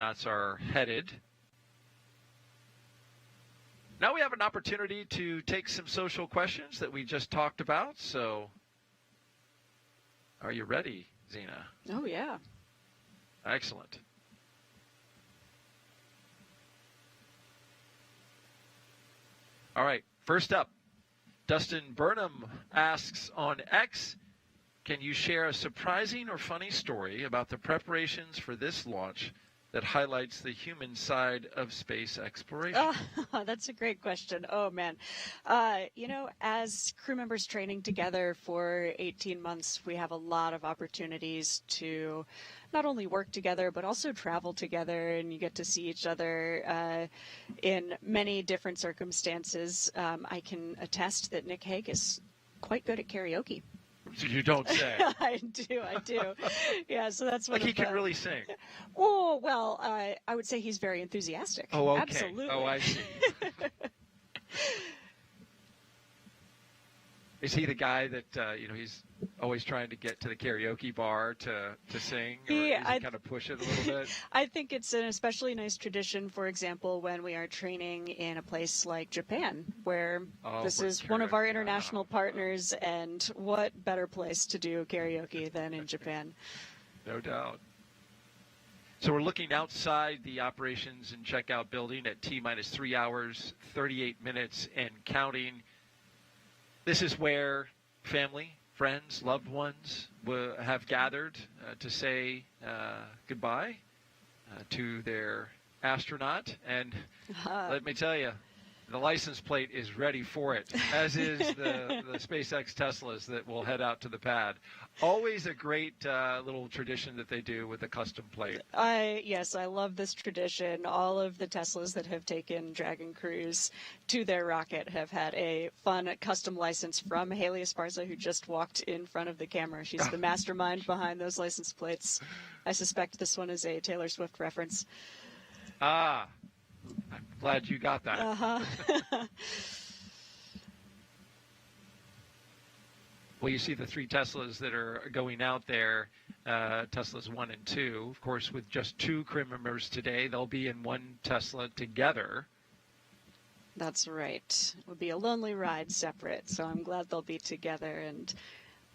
Astronauts are headed. Now we have an opportunity to take some social questions that we just talked about. So, are you ready, Zena? Oh, yeah. Excellent. All right, first up, Dustin Burnham asks on X, can you share a surprising or funny story about the preparations for this launch that highlights the human side of space exploration? Oh, that's a great question. Oh, man. As crew members training together for 18 months, we have a lot of opportunities to not only work together, but also travel together, and you get to see each other in many different circumstances. I can attest that Nick Hague is quite good at karaoke. You don't say. I do. Yeah, so that's what he can really sing. Oh, well, I would say he's very enthusiastic. Oh, okay. Absolutely. Oh, I see. Is he the guy that, he's always trying to get to the karaoke bar to sing? Or does he kind of push it a little bit? I think it's an especially nice tradition, for example, when we are training in a place like Japan, where this is one of our international partners, and what better place to do karaoke than in Japan? No doubt. So we're looking outside the operations and checkout building at T-minus 3 hours, 38 minutes, and counting. This is where family, friends, loved ones have gathered to say goodbye to their astronaut. And let me tell you, the license plate is ready for it, as is the SpaceX Teslas that will head out to the pad. Always a great little tradition that they do with a custom plate. Yes, I love this tradition. All of the Teslas that have taken Dragon crews to their rocket have had a fun custom license from Haley Esparza, who just walked in front of the camera. She's the mastermind behind those license plates. I suspect this one is a Taylor Swift reference. Ah, I'm glad you got that. Uh-huh. Well, you see the 3 Teslas that are going out there, Teslas 1 and 2. Of course, with just 2 crew members today, they'll be in one Tesla together. That's right. It would be a lonely ride separate, so I'm glad they'll be together and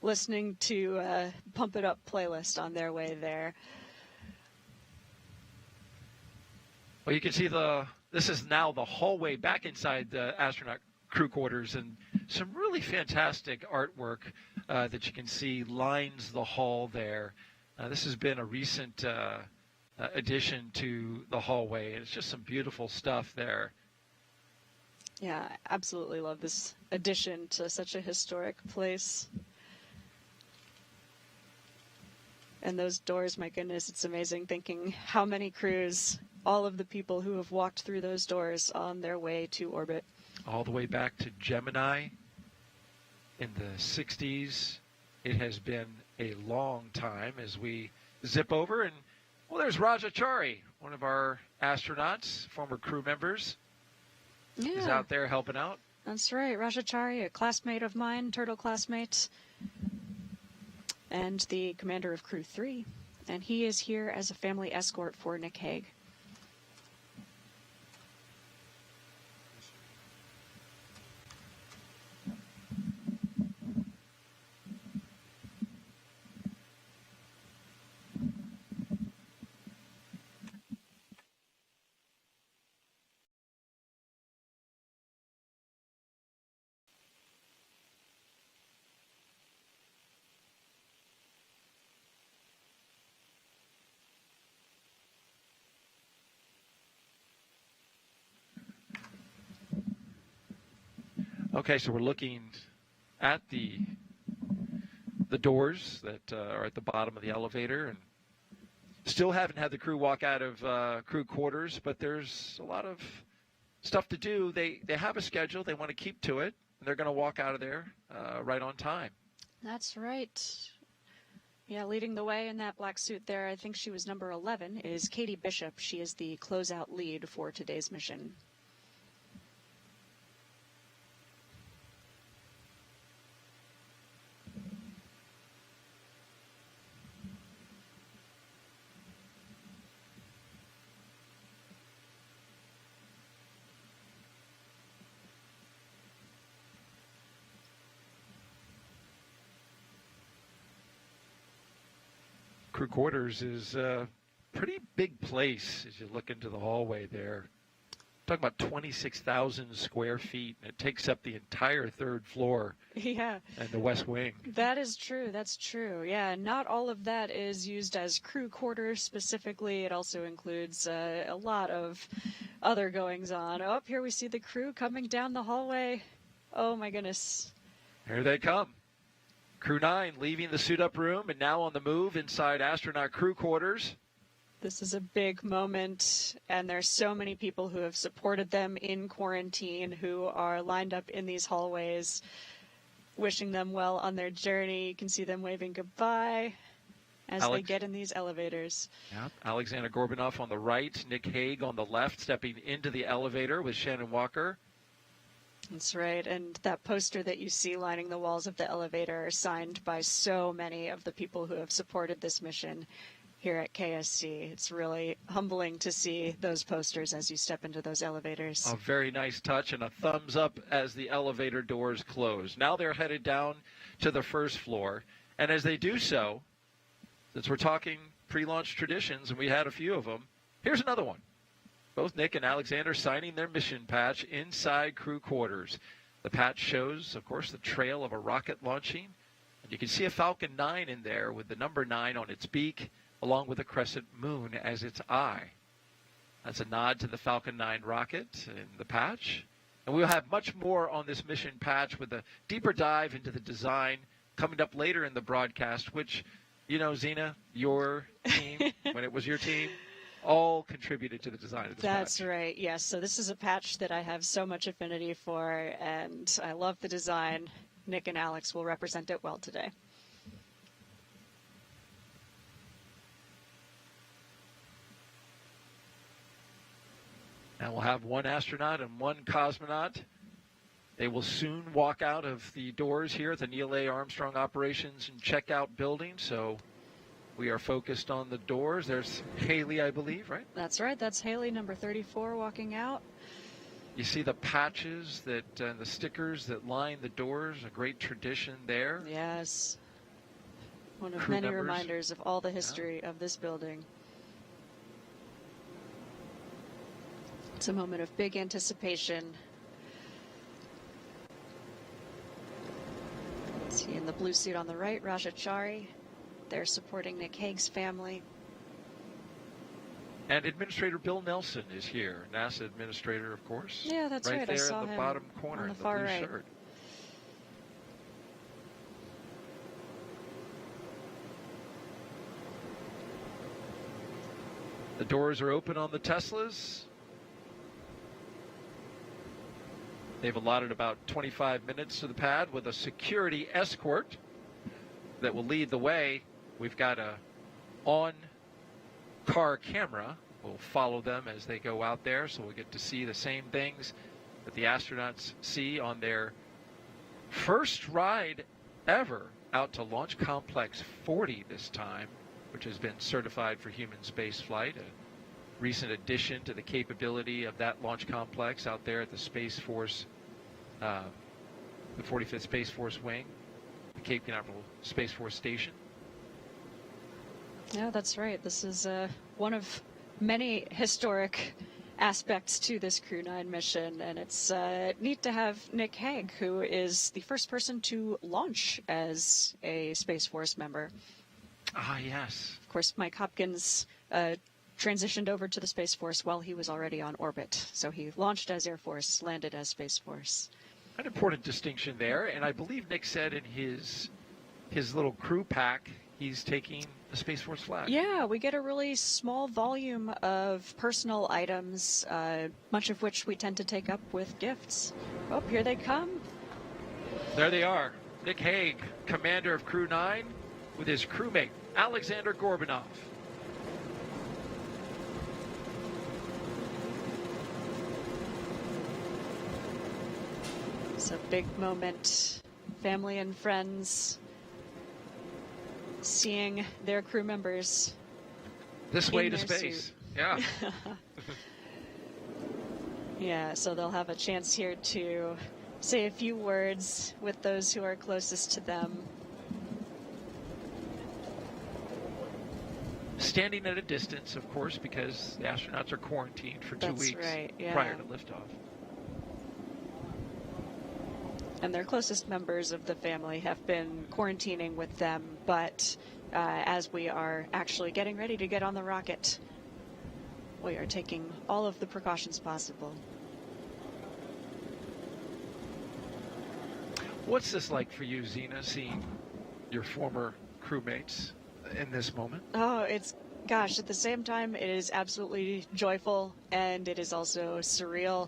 listening to Pump It Up playlist on their way there. Well, you can see this is now the hallway back inside the astronaut crew quarters, and some really fantastic artwork that you can see lines the hall there. This has been a recent addition to the hallway. It's just some beautiful stuff there. Yeah, I absolutely love this addition to such a historic place. And those doors, my goodness, it's amazing thinking how many crews, all of the people who have walked through those doors on their way to orbit. All the way back to Gemini in the 60s. It has been a long time as we zip over. And, well, there's Rajachari, one of our astronauts, former crew members. Yeah. Is out there helping out. That's right. Rajachari, a classmate of mine, Turtle classmate, and the commander of Crew 3. And he is here as a family escort for Nick Hague. Okay, so we're looking at the doors that are at the bottom of the elevator, and still haven't had the crew walk out of crew quarters, but there's a lot of stuff to do. They have a schedule. They want to keep to it, and they're going to walk out of there right on time. That's right. Yeah, leading the way in that black suit there, I think she was number 11, is Katie Bishop. She is the closeout lead for today's mission. crew quarters is a pretty big place as you look into the hallway there. Talking about 26,000 square feet, and it takes up the entire third floor. Yeah. And the West Wing. That is true. That's true. Yeah, not all of that is used as crew quarters specifically. It also includes a lot of other goings on. Oh, here we see the crew coming down the hallway. Oh my goodness. Here they come. Crew-9 leaving the suit-up room and now on the move inside astronaut crew quarters. This is a big moment, and there's so many people who have supported them in quarantine who are lined up in these hallways, wishing them well on their journey. You can see them waving goodbye as they get in these elevators. Yeah, Alexander Gorbanov on the right, Nick Hague on the left, stepping into the elevator with Shannon Walker. That's right, and that poster that you see lining the walls of the elevator are signed by so many of the people who have supported this mission here at KSC. It's really humbling to see those posters as you step into those elevators. A very nice touch and a thumbs up as the elevator doors close. Now they're headed down to the first floor, and as they do so, since we're talking pre-launch traditions, and we had a few of them, here's another one. Both Nick and Alexander signing their mission patch inside crew quarters. The patch shows, of course, the trail of a rocket launching, and you can see a Falcon 9 in there with the number 9 on its beak, along with a crescent moon as its eye. That's a nod to the Falcon 9 rocket in the patch. And we'll have much more on this mission patch with a deeper dive into the design coming up later in the broadcast, which, you know, Zena, your team, when it was your team, all contributed to the design of this That's patch. right, yes. So this is a patch that I have so much affinity for, and I love the design. Nick and Alex will represent it well today. And we'll have one astronaut and one cosmonaut. They will soon walk out of the doors here at the Neil A. Armstrong Operations and Checkout Building. So we are focused on the doors. There's Haley, I believe, right? That's right. That's Haley, number 34, walking out. You see the patches that the stickers that line the doors, a great tradition there. Yes. One of Crew many members. reminders of all the history of this building. It's a moment of big anticipation. See in the blue suit on the right, Raja Chari. They're supporting Nick Hague's family. And Administrator Bill Nelson is here, NASA Administrator, of course. Yeah, that's right. Right there I saw in the him bottom corner on in the the far blue right. shirt. The doors are open on the Teslas. They've allotted about 25 minutes to the pad with a security escort that will lead the way. We've got a on-car camera. We'll follow them as they go out there, so we'll get to see the same things that the astronauts see on their first ride ever out to Launch Complex 40 this time, which has been certified for human spaceflight, a recent addition to the capability of that launch complex out there at the Space Force, the 45th Space Force Wing, the Cape Canaveral Space Force Station. Yeah, that's right. This is one of many historic aspects to this Crew-9 mission, and it's neat to have Nick Hague, who is the first person to launch as a Space Force member. Ah, yes. Of course, Mike Hopkins transitioned over to the Space Force while he was already on orbit. So he launched as Air Force, landed as Space Force. An important distinction there, and I believe Nick said in his little crew pack, he's taking the Space Force flag. Yeah, we get a really small volume of personal items, much of which we tend to take up with gifts. Oh, here they come. There they are. Nick Hague, commander of Crew-9, with his crewmate, Alexander Gorbanov. It's a big moment. Family and friends seeing their crew members This way in to their space. suit. Yeah. Yeah, so they'll have a chance here to say a few words with those who are closest to them. standing at a distance, of course, because the astronauts are quarantined for 2 weeks right, yeah. prior to liftoff. And their closest members of the family have been quarantining with them, but as we are actually getting ready to get on the rocket, we are taking all of the precautions possible. What's this like for you, Zena, seeing your former crewmates in this moment? Oh, gosh, at the same time, it is absolutely joyful, and it is also surreal.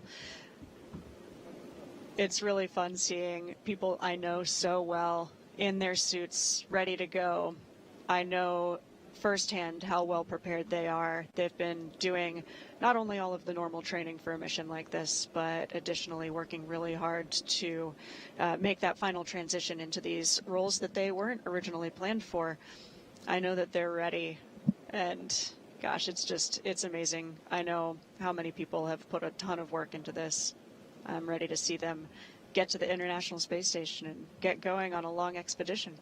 It's really fun seeing people I know so well in their suits, ready to go. I know firsthand how well prepared they are. They've been doing not only all of the normal training for a mission like this, but additionally working really hard to make that final transition into these roles that they weren't originally planned for. I know that they're ready, and gosh, it's amazing. I know how many people have put a ton of work into this. I'm ready to see them get to the International Space Station and get going on a long expedition.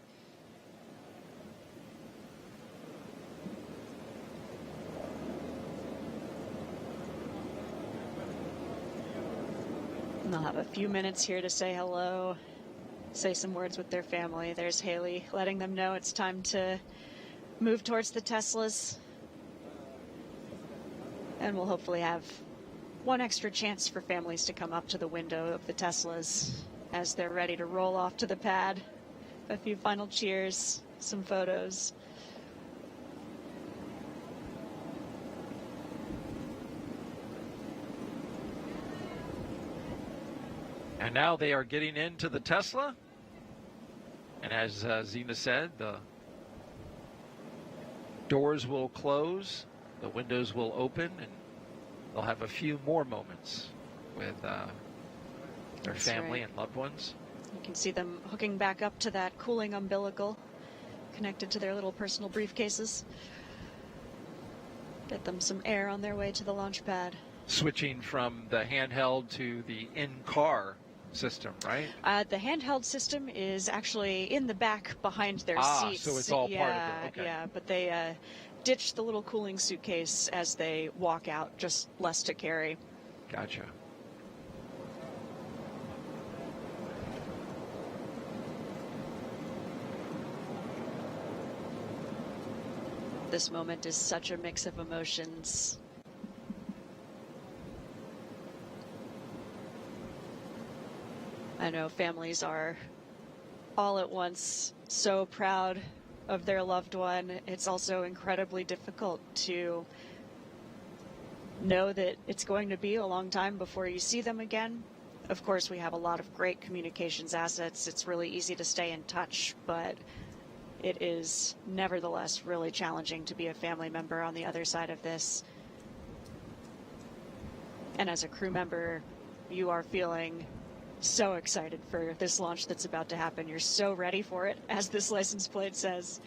And they'll have a few minutes here to say hello, say some words with their family. There's Haley letting them know it's time to move towards the Teslas. And we'll hopefully have one extra chance for families to come up to the window of the Teslas as they're ready to roll off to the pad. A few final cheers, some photos. And now they are getting into the Tesla. And as Zena said, the doors will close, the windows will open, and they'll have a few more moments with their That's family right. and loved ones. You can see them hooking back up to that cooling umbilical connected to their little personal briefcases. Get them some air on their way to the launch pad. Switching from the handheld to the in-car system, right? The handheld system is actually in the back behind their seats. So it's all part of it. Okay. Yeah, but they ditch the little cooling suitcase as they walk out, just less to carry. Gotcha. This moment is such a mix of emotions. I know families are all at once so proud of their loved one. It's also incredibly difficult to know that it's going to be a long time before you see them again. Of course, we have a lot of great communications assets. It's really easy to stay in touch, but it is nevertheless really challenging to be a family member on the other side of this. And as a crew member, you are feeling so excited for this launch that's about to happen. You're so ready for it, as this license plate says.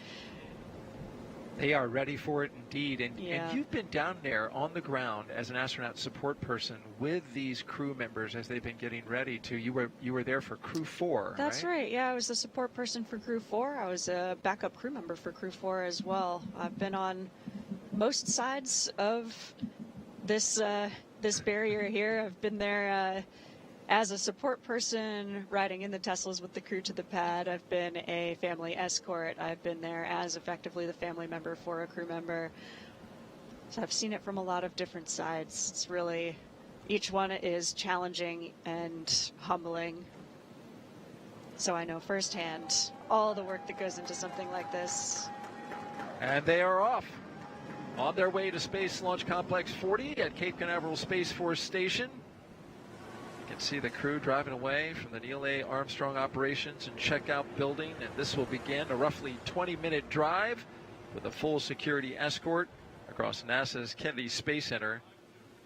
They are ready for it indeed. And you've been down there on the ground as an astronaut support person with these crew members as they've been getting ready to. You were there for Crew 4, That's right. Yeah, I was the support person for Crew 4. I was a backup crew member for Crew 4 as well. I've been on most sides of this this barrier here. I've been there as a support person, riding in the Teslas with the crew to the pad. I've been a family escort. I've been there as effectively the family member for a crew member. So I've seen it from a lot of different sides. It's really, each one is challenging and humbling. So I know firsthand all the work that goes into something like this. And they are off on their way to Space Launch Complex 40 at Cape Canaveral Space Force Station. You can see the crew driving away from the Neil A. Armstrong Operations and Checkout Building, and this will begin a roughly 20-minute drive with a full security escort across NASA's Kennedy Space Center,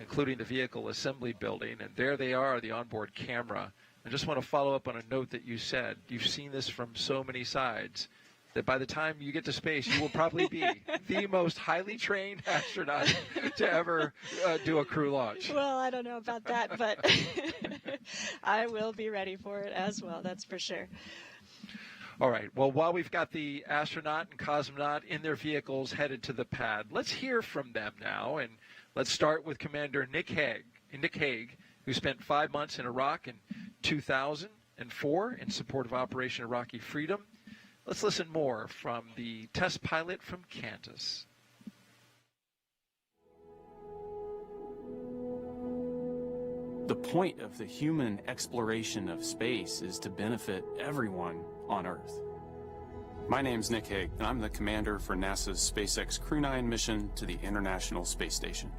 including the Vehicle Assembly Building. And there they are, the onboard camera. I just want to follow up on a note that you said. You've seen this from so many sides that by the time you get to space, you will probably be the most highly trained astronaut to ever do a crew launch. Well, I don't know about that, but I will be ready for it as well, that's for sure. All right. Well, while we've got the astronaut and cosmonaut in their vehicles headed to the pad, let's hear from them now. And let's start with Commander Nick Hague, who spent 5 months in Iraq in 2004 in support of Operation Iraqi Freedom. Let's listen more from the test pilot from Kansas. The point of the human exploration of space is to benefit everyone on Earth. My name's Nick Hague, and I'm the commander for NASA's SpaceX Crew-9 mission to the International Space Station.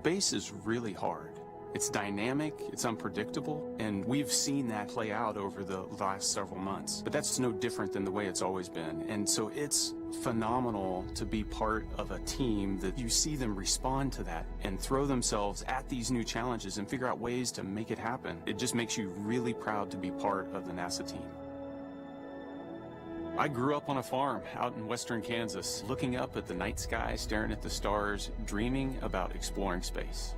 Space is really hard. It's dynamic, it's unpredictable, and we've seen that play out over the last several months. But that's no different than the way it's always been. And so it's phenomenal to be part of a team that you see them respond to that and throw themselves at these new challenges and figure out ways to make it happen. It just makes you really proud to be part of the NASA team. I grew up on a farm out in western Kansas, looking up at the night sky, staring at the stars, dreaming about exploring space.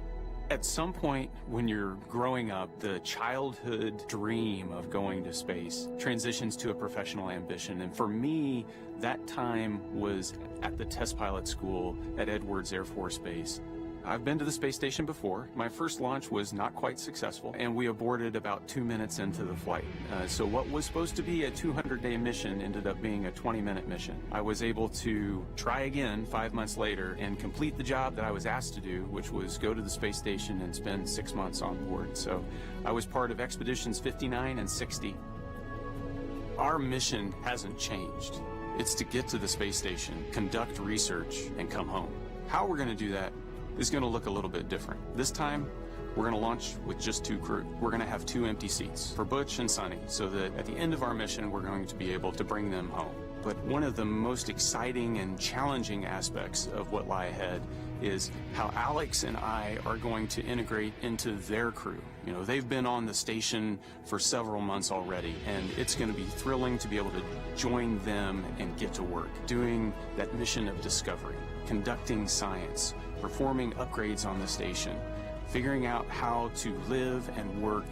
At some point when you're growing up, the childhood dream of going to space transitions to a professional ambition. And for me, that time was at the test pilot school at Edwards Air Force Base. I've been to the space station before. My first launch was not quite successful, and we aborted about 2 minutes into the flight. So what was supposed to be a 200-day mission ended up being a 20-minute mission. I was able to try again 5 months later and complete the job that I was asked to do, which was go to the space station and spend 6 months on board. So I was part of Expeditions 59 and 60. Our mission hasn't changed. It's to get to the space station, conduct research, and come home. How we're going to do that is going to look a little bit different. This time, we're going to launch with just 2 crew. We're going to have 2 empty seats for Butch and Sonny, so that at the end of our mission, we're going to be able to bring them home. But one of the most exciting and challenging aspects of what lie ahead is how Alex and I are going to integrate into their crew. You know, they've been on the station for several months already, and it's going to be thrilling to be able to join them and get to work, doing that mission of discovery, conducting science, performing upgrades on the station, figuring out how to live and work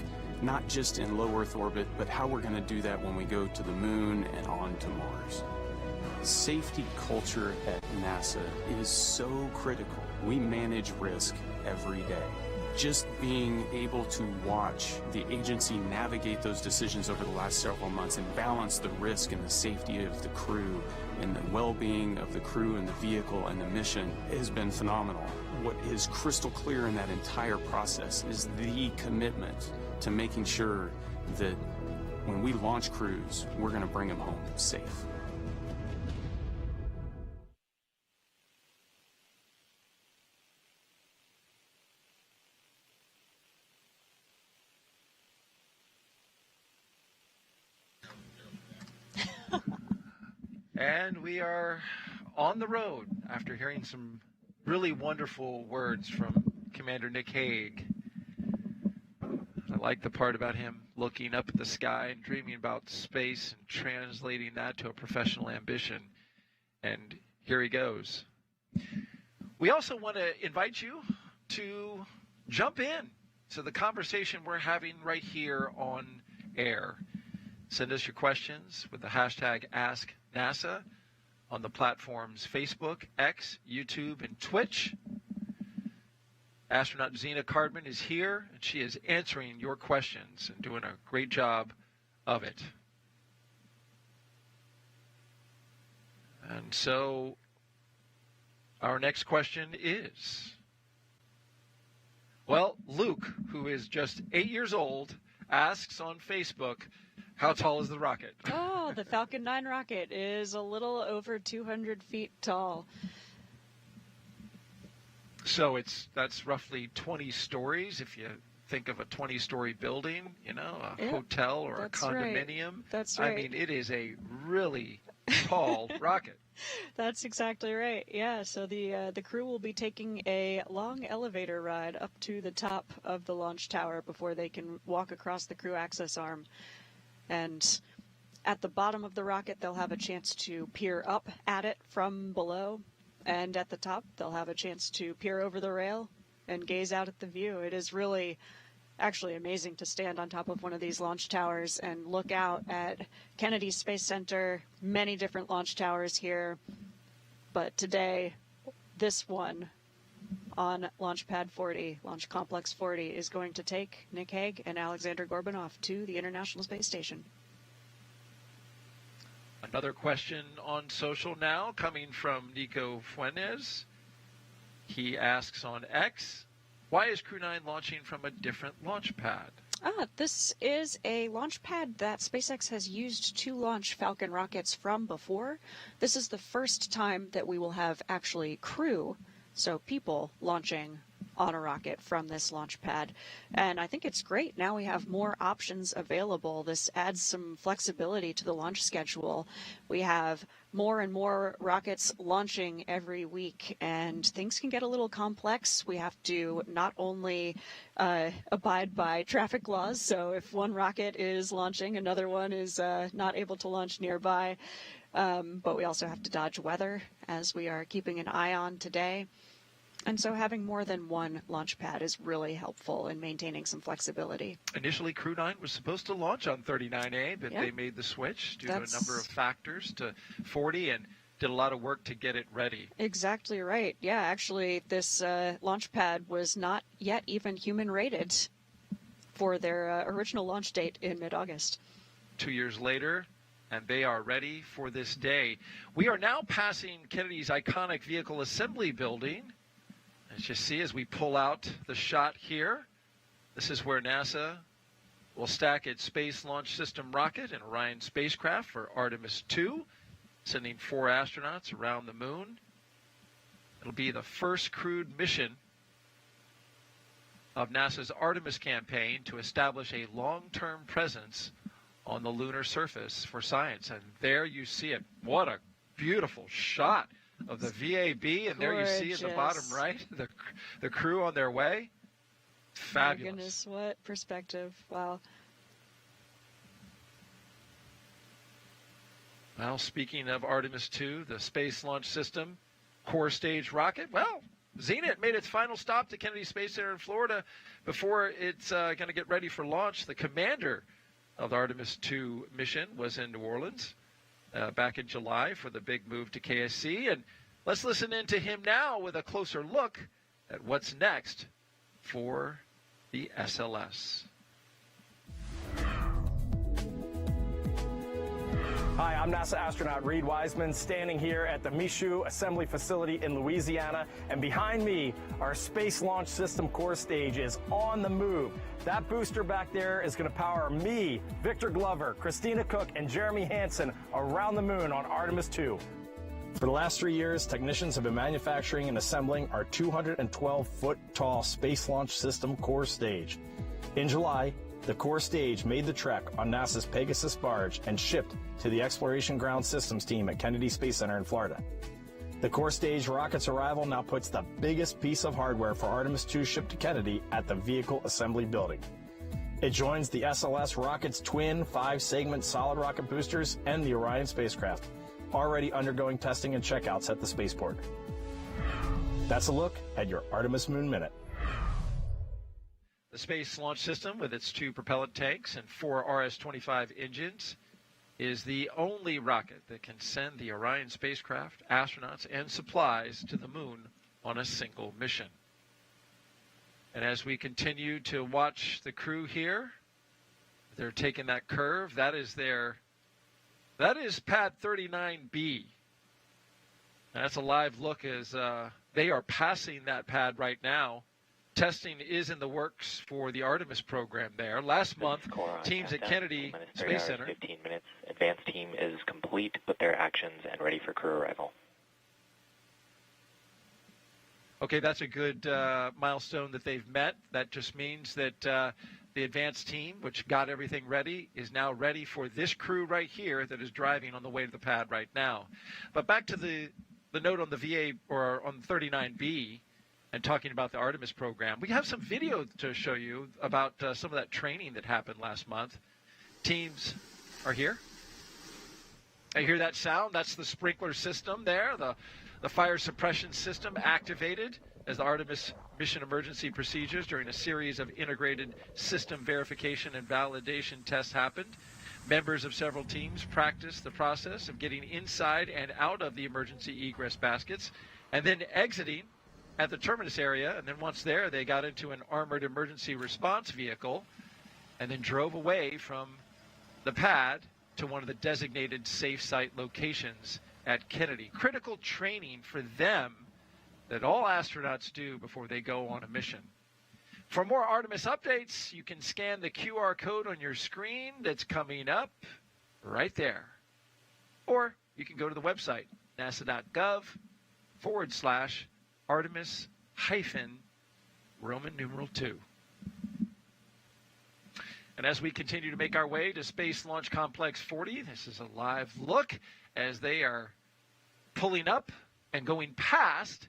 not just in low Earth orbit, but how we're going to do that when we go to the moon and on to Mars. Safety culture at NASA is so critical. We manage risk every day. Just being able to watch the agency navigate those decisions over the last several months and balance the risk and the safety of the crew and the well-being of the crew and the vehicle and the mission has been phenomenal. What is crystal clear in that entire process is the commitment to making sure that when we launch crews, we're going to bring them home safe. And we are on the road after hearing some really wonderful words from Commander Nick Hague. I like the part about him looking up at the sky and dreaming about space and translating that to a professional ambition. And here he goes. We also want to invite you to jump in to the conversation we're having right here on air. Send us your questions with the hashtag AskNASA on the platforms Facebook, X, YouTube, and Twitch. Astronaut Zena Cardman is here, and she is answering your questions and doing a great job of it. And so our next question is, well, Luke, who is just 8 years old, asks on Facebook, how tall is the rocket? Oh, the Falcon 9 rocket is a little over 200 feet tall. So that's roughly 20 stories. If you think of a 20-story building, you know, a hotel or a condominium. Right. That's right. I mean, it is a really tall rocket. That's exactly right. Yeah, so the crew will be taking a long elevator ride up to the top of the launch tower before they can walk across the crew access arm. And at the bottom of the rocket, they'll have a chance to peer up at it from below. And at the top, they'll have a chance to peer over the rail and gaze out at the view. It is really actually amazing to stand on top of one of these launch towers and look out at Kennedy Space Center, many different launch towers here. But today, this one on Launch Pad 40, Launch Complex 40, is going to take Nick Hague and Alexander Gorbanov to the International Space Station. Another question on social now coming from Nico Fuentes. He asks on X, why is Crew-9 launching from a different launch pad? This is a launch pad that SpaceX has used to launch Falcon rockets from before. This is the first time that we will have actually crew, so people, launching on a rocket from this launch pad. And I think it's great. Now we have more options available. This adds some flexibility to the launch schedule. We have more and more rockets launching every week, and things can get a little complex. We have to not only abide by traffic laws, so if one rocket is launching, another one is not able to launch nearby, but we also have to dodge weather, as we are keeping an eye on today. And so having more than one launch pad is really helpful in maintaining some flexibility. Initially, Crew-9 was supposed to launch on 39A, but they made the switch due to a number of factors to 40 and did a lot of work to get it ready. Exactly right. Yeah, actually, this launch pad was not yet even human rated for their original launch date in mid-August. 2 years later, and they are ready for this day. We are now passing Kennedy's iconic vehicle assembly building. As you see, as we pull out the shot here, this is where NASA will stack its Space Launch System rocket and Orion spacecraft for Artemis II, sending 4 astronauts around the moon. It'll be the first crewed mission of NASA's Artemis campaign to establish a long-term presence on the lunar surface for science. And there you see it. What a beautiful shot of the VAB, and there you see at the bottom right the crew on their way. Fabulous. My goodness, what perspective. Wow. Well, speaking of Artemis II, the Space Launch System core stage rocket, well, Zenit made its final stop to Kennedy Space Center in Florida before it's going to get ready for launch. The commander of the Artemis II mission was in New Orleans back in July for the big move to KSC. And let's listen in to him now with a closer look at what's next for the SLS. Hi, I'm NASA astronaut Reed Wiseman, standing here at the Michoud Assembly Facility in Louisiana, and behind me, our Space Launch System core stage is on the move. That booster back there is going to power me, Victor Glover, Christina Cook, and Jeremy Hansen around the moon on Artemis II. For the last 3 years, technicians have been manufacturing and assembling our 212-foot-tall Space Launch System core stage. In July, the core stage made the trek on NASA's Pegasus barge and shipped to the Exploration Ground Systems team at Kennedy Space Center in Florida. The core stage rocket's arrival now puts the biggest piece of hardware for Artemis II shipped to Kennedy at the vehicle assembly building. It joins the SLS rocket's twin 5-segment solid rocket boosters and the Orion spacecraft, already undergoing testing and checkouts at the spaceport. That's a look at your Artemis Moon Minute. The Space Launch System, with its 2 propellant tanks and 4 RS-25 engines, is the only rocket that can send the Orion spacecraft, astronauts, and supplies to the moon on a single mission. And as we continue to watch the crew here, they're taking that curve. That is Pad 39B. That's a live look as they are passing that pad right now. Testing is in the works for the Artemis program there. Last month, teams at Kennedy Space Center. 15 minutes. Advanced team is complete with their actions and ready for crew arrival. Okay, that's a good milestone that they've met. That just means that the advanced team, which got everything ready, is now ready for this crew right here that is driving on the way to the pad right now. But back to the note on the VA, or on 39B, and talking about the Artemis program. We have some video to show you about some of that training that happened last month. Teams are here. I hear that sound. That's the sprinkler system there, the fire suppression system activated as the Artemis mission emergency procedures during a series of integrated system verification and validation tests happened. Members of several teams practiced the process of getting inside and out of the emergency egress baskets and then exiting at the terminus area. And then once there, they got into an armored emergency response vehicle and then drove away from the pad to one of the designated safe site locations at Kennedy. Critical training for them that all astronauts do before they go on a mission. For more Artemis updates, you can scan the QR code on your screen that's coming up right there. Or you can go to the website, nasa.gov/Artemis-Roman numeral 2. And as we continue to make our way to Space Launch Complex 40, this is a live look as they are pulling up and going past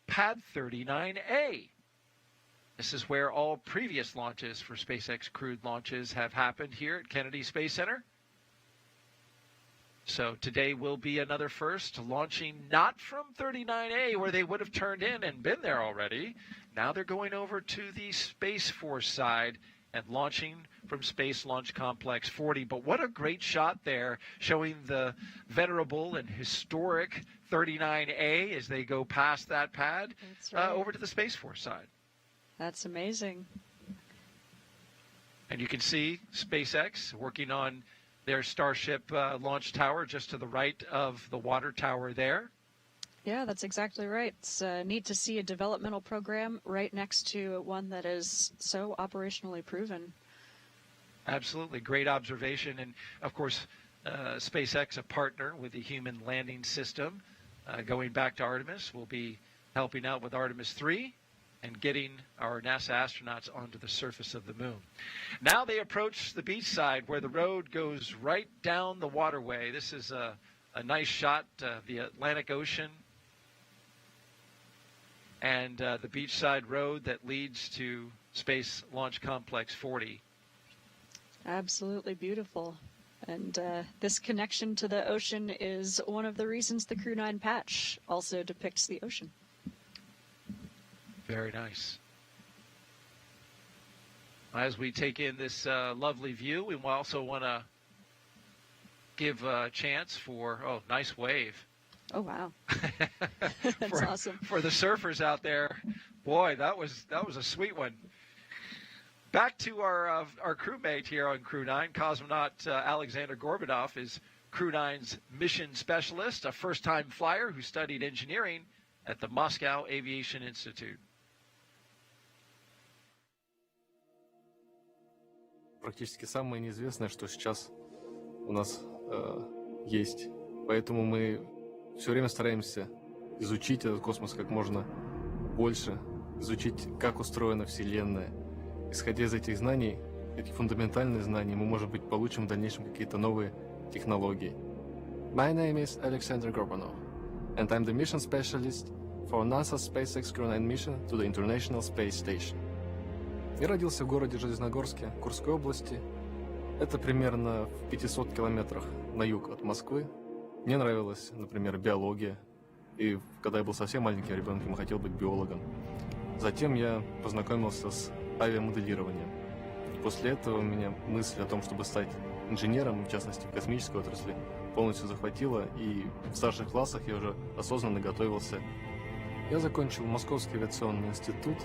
Pad 39A. This is where all previous launches for SpaceX crewed launches have happened here at Kennedy Space Center. So today will be another first, launching not from 39A where they would have turned in and been there already. Now they're going over to the Space Force side and launching from Space Launch Complex 40. But what a great shot there, showing the venerable and historic 39A as they go past that pad. That's right. Over to the Space Force side. That's amazing. And you can see SpaceX working on their Starship launch tower just to the right of the water tower there. Yeah, that's exactly right. It's neat to see a developmental program right next to one that is so operationally proven. Absolutely. Great observation. And, of course, SpaceX, a partner with the Human Landing System, going back to Artemis, will be helping out with Artemis 3 and getting our NASA astronauts onto the surface of the moon. Now they approach the beach side where the road goes right down the waterway. This is a nice shot of the Atlantic Ocean and the beachside road that leads to Space Launch Complex 40. Absolutely beautiful. And this connection to the ocean is one of the reasons the Crew-9 patch also depicts the ocean. Very nice. As we take in this lovely view, we also want to give a chance for, nice wave. Oh, wow. That's awesome. For the surfers out there, boy, that was a sweet one. Back to our crewmate here on Crew-9, cosmonaut Alexander Gorbachev is Crew-9's mission specialist, a first-time flyer who studied engineering at the Moscow Aviation Institute. Практически самое неизвестное, что сейчас у нас есть. Поэтому мы все время стараемся изучить этот космос как можно больше, изучить, как устроена Вселенная. Исходя из этих знаний, этих фундаментальных знаний, мы, может быть, получим в дальнейшем какие-то новые технологии. My name is Alexander Gorbanov, and I'm the mission specialist for NASA's SpaceX Crew-9 mission to the International Space Station. Я родился в городе Железногорске, Курской области. Это примерно в 500 километрах на юг от Москвы. Мне нравилась, например, биология. И когда я был совсем маленьким ребенком, я хотел быть биологом. Затем я познакомился с авиамоделированием. После этого меня мысль о том, чтобы стать инженером, в частности в космической отрасли, полностью захватила. И в старших классах я уже осознанно готовился. Я закончил Московский авиационный институт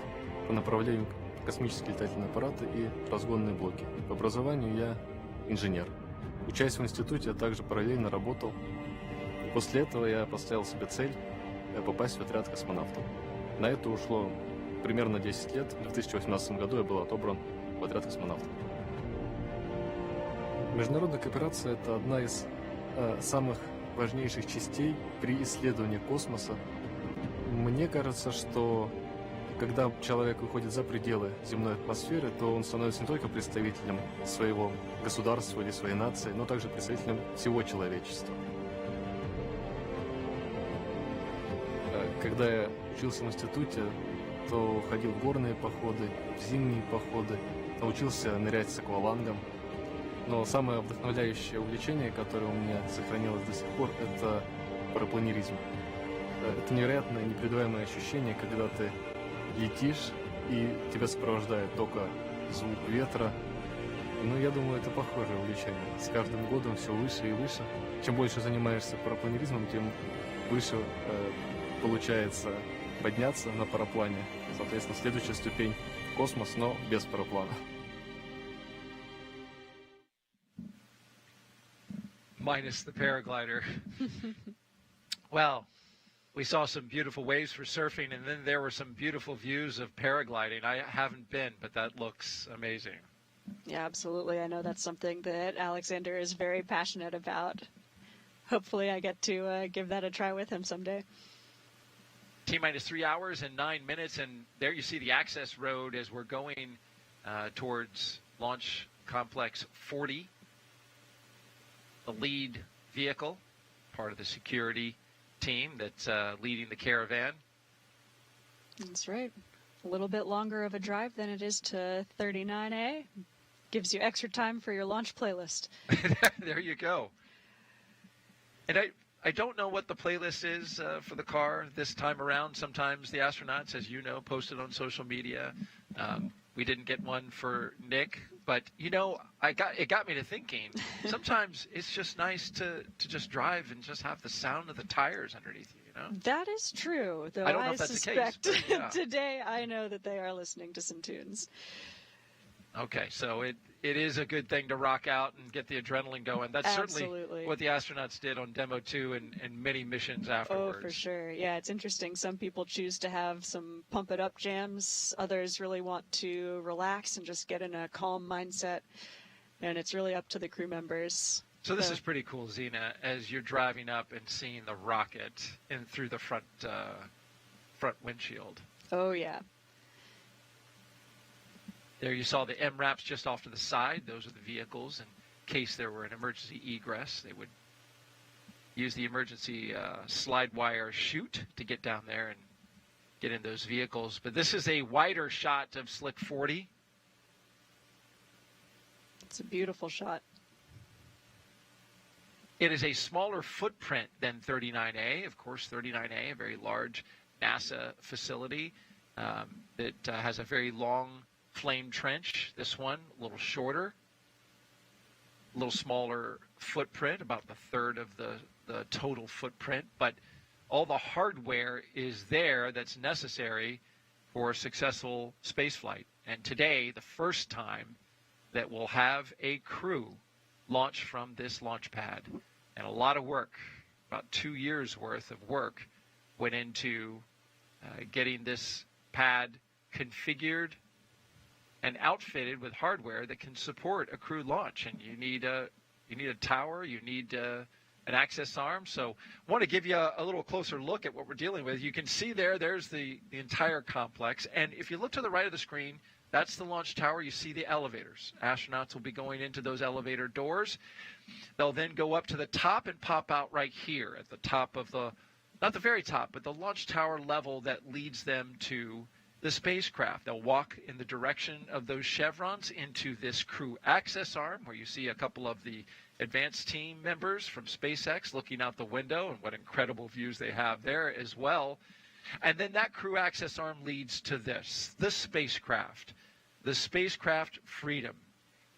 по направлению космические летательные аппараты и разгонные блоки. По образованию я инженер. Учась в институте, я также параллельно работал. После этого я поставил себе цель попасть в отряд космонавтов. На это ушло примерно 10 лет. В 2018 году я был отобран в отряд космонавтов. Международная кооперация – это одна из самых важнейших частей при исследовании космоса. Мне кажется, что когда человек выходит за пределы земной атмосферы, то он становится не только представителем своего государства или своей нации, но также представителем всего человечества. Когда я учился в институте, то ходил в горные походы, в зимние походы, научился нырять с аквалангом. Но самое вдохновляющее увлечение, которое у меня сохранилось до сих пор, это парапланеризм. Это невероятное, непередаваемое ощущение, когда ты летишь, и тебя сопровождает только звук ветра. Ну, я думаю, это похожее увлечение. С каждым годом все выше и выше. Чем больше занимаешься парапланеризмом, тем выше получается подняться на параплане. Соответственно, следующая ступень — космос, но без параплана. Minus the paraglider. Well, we saw some beautiful waves for surfing, and then there were some beautiful views of paragliding. I haven't been, but that looks amazing. Yeah, absolutely. I know that's something that Alexander is very passionate about. Hopefully I get to give that a try with him someday. T-minus 3 hours and 9 minutes, and there you see the access road as we're going towards Launch Complex 40. The lead vehicle, part of the security team that's leading the caravan. That's right. A little bit longer of a drive than it is to 39A. Gives you extra time for your launch playlist. There you go. And I don't know what the playlist is for the car this time around. Sometimes the astronauts, as you know, post it on social media. We didn't get one for Nick, but it got me to thinking. Sometimes it's just nice to just drive and just have the sound of the tires underneath you. That is true. Though I don't know if that's the case, suspect but, yeah. today I know that they are listening to some tunes. Okay, so it is a good thing to rock out and get the adrenaline going. That's certainly Absolutely. what the astronauts did on Demo 2 and many missions afterwards. Oh, for sure. Yeah, it's interesting. Some people choose to have some pump it up jams. Others really want to relax and just get in a calm mindset. And it's really up to the crew members. So this is pretty cool, Zena, as you're driving up and seeing the rocket in through the front windshield. Oh, yeah. There you saw the MRAPs just off to the side. Those are the vehicles. In case there were an emergency egress, they would use the emergency slide wire chute to get down there and get in those vehicles. But this is a wider shot of Slick 40. It's a beautiful shot. It is a smaller footprint than 39A. Of course, 39A, a very large NASA facility that has a very long flame trench. This one, a little shorter, a little smaller footprint, about the third of the total footprint. But all the hardware is there that's necessary for a successful spaceflight. And today, the first time that we'll have a crew launch from this launch pad. And a lot of work, about 2 years worth of work, went into getting this pad configured and outfitted with hardware that can support a crewed launch. And you need a tower, you need an access arm. So I want to give you a little closer look at what we're dealing with. You can see there's the entire complex. And if you look to the right of the screen, that's the launch tower. You see the elevators. Astronauts will be going into those elevator doors. They'll then go up to the top and pop out right here at the top of not the very top, but the launch tower level that leads them to the spacecraft. They'll walk in the direction of those chevrons into this crew access arm, where you see a couple of the advanced team members from SpaceX looking out the window, and what incredible views they have there as well. And then that crew access arm leads to the spacecraft Freedom.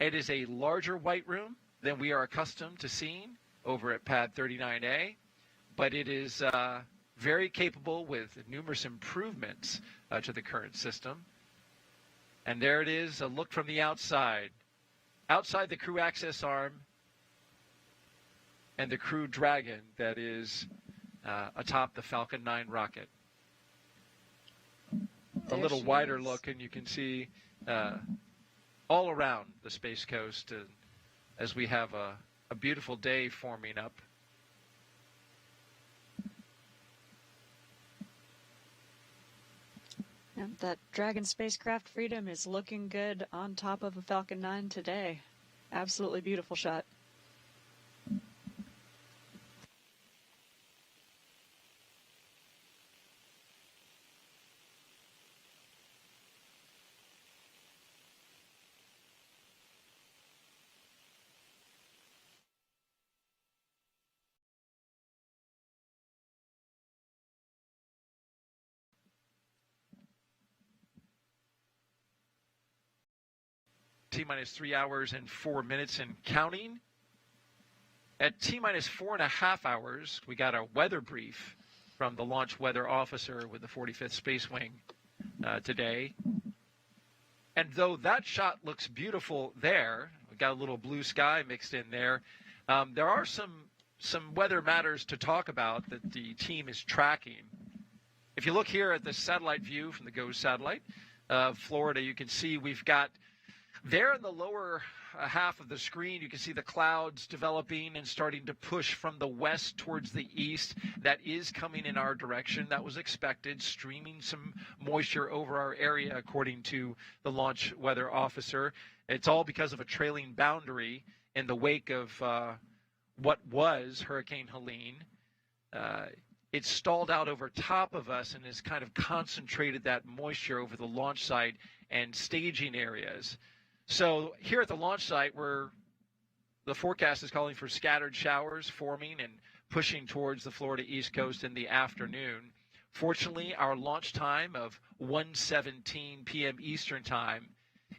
It is a larger white room than we are accustomed to seeing over at Pad 39A, but it is very capable with numerous improvements to the current system. And there it is, a look from the outside. Outside the crew access arm and the Crew Dragon that is atop the Falcon 9 rocket. A little wider look, and you can see all around the Space Coast as we have a beautiful day forming up. Yeah, that Dragon spacecraft Freedom is looking good on top of a Falcon 9 today. Absolutely beautiful shot. T-minus 3 hours and 4 minutes and counting. At T-minus 4.5 hours, we got a weather brief from the launch weather officer with the 45th Space Wing today. And though that shot looks beautiful there, we got a little blue sky mixed in there, there are some weather matters to talk about that the team is tracking. If you look here at the satellite view from the GOES satellite of Florida, you can see we've got there in the lower half of the screen, you can see the clouds developing and starting to push from the west towards the east. That is coming in our direction. That was expected, streaming some moisture over our area, according to the launch weather officer. It's all because of a trailing boundary in the wake of what was Hurricane Helene. It stalled out over top of us and has kind of concentrated that moisture over the launch site and staging areas. So here at the launch site, where the forecast is calling for scattered showers forming and pushing towards the Florida East Coast in the afternoon. Fortunately, our launch time of 1:17 p.m. Eastern Time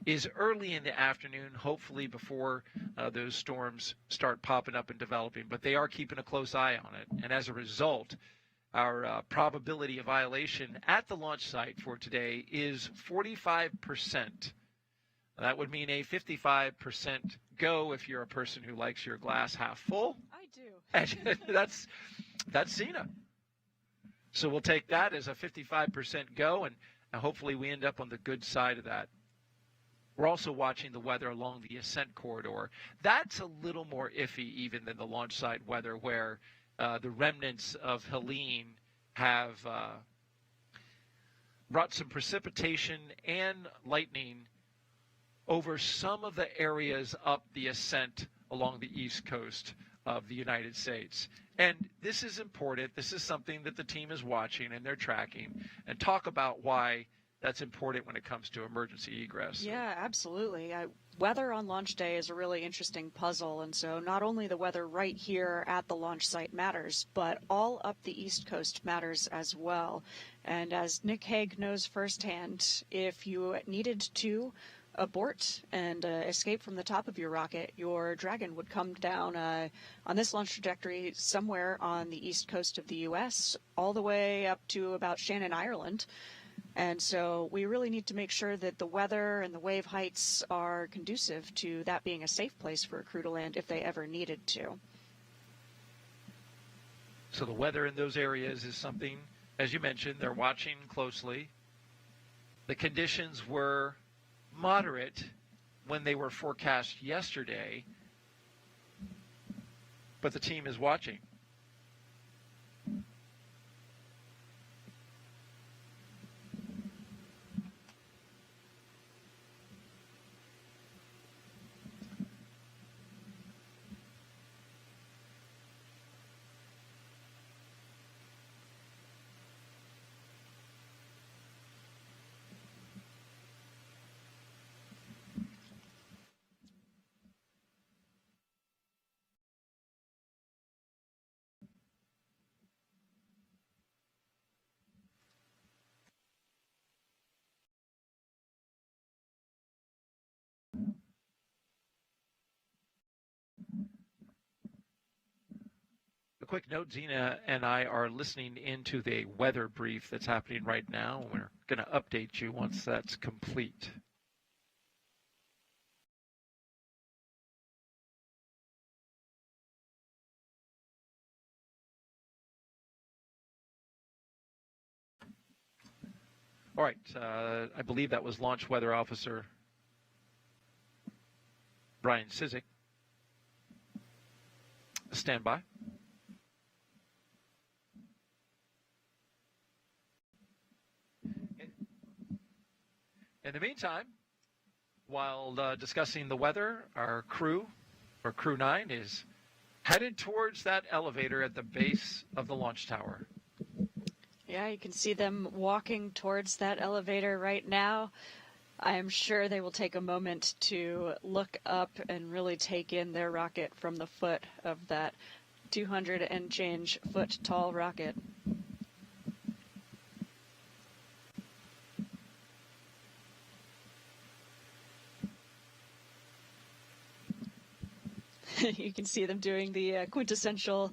is early in the afternoon, hopefully before those storms start popping up and developing. But they are keeping a close eye on it. And as a result, our probability of violation at the launch site for today is 45%. That would mean a 55% go if you're a person who likes your glass half full. I do. That's Cena. So we'll take that as a 55% go, and hopefully we end up on the good side of that. We're also watching the weather along the ascent corridor. That's a little more iffy even than the launch site weather, where the remnants of Helene have brought some precipitation and lightning over some of the areas up the ascent along the east coast of the United States. And this is important. This is something that the team is watching and they're tracking, and talk about why that's important when it comes to emergency egress. Yeah, absolutely. Weather on launch day is a really interesting puzzle, and so not only the weather right here at the launch site matters, but all up the East Coast matters as well. And as Nick Hague knows firsthand, if you needed to abort and escape from the top of your rocket, your Dragon would come down on this launch trajectory somewhere on the east coast of the U.S., all the way up to about Shannon, Ireland. And so we really need to make sure that the weather and the wave heights are conducive to that being a safe place for a crew to land if they ever needed to. So the weather in those areas is something, as you mentioned, they're watching closely. The conditions were moderate when they were forecast yesterday, but the team is watching. A quick note, Zena and I are listening into the weather brief that's happening right now. We're going to update you once that's complete. All right, I believe that was Launch Weather Officer Brian Sizik. Stand by. In the meantime, while discussing the weather, our crew, or Crew-9, is headed towards that elevator at the base of the launch tower. Yeah, you can see them walking towards that elevator right now. I'm sure they will take a moment to look up and really take in their rocket from the foot of that 200 and change foot tall rocket. You can see them doing the quintessential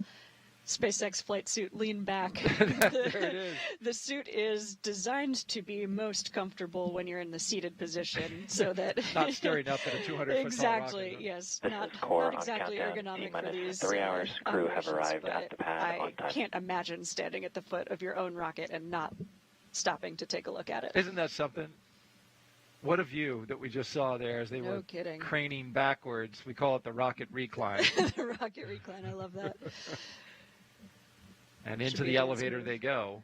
SpaceX flight suit lean back. There it is. The suit is designed to be most comfortable when you're in the seated position, so that Not staring up at a 200-foot exactly, tall rocket. yes, This not, is core not exactly on countdown. ergonomic for T-minus these 3 hours. Crew have operations, arrived at but the pad on I time. can't imagine standing at the foot of your own rocket and not stopping to take a look at it. Isn't that something? What a view that we just saw there as they No were kidding. craning backwards. We call it the rocket recline. The rocket recline, I love that. And Should into be the a dance elevator move. they go.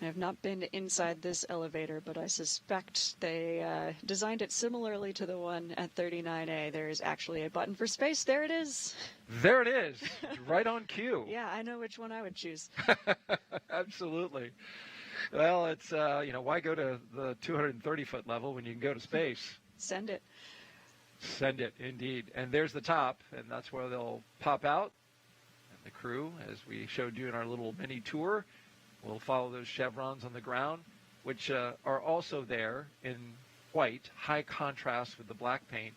I have not been inside this elevator, but I suspect they designed it similarly to the one at 39A. There is actually a button for space. There it is. There it is, right on cue. Yeah, I know which one I would choose. Absolutely. Well, it's, why go to the 230-foot level when you can go to space? Send it. Send it, indeed. And there's the top, and that's where they'll pop out. And the crew, as we showed you in our little mini tour, will follow those chevrons on the ground, which are also there in white, high contrast with the black paint,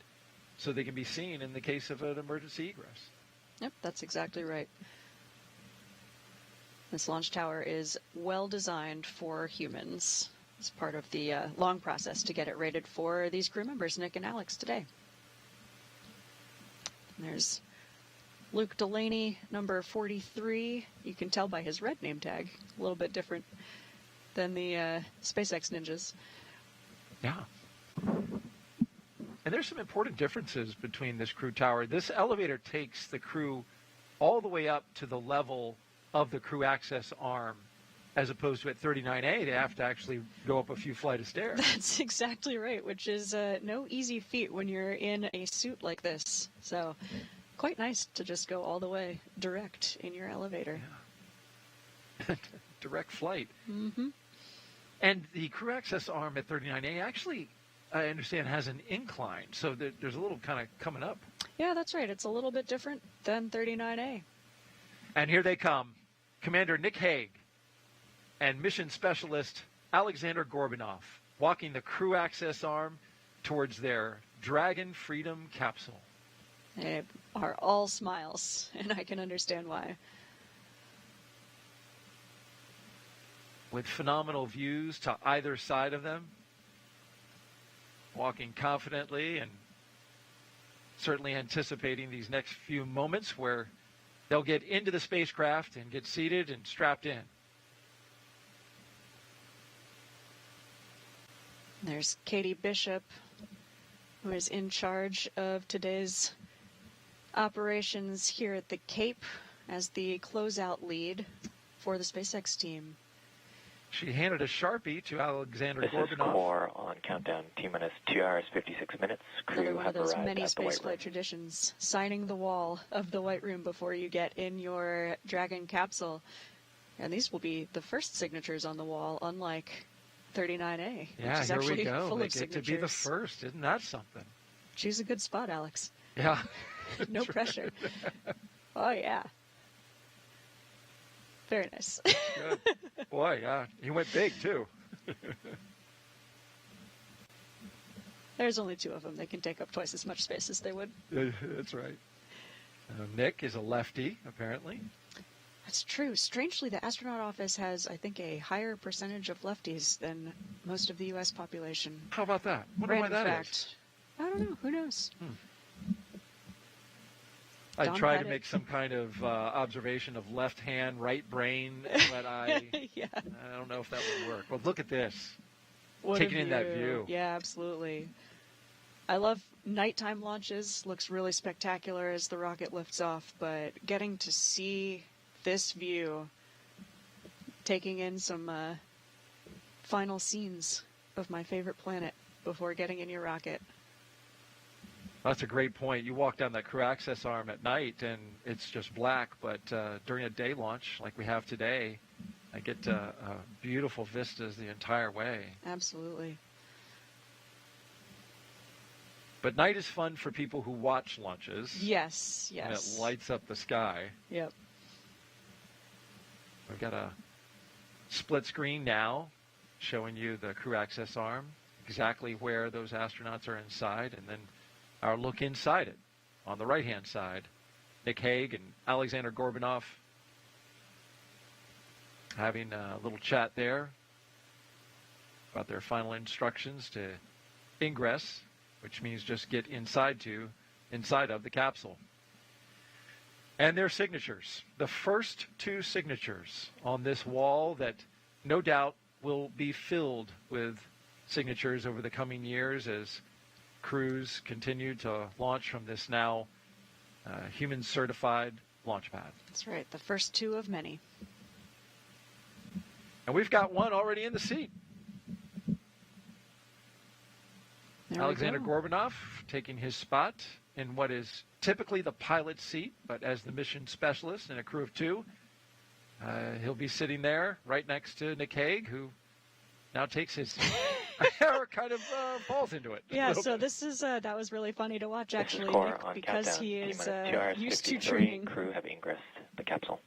so they can be seen in the case of an emergency egress. Yep, that's exactly right. This launch tower is well designed for humans. It's part of the long process to get it rated for these crew members, Nick and Alex, today. And there's Luke Delaney, number 43. You can tell by his red name tag, a little bit different than the SpaceX ninjas. Yeah. And there's some important differences between this crew tower. This elevator takes the crew all the way up to the level of the crew access arm, as opposed to at 39A, they have to actually go up a few flight of stairs. That's exactly right, which is no easy feat when you're in a suit like this. So quite nice to just go all the way direct in your elevator. Yeah. Direct flight. Mm-hmm. And the crew access arm at 39A actually, I understand, has an incline. So there's a little kind of coming up. Yeah, that's right. It's a little bit different than 39A. And here they come. Commander Nick Hague and mission specialist Alexander Gorbunov walking the crew access arm towards their Dragon Freedom capsule. They are all smiles, and I can understand why. With phenomenal views to either side of them, walking confidently and certainly anticipating these next few moments where they'll get into the spacecraft and get seated and strapped in. There's Katie Bishop, who is in charge of today's operations here at the Cape as the closeout lead for the SpaceX team. She handed a Sharpie to Alexander This is Gorbunov. core on countdown. T-minus 2 hours, 56 minutes. Another Crew one have of those arrived many at the White Room. spaceflight traditions, signing the wall of the White Room before you get in your Dragon capsule. And these will be the first signatures on the wall, unlike 39A, Yeah, which is here actually we go. full They of get signatures. to be the first. Isn't that something? Choose a good spot, Alex. Yeah. No pressure. Oh, yeah. Very nice. Good. Boy, yeah. He went big, too. There's only two of them. They can take up twice as much space as they would. That's right. Nick is a lefty, apparently. That's true. Strangely, the astronaut office has, I think, a higher percentage of lefties than most of the U.S. population. How about that? Wonder why Random that fact. is. I don't know. Who knows? I Don tried to Haddock. make some kind of observation of left hand, right brain, but Yeah. I don't know if that would work. Well, look at this. What a Taking in that view. Yeah, absolutely. I love nighttime launches. Looks really spectacular as the rocket lifts off, but getting to see this view, taking in some final scenes of my favorite planet before getting in your rocket. That's a great point. You walk down that crew access arm at night, and it's just black, but during a day launch like we have today, I get beautiful vistas the entire way. Absolutely. But night is fun for people who watch launches. Yes, And yes. it lights up the sky. Yep. We've got a split screen now showing you the crew access arm, exactly where those astronauts are inside, and then our look inside it on the right-hand side. Nick Hague and Alexander Gorbanov having a little chat there about their final instructions to ingress, which means just get inside of the capsule. And their signatures, the first two signatures on this wall that no doubt will be filled with signatures over the coming years as crews continue to launch from this now human-certified launch pad. That's right, the first two of many. And we've got one already in the seat. There Alexander we go. Gorbanov taking his spot in what is typically the pilot's seat, but as the mission specialist in a crew of two, he'll be sitting there right next to Nick Hague, who now takes his or kind of falls into it. Yeah, so this is that was really funny to watch, actually, Score Nick, on because countdown. he is T-minus 2 hours, used to 53. training. Crew have ingressed the capsule.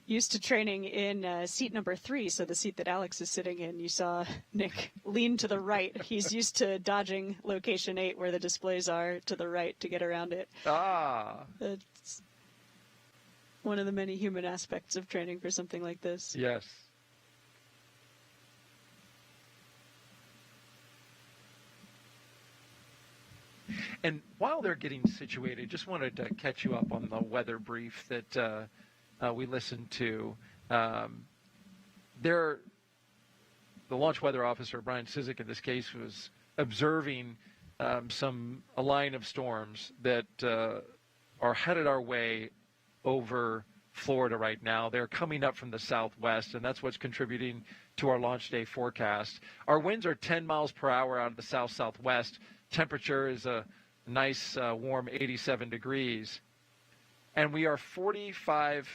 Used to training in seat number 3, so the seat that Alex is sitting in. You saw Nick lean to the right. He's used to dodging location 8, where the displays are, to the right to get around it. It's one of the many human aspects of training for something like this. Yes. And while they're getting situated, just wanted to catch you up on the weather brief that we listened to. The launch weather officer, Brian Sizik, in this case, was observing a line of storms that are headed our way over Florida right now. They're coming up from the southwest, and that's what's contributing to our launch day forecast. Our winds are 10 miles per hour out of the south-southwest. Temperature is a nice, warm 87 degrees. And we are 45,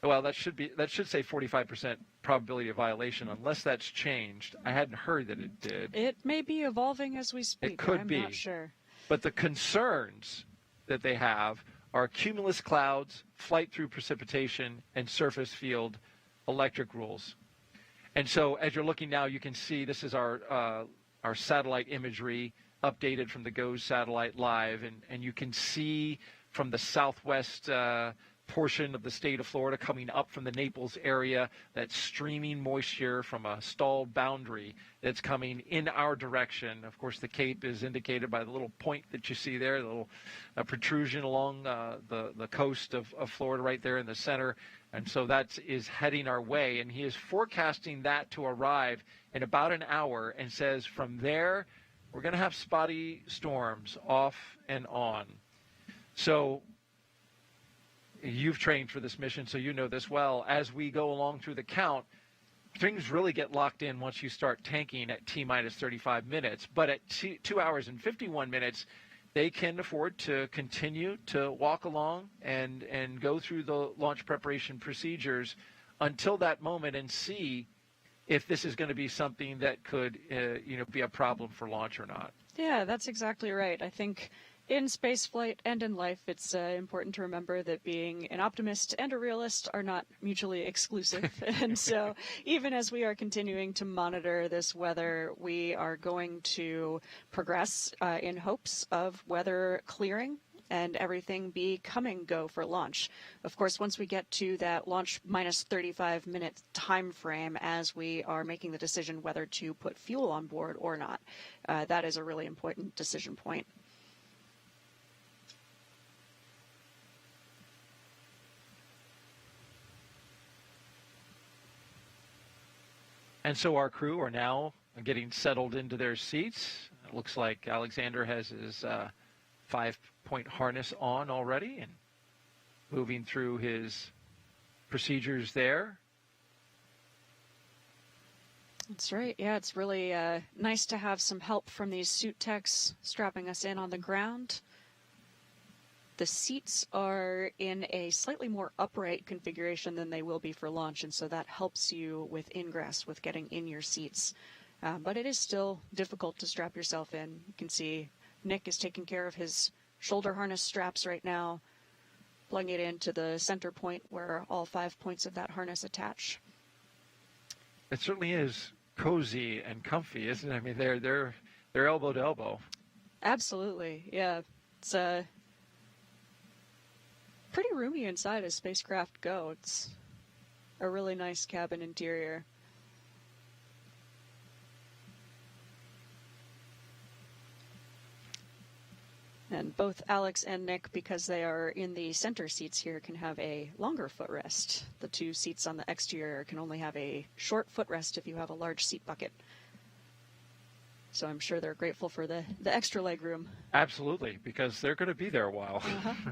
well, that should say 45% probability of violation, unless that's changed. I hadn't heard that it did. It may be evolving as we speak. It could I'm be. not sure. But the concerns that they have are cumulus clouds, flight through precipitation, and surface field electric rules. And so as you're looking now, you can see this is our satellite imagery updated from the GOES satellite live, and you can see from the southwest portion of the state of Florida coming up from the Naples area, that streaming moisture from a stalled boundary that's coming in our direction. Of course, the Cape is indicated by the little point that you see there, the little protrusion along the coast of Florida right there in the center. And so that is heading our way, and he is forecasting that to arrive in about an hour, and says from there, we're going to have spotty storms off and on. So you've trained for this mission, so you know this well. As we go along through the count, things really get locked in once you start tanking at T-minus 35 minutes. But at 2 hours and 51 minutes, they can afford to continue to walk along and go through the launch preparation procedures until that moment and see if this is going to be something that could be a problem for launch or not. Yeah, that's exactly right. I think in spaceflight and in life, it's important to remember that being an optimist and a realist are not mutually exclusive. And so even as we are continuing to monitor this weather, we are going to progress in hopes of weather clearing and everything be come and go for launch. Of course, once we get to that launch minus 35-minute time frame as we are making the decision whether to put fuel on board or not, that is a really important decision point. And so our crew are now getting settled into their seats. It looks like Alexander has his 5-point harness on already and moving through his procedures there. That's right. Yeah, it's really nice to have some help from these suit techs strapping us in on the ground. The seats are in a slightly more upright configuration than they will be for launch, and so that helps you with ingress, with getting in your seats. But it is still difficult to strap yourself in. You can see Nick is taking care of his shoulder harness straps right now, plug it into the center point where all 5 points of that harness attach. It certainly is cozy and comfy, isn't it? I mean, they're elbow to elbow. Absolutely, yeah. It's pretty roomy inside as spacecraft go. It's a really nice cabin interior. And both Alex and Nick, because they are in the center seats here, can have a longer footrest. The 2 seats on the exterior can only have a short footrest if you have a large seat bucket. So I'm sure they're grateful for the extra leg room. Absolutely, because they're going to be there a while.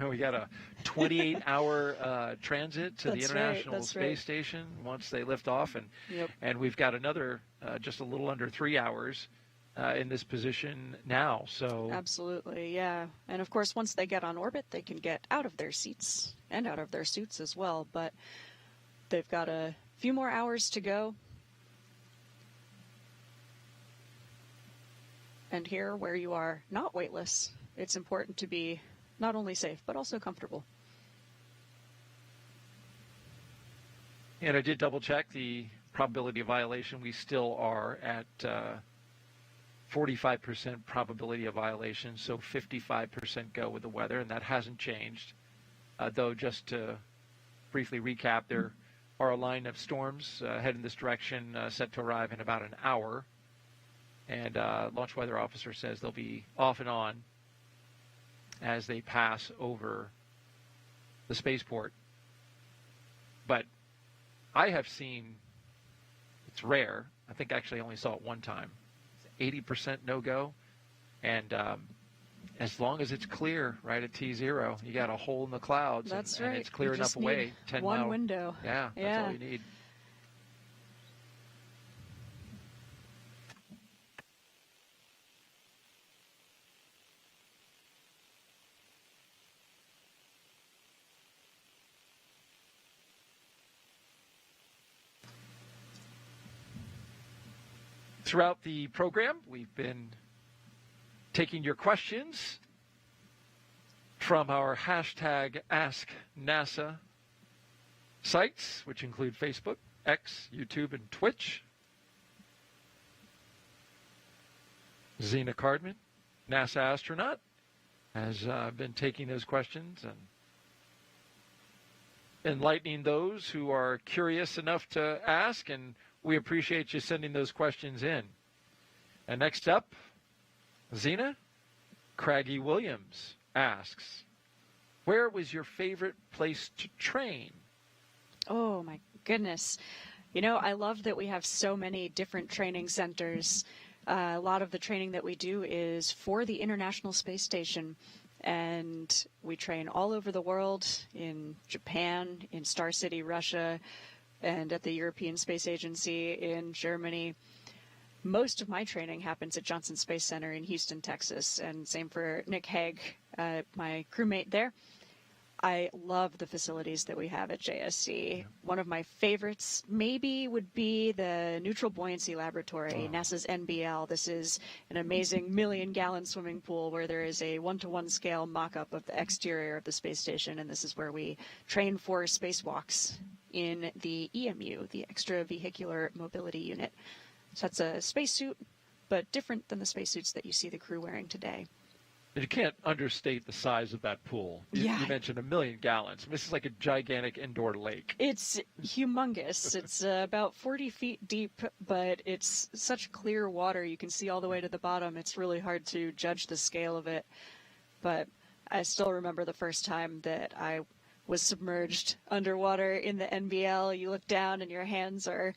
We got a 28-hour transit to the International Space Station once they lift off, and we've got another just a little under 3 hours in this position now. So absolutely, yeah. And of course, once they get on orbit, they can get out of their seats and out of their suits as well. But they've got a few more hours to go. And here, where you are not weightless, it's important to be not only safe, but also comfortable. And I did double check the probability of violation. We still are at 45% probability of violation, so 55% go with the weather, and that hasn't changed. Though, just to briefly recap, there are a line of storms heading this direction set to arrive in about an hour. And launch weather officer says they'll be off and on as they pass over the spaceport. But I have seen, it's rare, I think actually I only saw it one time, 80% no-go. And as long as it's clear right at T0, you got a hole in the clouds. That's and right. it's clear enough away. 10 one mile window. Yeah, that's all you need. Throughout the program, we've been taking your questions from our hashtag AskNASA sites, which include Facebook, X, YouTube, and Twitch. Zena Cardman, NASA astronaut, has been taking those questions and enlightening those who are curious enough to ask, and we appreciate you sending those questions in. And next up, Zena, Craggy Williams asks, where was your favorite place to train? Oh, my goodness. You know, I love that we have so many different training centers. A lot of the training that we do is for the International Space Station. And we train all over the world, in Japan, in Star City, Russia, and at the European Space Agency in Germany. Most of my training happens at Johnson Space Center in Houston, Texas, and same for Nick Hague, my crewmate there. I love the facilities that we have at JSC. One of my favorites maybe would be the Neutral Buoyancy Laboratory, NASA's NBL. This is an amazing million-gallon swimming pool where there is a 1-to-1 scale mock-up of the exterior of the space station, and this is where we train for spacewalks in the EMU, the Extravehicular Mobility Unit. So that's a spacesuit, but different than the spacesuits that you see the crew wearing today. You can't understate the size of that pool. You mentioned 1 million gallons. This is like a gigantic indoor lake. It's humongous. It's about 40 feet deep, but it's such clear water. You can see all the way to the bottom. It's really hard to judge the scale of it. But I still remember the first time that I was submerged underwater in the NBL. You look down and your hands are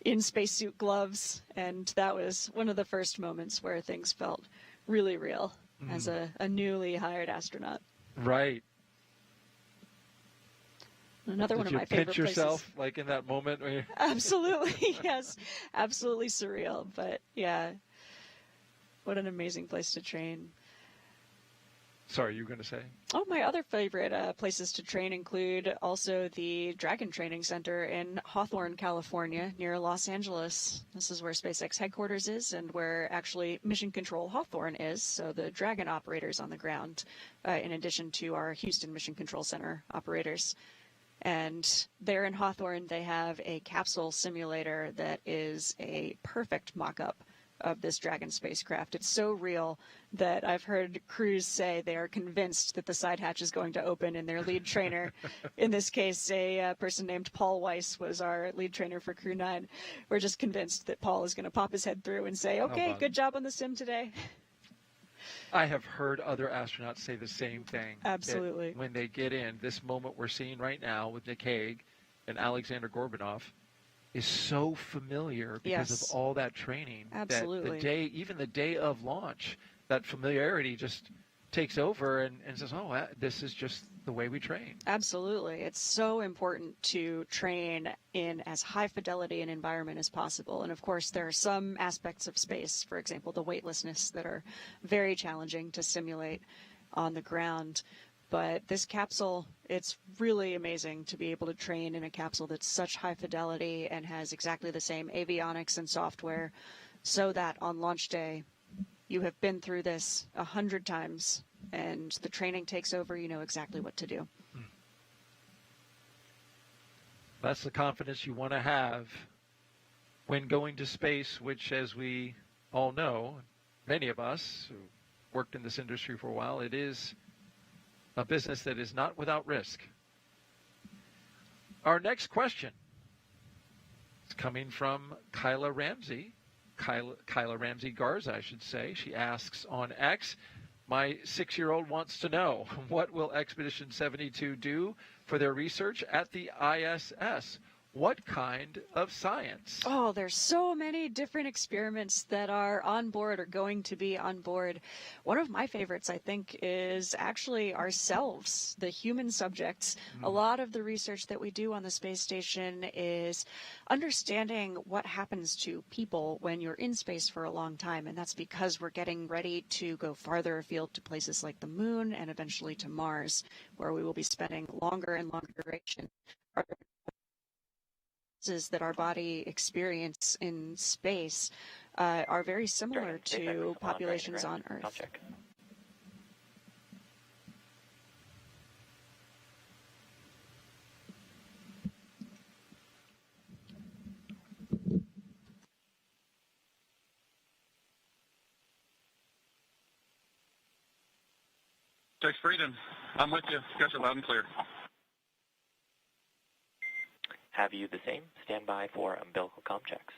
in spacesuit gloves. And that was one of the first moments where things felt really real. As a newly hired astronaut. Right. Another one of my favorite places. Did you pinch yourself like in that moment? Absolutely, yes. Absolutely surreal. But yeah, what an amazing place to train. Sorry, you were going to say? Oh, my other favorite places to train include also the Dragon Training Center in Hawthorne, California, near Los Angeles. This is where SpaceX headquarters is and where actually Mission Control Hawthorne is, so the Dragon operators on the ground, in addition to our Houston Mission Control Center operators. And there in Hawthorne, they have a capsule simulator that is a perfect mock-up of this Dragon spacecraft. It's so real that I've heard crews say they are convinced that the side hatch is going to open, and their lead trainer, in this case, a person named Paul Weiss was our lead trainer for Crew-9. We're just convinced that Paul is going to pop his head through and say, okay, good job on the sim today. I have heard other astronauts say the same thing. Absolutely. When they get in, this moment we're seeing right now with Nick Hague and Alexander Gorbanov is so familiar because of all that training. Absolutely. That the day, even the day of launch, that familiarity just takes over and says, oh, this is just the way we train. Absolutely. It's so important to train in as high fidelity an environment as possible. And of course, there are some aspects of space, for example, the weightlessness, that are very challenging to simulate on the ground. But this capsule, it's really amazing to be able to train in a capsule that's such high fidelity and has exactly the same avionics and software, so that on launch day, you have been through this 100 times and the training takes over, you know exactly what to do. That's the confidence you want to have when going to space, which, as we all know, many of us who worked in this industry for a while, it is a business that is not without risk. Our next question is coming from Kyla Ramsey. Kyla Ramsey Garza, I should say. She asks on X, my 6-year-old wants to know, what will Expedition 72 do for their research at the ISS? What kind of science? Oh, there's so many different experiments that are on board or going to be on board. One of my favorites, I think, is actually ourselves, the human subjects. A lot of the research that we do on the space station is understanding what happens to people when you're in space for a long time. And that's because we're getting ready to go farther afield to places like the moon and eventually to Mars, where we will be spending longer and longer duration. That our body experience in space are very similar to populations on Earth. Tex Freedom, I'm with you. Got you loud and clear. Have you the same? Stand by for umbilical comm checks.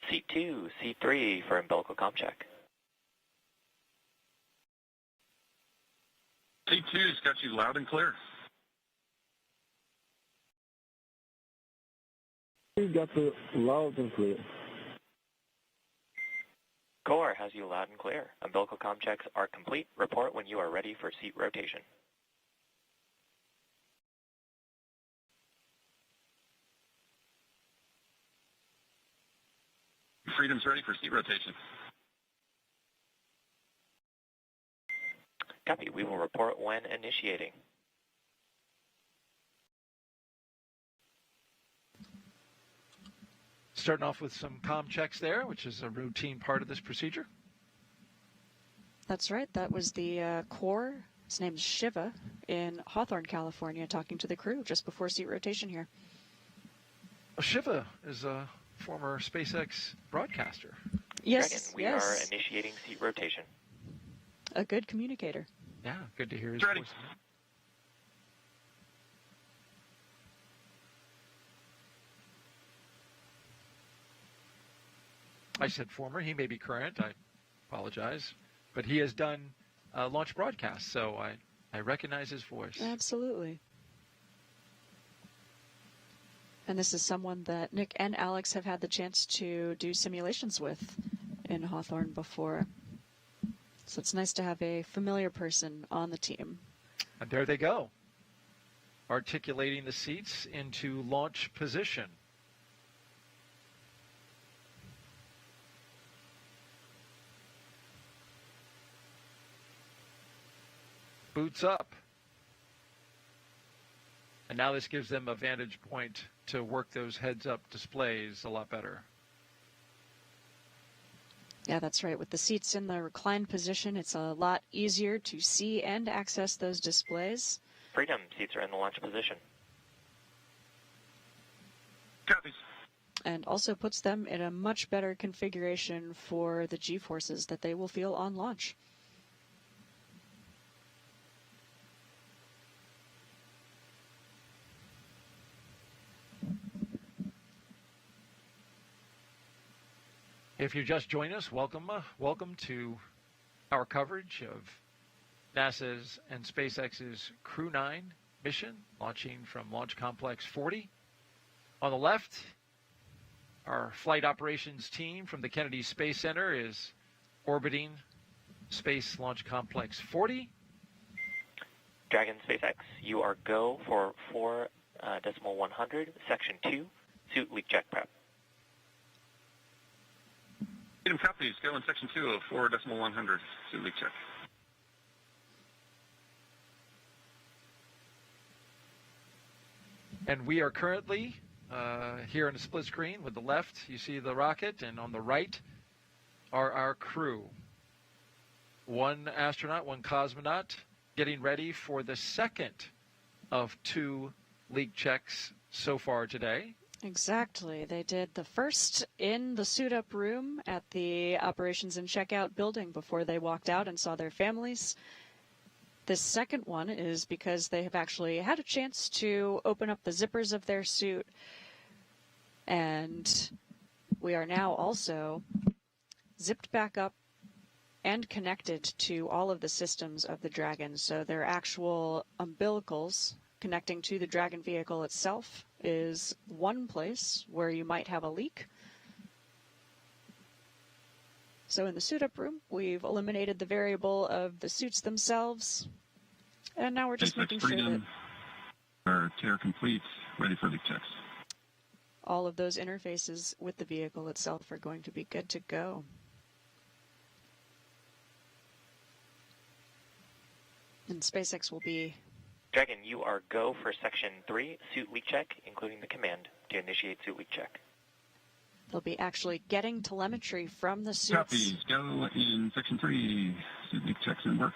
Seat 2, Seat 3 for umbilical comm check. Seat 2's got you loud and clear. We got you loud and clear. Core has you loud and clear. Umbilical comm checks are complete. Report when you are ready for seat rotation. Freedom's ready for seat rotation. Copy. We will report when initiating. Starting off with some comm checks there, which is a routine part of this procedure. That's right. That was the core. His name's Shiva in Hawthorne, California, talking to the crew just before seat rotation here. Shiva is a former SpaceX broadcaster. Yes, Dragon, we yes. are initiating seat rotation. A good communicator. Yeah, good to hear his Ready. voice. I said former. He may be current. I apologize. But he has done launch broadcasts, so I recognize his voice. Absolutely. And this is someone that Nick and Alex have had the chance to do simulations with in Hawthorne before. So it's nice to have a familiar person on the team. And there they go, articulating the seats into launch position. Boots up. And now this gives them a vantage point to work those heads-up displays a lot better. Yeah, that's right. With the seats in the reclined position, it's a lot easier to see and access those displays. Freedom, seats are in the launch position. Copies. And also puts them in a much better configuration for the G-forces that they will feel on launch. If you just joined us, welcome to our coverage of NASA's and SpaceX's Crew-9 mission, launching from Launch Complex 40. On the left, our flight operations team from the Kennedy Space Center is orbiting Space Launch Complex 40. Dragon SpaceX, you are go for 4.100, Section 2, suit leak check prep. Freedom copies. Go in Section 2 of 4.100, suit leak check. And we are currently here in a split screen. With the left, you see the rocket, and on the right are our crew. One astronaut, one cosmonaut, getting ready for the second of 2 leak checks so far today. Exactly. They did the first in the suit-up room at the operations and checkout building before they walked out and saw their families. This second one is because they have actually had a chance to open up the zippers of their suit. And we are now also zipped back up and connected to all of the systems of the Dragon. So their actual umbilicals connecting to the Dragon vehicle itself is one place where you might have a leak. So in the suit-up room, we've eliminated the variable of the suits themselves, and now we're just making sure that Our tear complete, ready for leak checks. all of those interfaces with the vehicle itself are going to be good to go. And SpaceX will be... Dragon, you are go for Section 3, suit leak check, including the command to initiate suit leak check. They'll be actually getting telemetry from the suits, Copies. Go in Section 3, suit leak checks and work.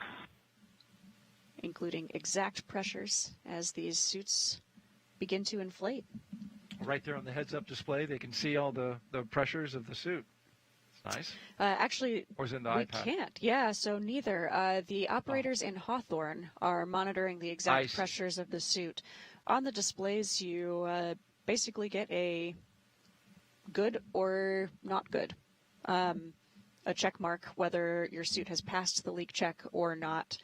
including exact pressures as these suits begin to inflate. Right there on the heads-up display, they can see all the pressures of the suit. It's nice. Actually, Or is it in the we iPad? can't. Yeah, so neither. The operators in Hawthorne are monitoring the I exact see. pressures of the suit. On the displays, you basically get a good or not good, a check mark whether your suit has passed the leak check or not.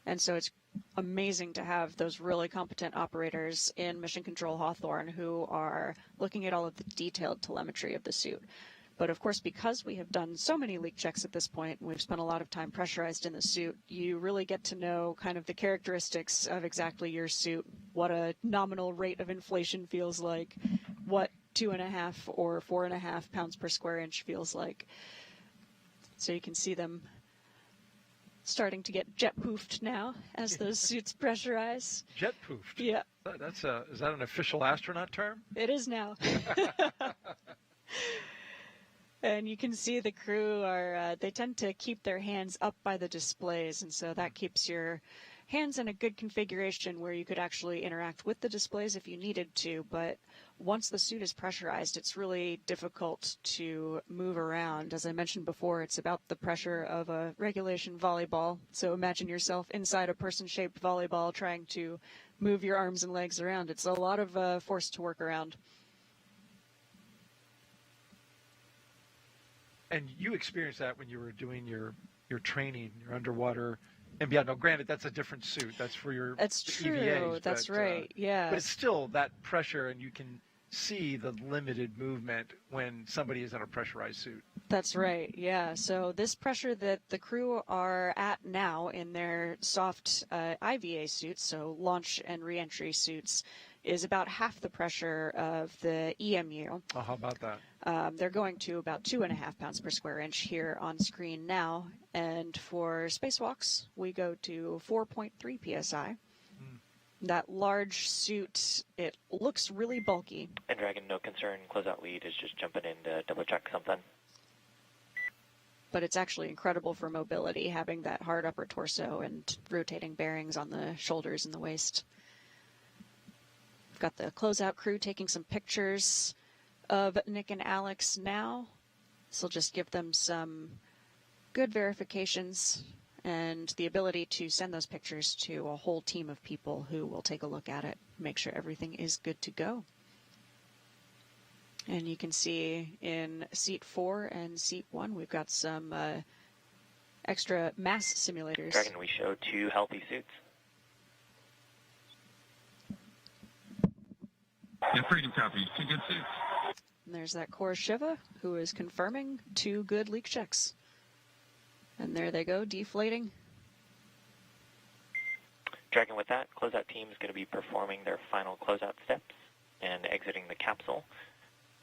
And so it's amazing to have those really competent operators in Mission Control Hawthorne who are looking at all of the detailed telemetry of the suit. But of course, because we have done so many leak checks at this point, and we've spent a lot of time pressurized in the suit, you really get to know kind of the characteristics of exactly your suit, what a nominal rate of inflation feels like, what 2.5 or 4.5 pounds per square inch feels like. So you can see them starting to get jet-poofed now as those suits pressurize. Jet-poofed? Yeah. Is that an official astronaut term? It is now. And you can see the crew they tend to keep their hands up by the displays, and so that keeps your hands in a good configuration where you could actually interact with the displays if you needed to, but once the suit is pressurized, it's really difficult to move around. As I mentioned before, it's about the pressure of a regulation volleyball, so imagine yourself inside a person-shaped volleyball trying to move your arms and legs around. It's a lot of force to work around. And you experienced that when you were doing your training, your underwater and beyond. Now, granted, that's a different suit. That's for your That's true. EVAs, That's right. Yeah. But it's still that pressure, and you can see the limited movement when somebody is in a pressurized suit. That's right. Yeah. So this pressure that the crew are at now in their soft IVA suits, so launch and reentry suits, is about half the pressure of the EMU. Oh, how about that? They're going to about 2.5 pounds per square inch here on screen now. And for spacewalks, we go to 4.3 psi. That large suit, it looks really bulky. And Dragon, no concern, closeout lead is just jumping in to double check something. But it's actually incredible for mobility, having that hard upper torso and rotating bearings on the shoulders and the waist. We've got the closeout crew taking some pictures of Nick and Alex now. This will just give them some good verifications and the ability to send those pictures to a whole team of people who will take a look at it, make sure everything is good to go. And you can see in seat 4 and seat 1, we've got some extra mass simulators. Dragon, we show 2 healthy suits. And Freedom copy, 2 good suits. And there's that core Shiva who is confirming 2 good leak checks. And there they go, deflating. Dragon, with that, closeout team is going to be performing their final closeout steps and exiting the capsule.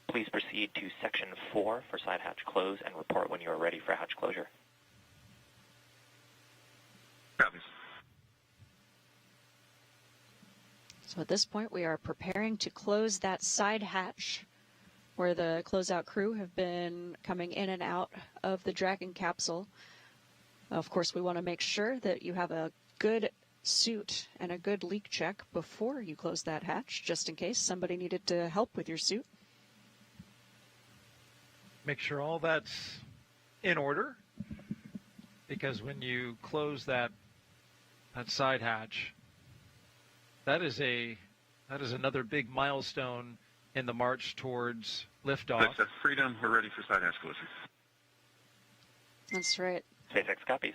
Please proceed to section 4 for side hatch close and report when you are ready for hatch closure. Copies. So at this point, we are preparing to close that side hatch where the closeout crew have been coming in and out of the Dragon capsule. Of course, we want to make sure that you have a good suit and a good leak check before you close that hatch, just in case somebody needed to help with your suit. Make sure all that's in order, because when you close that side hatch, that is another big milestone in the march towards liftoff. That's Freedom, we're ready for side hatch closure. That's right. SpaceX copies.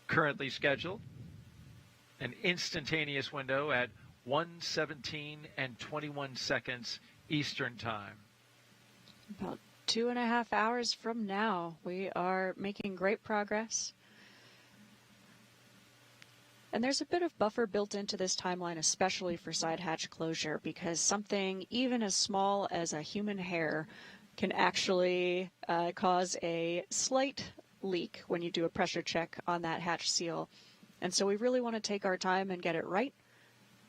Currently scheduled an instantaneous window at 1:17 and 21 seconds Eastern Time. About 2.5 hours from now, we are making great progress. And there's a bit of buffer built into this timeline, especially for side hatch closure, because something even as small as a human hair can actually cause a slight leak when you do a pressure check on that hatch seal. And so we really want to take our time and get it right.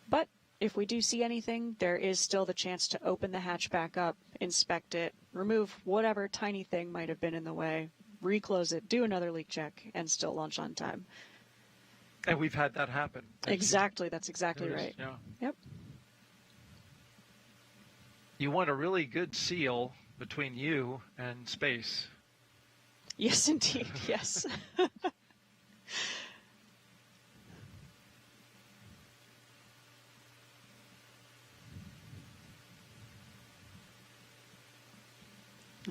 But if we do see anything, there is still the chance to open the hatch back up, inspect it, remove whatever tiny thing might have been in the way, reclose it, do another leak check, and still launch on time. And we've had that happen. Exactly. That's exactly right. Yeah. Yep. You want a really good seal between you and space. Yes, indeed. Yes.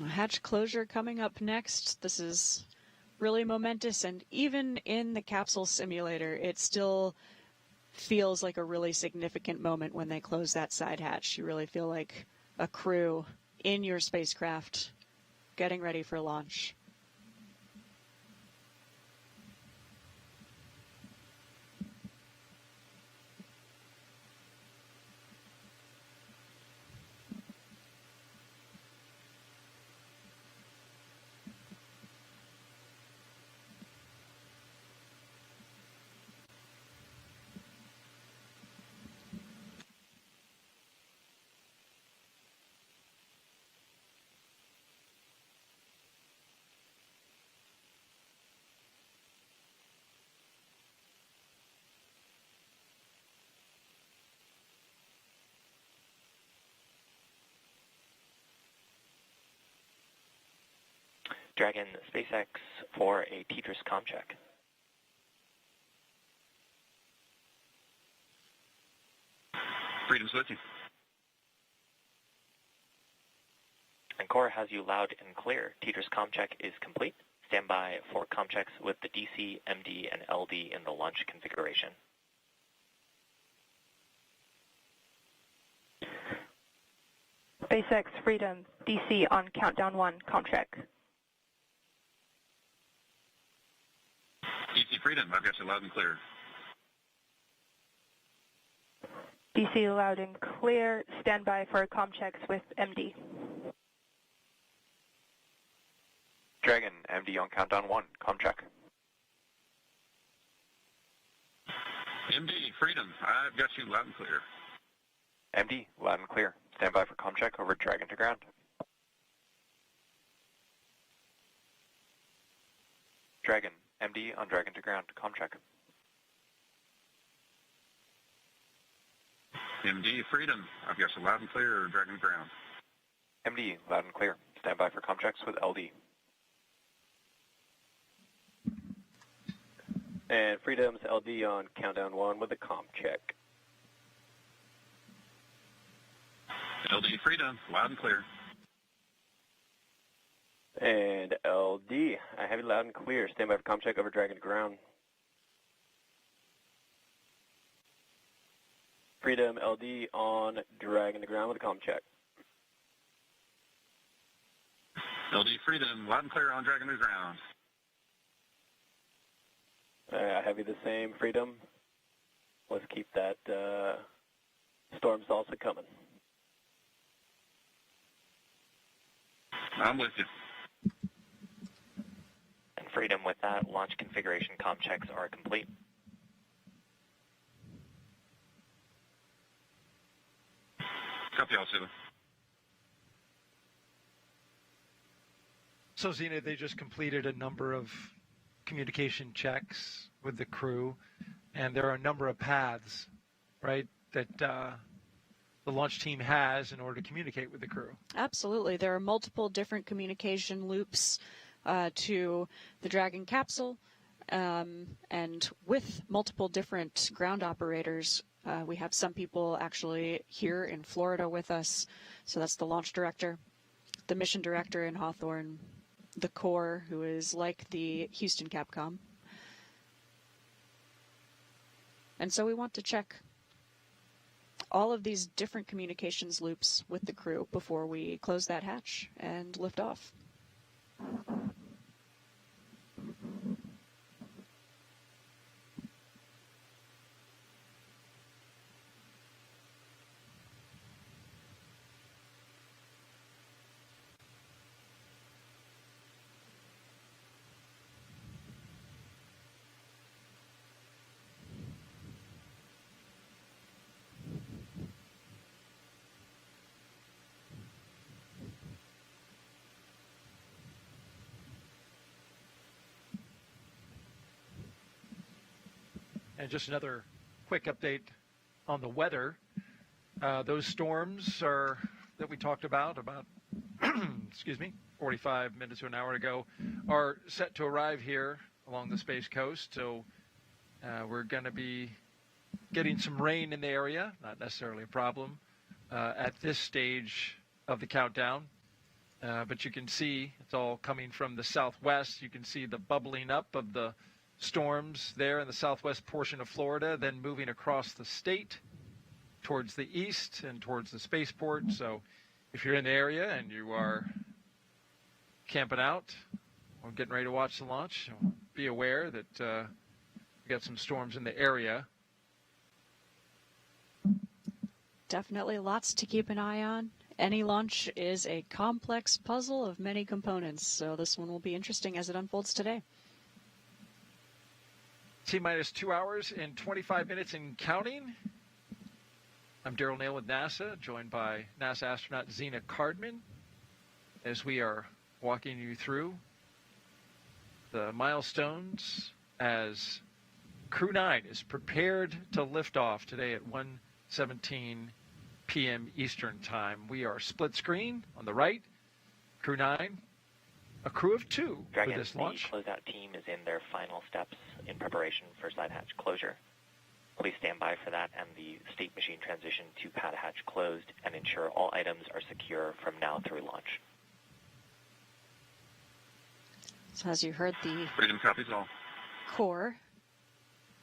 Hatch closure coming up next. This is really momentous, and even in the capsule simulator, it still feels like a really significant moment when they close that side hatch. You really feel like a crew in your spacecraft getting ready for launch. Dragon SpaceX for a Tetris comm check. Freedom switching. And Core has you loud and clear. Tetris comm check is complete. Stand by for comm checks with the DC, MD, and LD in the launch configuration. SpaceX Freedom, DC on countdown 1, comm check. DC Freedom, I've got you loud and clear. DC loud and clear. Stand by for comm checks with MD. Dragon, MD on countdown 1, comm check. MD Freedom, I've got you loud and clear. MD, loud and clear. Stand by for comm check over Dragon to ground. Dragon, MD on Dragon to ground, comm check. MD Freedom, I've got you loud and clear, Dragon ground. MD, loud and clear. Stand by for comm checks with LD. And Freedom's LD on countdown 1 with a comm check. LD Freedom, loud and clear. And LD, I have you loud and clear. Stand by for comm check over Dragon to ground. Freedom LD on Dragon to ground with a comm check. LD Freedom, loud and clear on Dragon to ground. I have you the same, Freedom. Let's keep that storm salsa coming. I'm with you. And Freedom, with that, launch configuration comm checks are complete. Copy all, Sheila. So, Zena, they just completed a number of communication checks with the crew, and there are a number of paths, right, that the launch team has in order to communicate with the crew. Absolutely. There are multiple different communication loops to the Dragon capsule, and with multiple different ground operators. We have some people actually here in Florida with us. So that's the launch director, the mission director in Hawthorne, the core, who is like the Houston Capcom. And so we want to check all of these different communications loops with the crew before we close that hatch and lift off. And just another quick update on the weather. Those storms that we talked about excuse me, 45 minutes to an hour ago, are set to arrive here along the Space Coast. So we're going to be getting some rain in the area, not necessarily a problem at this stage of the countdown. But you can see it's all coming from the southwest. You can see the bubbling up of the storms there in the southwest portion of Florida, then moving across the state towards the east and towards the spaceport. So if you're in the area and you are camping out or getting ready to watch the launch, be aware that we got some storms in the area. Definitely lots to keep an eye on. Any launch is a complex puzzle of many components, so this one will be interesting as it unfolds today. T-minus 2 hours and 25 minutes and counting. I'm Daryl Nail with NASA, joined by NASA astronaut Zena Cardman, as we are walking you through the milestones as Crew-9 is prepared to lift off today at 1:17 p.m. Eastern Time. We are split screen on the right, Crew-9 a crew of 2 Dragon, for this the launch. closeout team is in their final steps in preparation for side hatch closure. Please stand by for that and the state machine transition to pad hatch closed and ensure all items are secure from now through launch. So as you heard, the Freedom copies all. core,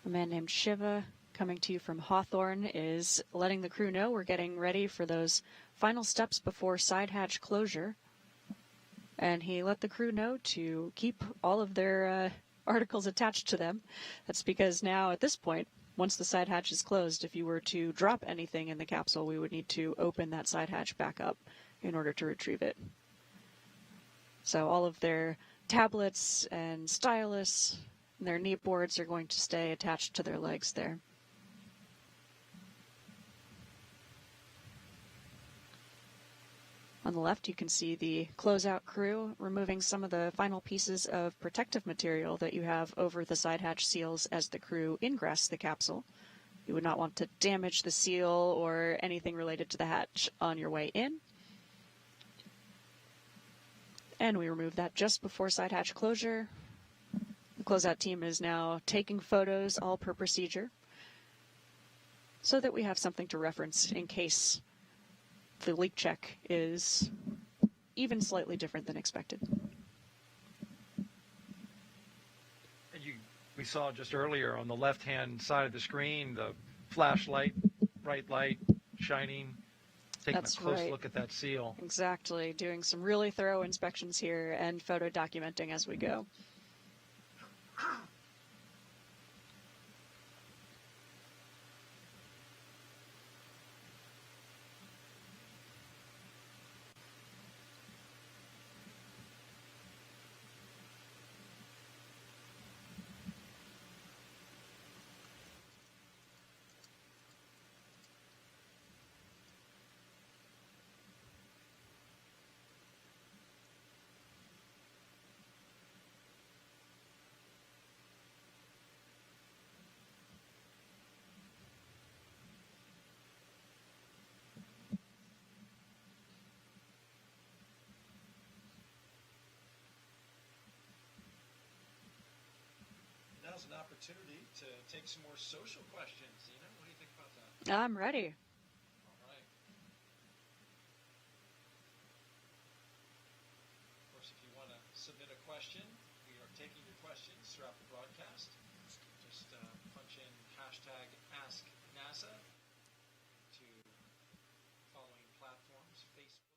a man named Shiva, coming to you from Hawthorne, is letting the crew know we're getting ready for those final steps before side hatch closure. And he let the crew know to keep all of their articles attached to them. That's because now, at this point, once the side hatch is closed, if you were to drop anything in the capsule, we would need to open that side hatch back up in order to retrieve it. So all of their tablets and stylus and their knee boards are going to stay attached to their legs there. On the left, you can see the closeout crew removing some of the final pieces of protective material that you have over the side hatch seals as the crew ingress the capsule. You would not want to damage the seal or anything related to the hatch on your way in. And we remove that just before side hatch closure. The closeout team is now taking photos, all per procedure, so that we have something to reference in case the leak check is even slightly different than expected. And we saw just earlier on the left-hand side of the screen the flashlight, bright light, shining, taking That's a close right. look at that seal. Exactly. Doing some really thorough inspections here and photo documenting as we go. Now's an opportunity to take some more social questions. Zena, what do you think about that? I'm ready. All right. Of course, if you want to submit a question, we are taking your questions throughout the broadcast. Just punch in hashtag AskNASA to following platforms, Facebook.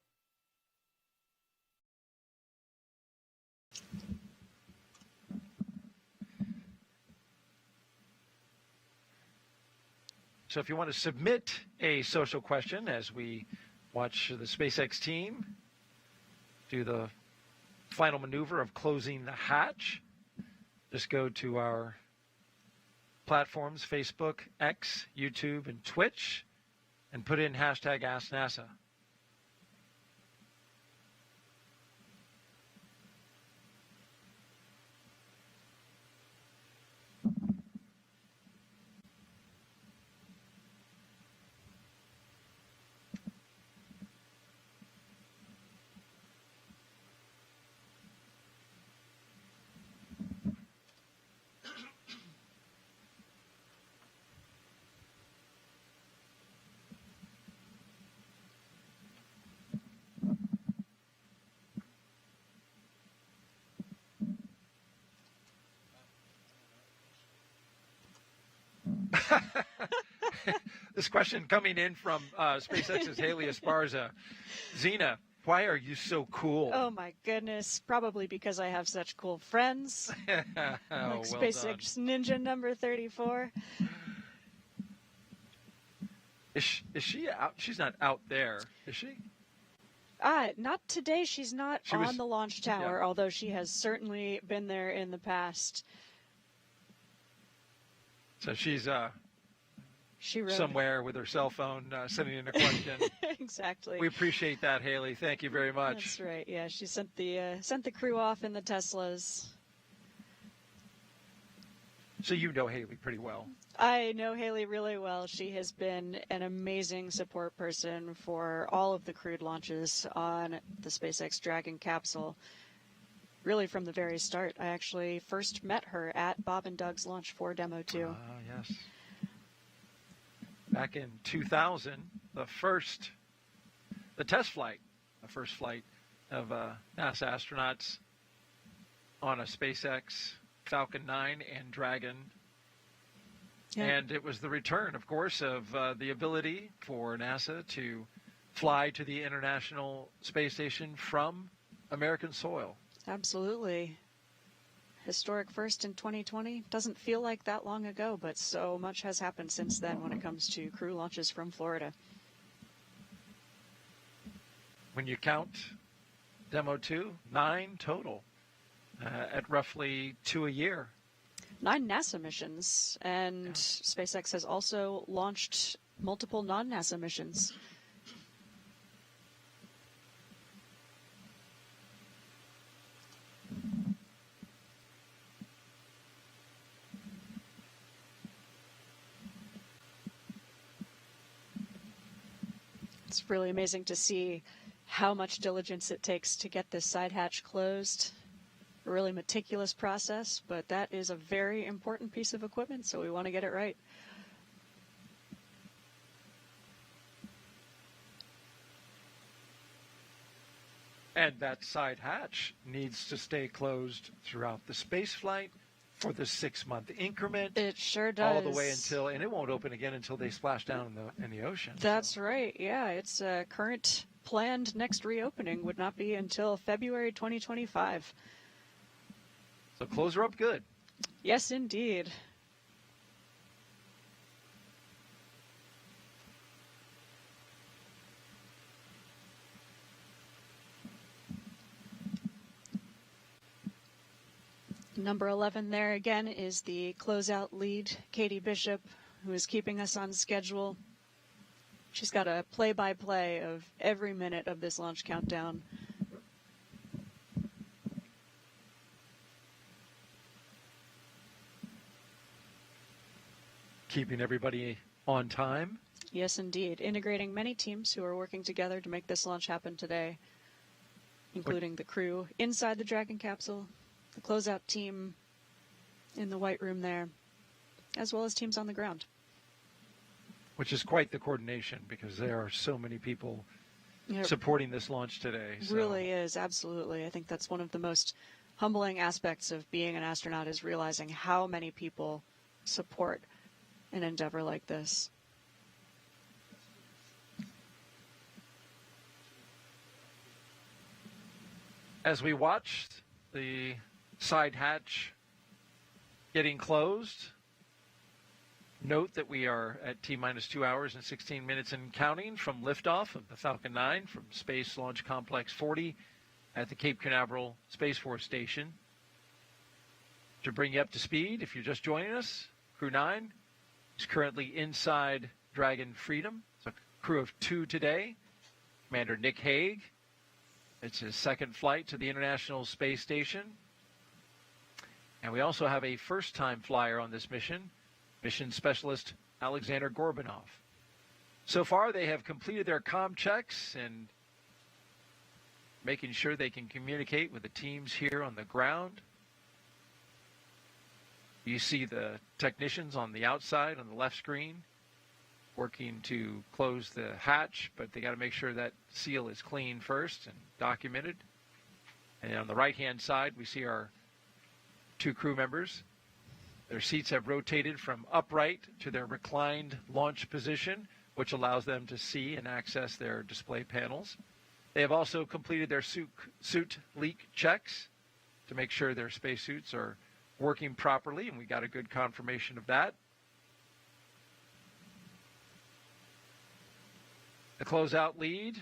So if you want to submit a social question as we watch the SpaceX team do the final maneuver of closing the hatch, just go to our platforms, Facebook, X, YouTube, and Twitch, and put in hashtag AskNASA. This question coming in from SpaceX's Haley Esparza. Zena, why are you so cool? Oh my goodness, probably because I have such cool friends. Like well SpaceX done. Ninja number 34. Is she out? She's not out there, is she? Not today. She's not She on was- the launch tower, yeah. although she has certainly been there in the past. So she's She wrote somewhere with her cell phone sending in a question. exactly. We appreciate that, Haley. Thank you very much. That's right. Yeah, she sent the crew off in the Teslas. So you know Haley pretty well. I know Haley really well. She has been an amazing support person for all of the crewed launches on the SpaceX Dragon capsule. really from the very start. I actually first met her at Bob and Doug's Launch 4 Demo 2. Yes. Back in 2000, the first flight of NASA astronauts on a SpaceX Falcon 9 and Dragon. Yeah. And it was the return, of course, of the ability for NASA to fly to the International Space Station from American soil. Absolutely. Historic first in 2020. Doesn't feel like that long ago, but so much has happened since then when it comes to crew launches from Florida. When you count Demo 2, 9 total at roughly 2 a year. 9 NASA missions, and SpaceX has also launched multiple non-NASA missions. It's really amazing to see how much diligence it takes to get this side hatch closed. A really meticulous process, but that is a very important piece of equipment, so we want to get it right. And that side hatch needs to stay closed throughout the space flight for the 6-month increment. It sure does. All the way until, and it won't open again until they splash down in the ocean. That's right. Yeah, its current planned next reopening would not be until February 2025. So close her up good. Yes, indeed. Number 11 there again is the closeout lead, Katie Bishop, who is keeping us on schedule. She's got a play-by-play of every minute of this launch countdown. Keeping everybody on time. Yes, indeed. Integrating many teams who are working together to make this launch happen today, including the crew inside the Dragon capsule, the closeout team in the white room there, as well as teams on the ground. Which is quite the coordination because there are so many people supporting this launch today. So. Really is, absolutely. I think that's one of the most humbling aspects of being an astronaut is realizing how many people support an endeavor like this. As we watched the side hatch getting closed, note that we are at T-minus 2 hours and 16 minutes and counting from liftoff of the Falcon 9 from Space Launch Complex 40 at the Cape Canaveral Space Force Station. To bring you up to speed, if you're just joining us, Crew-9 is currently inside Dragon Freedom. It's a crew of 2 today. Commander Nick Hague. It's his second flight to the International Space Station. And we also have a first-time flyer on this mission, Mission Specialist Alexander Gorbanov. So far, they have completed their comm checks and making sure they can communicate with the teams here on the ground. You see the technicians on the outside on the left screen working to close the hatch, but they got to make sure that seal is clean first and documented. And on the right-hand side, we see our 2 crew members. Their seats have rotated from upright to their reclined launch position, which allows them to see and access their display panels. They have also completed their suit leak checks to make sure their spacesuits are working properly, and we got a good confirmation of that. The closeout lead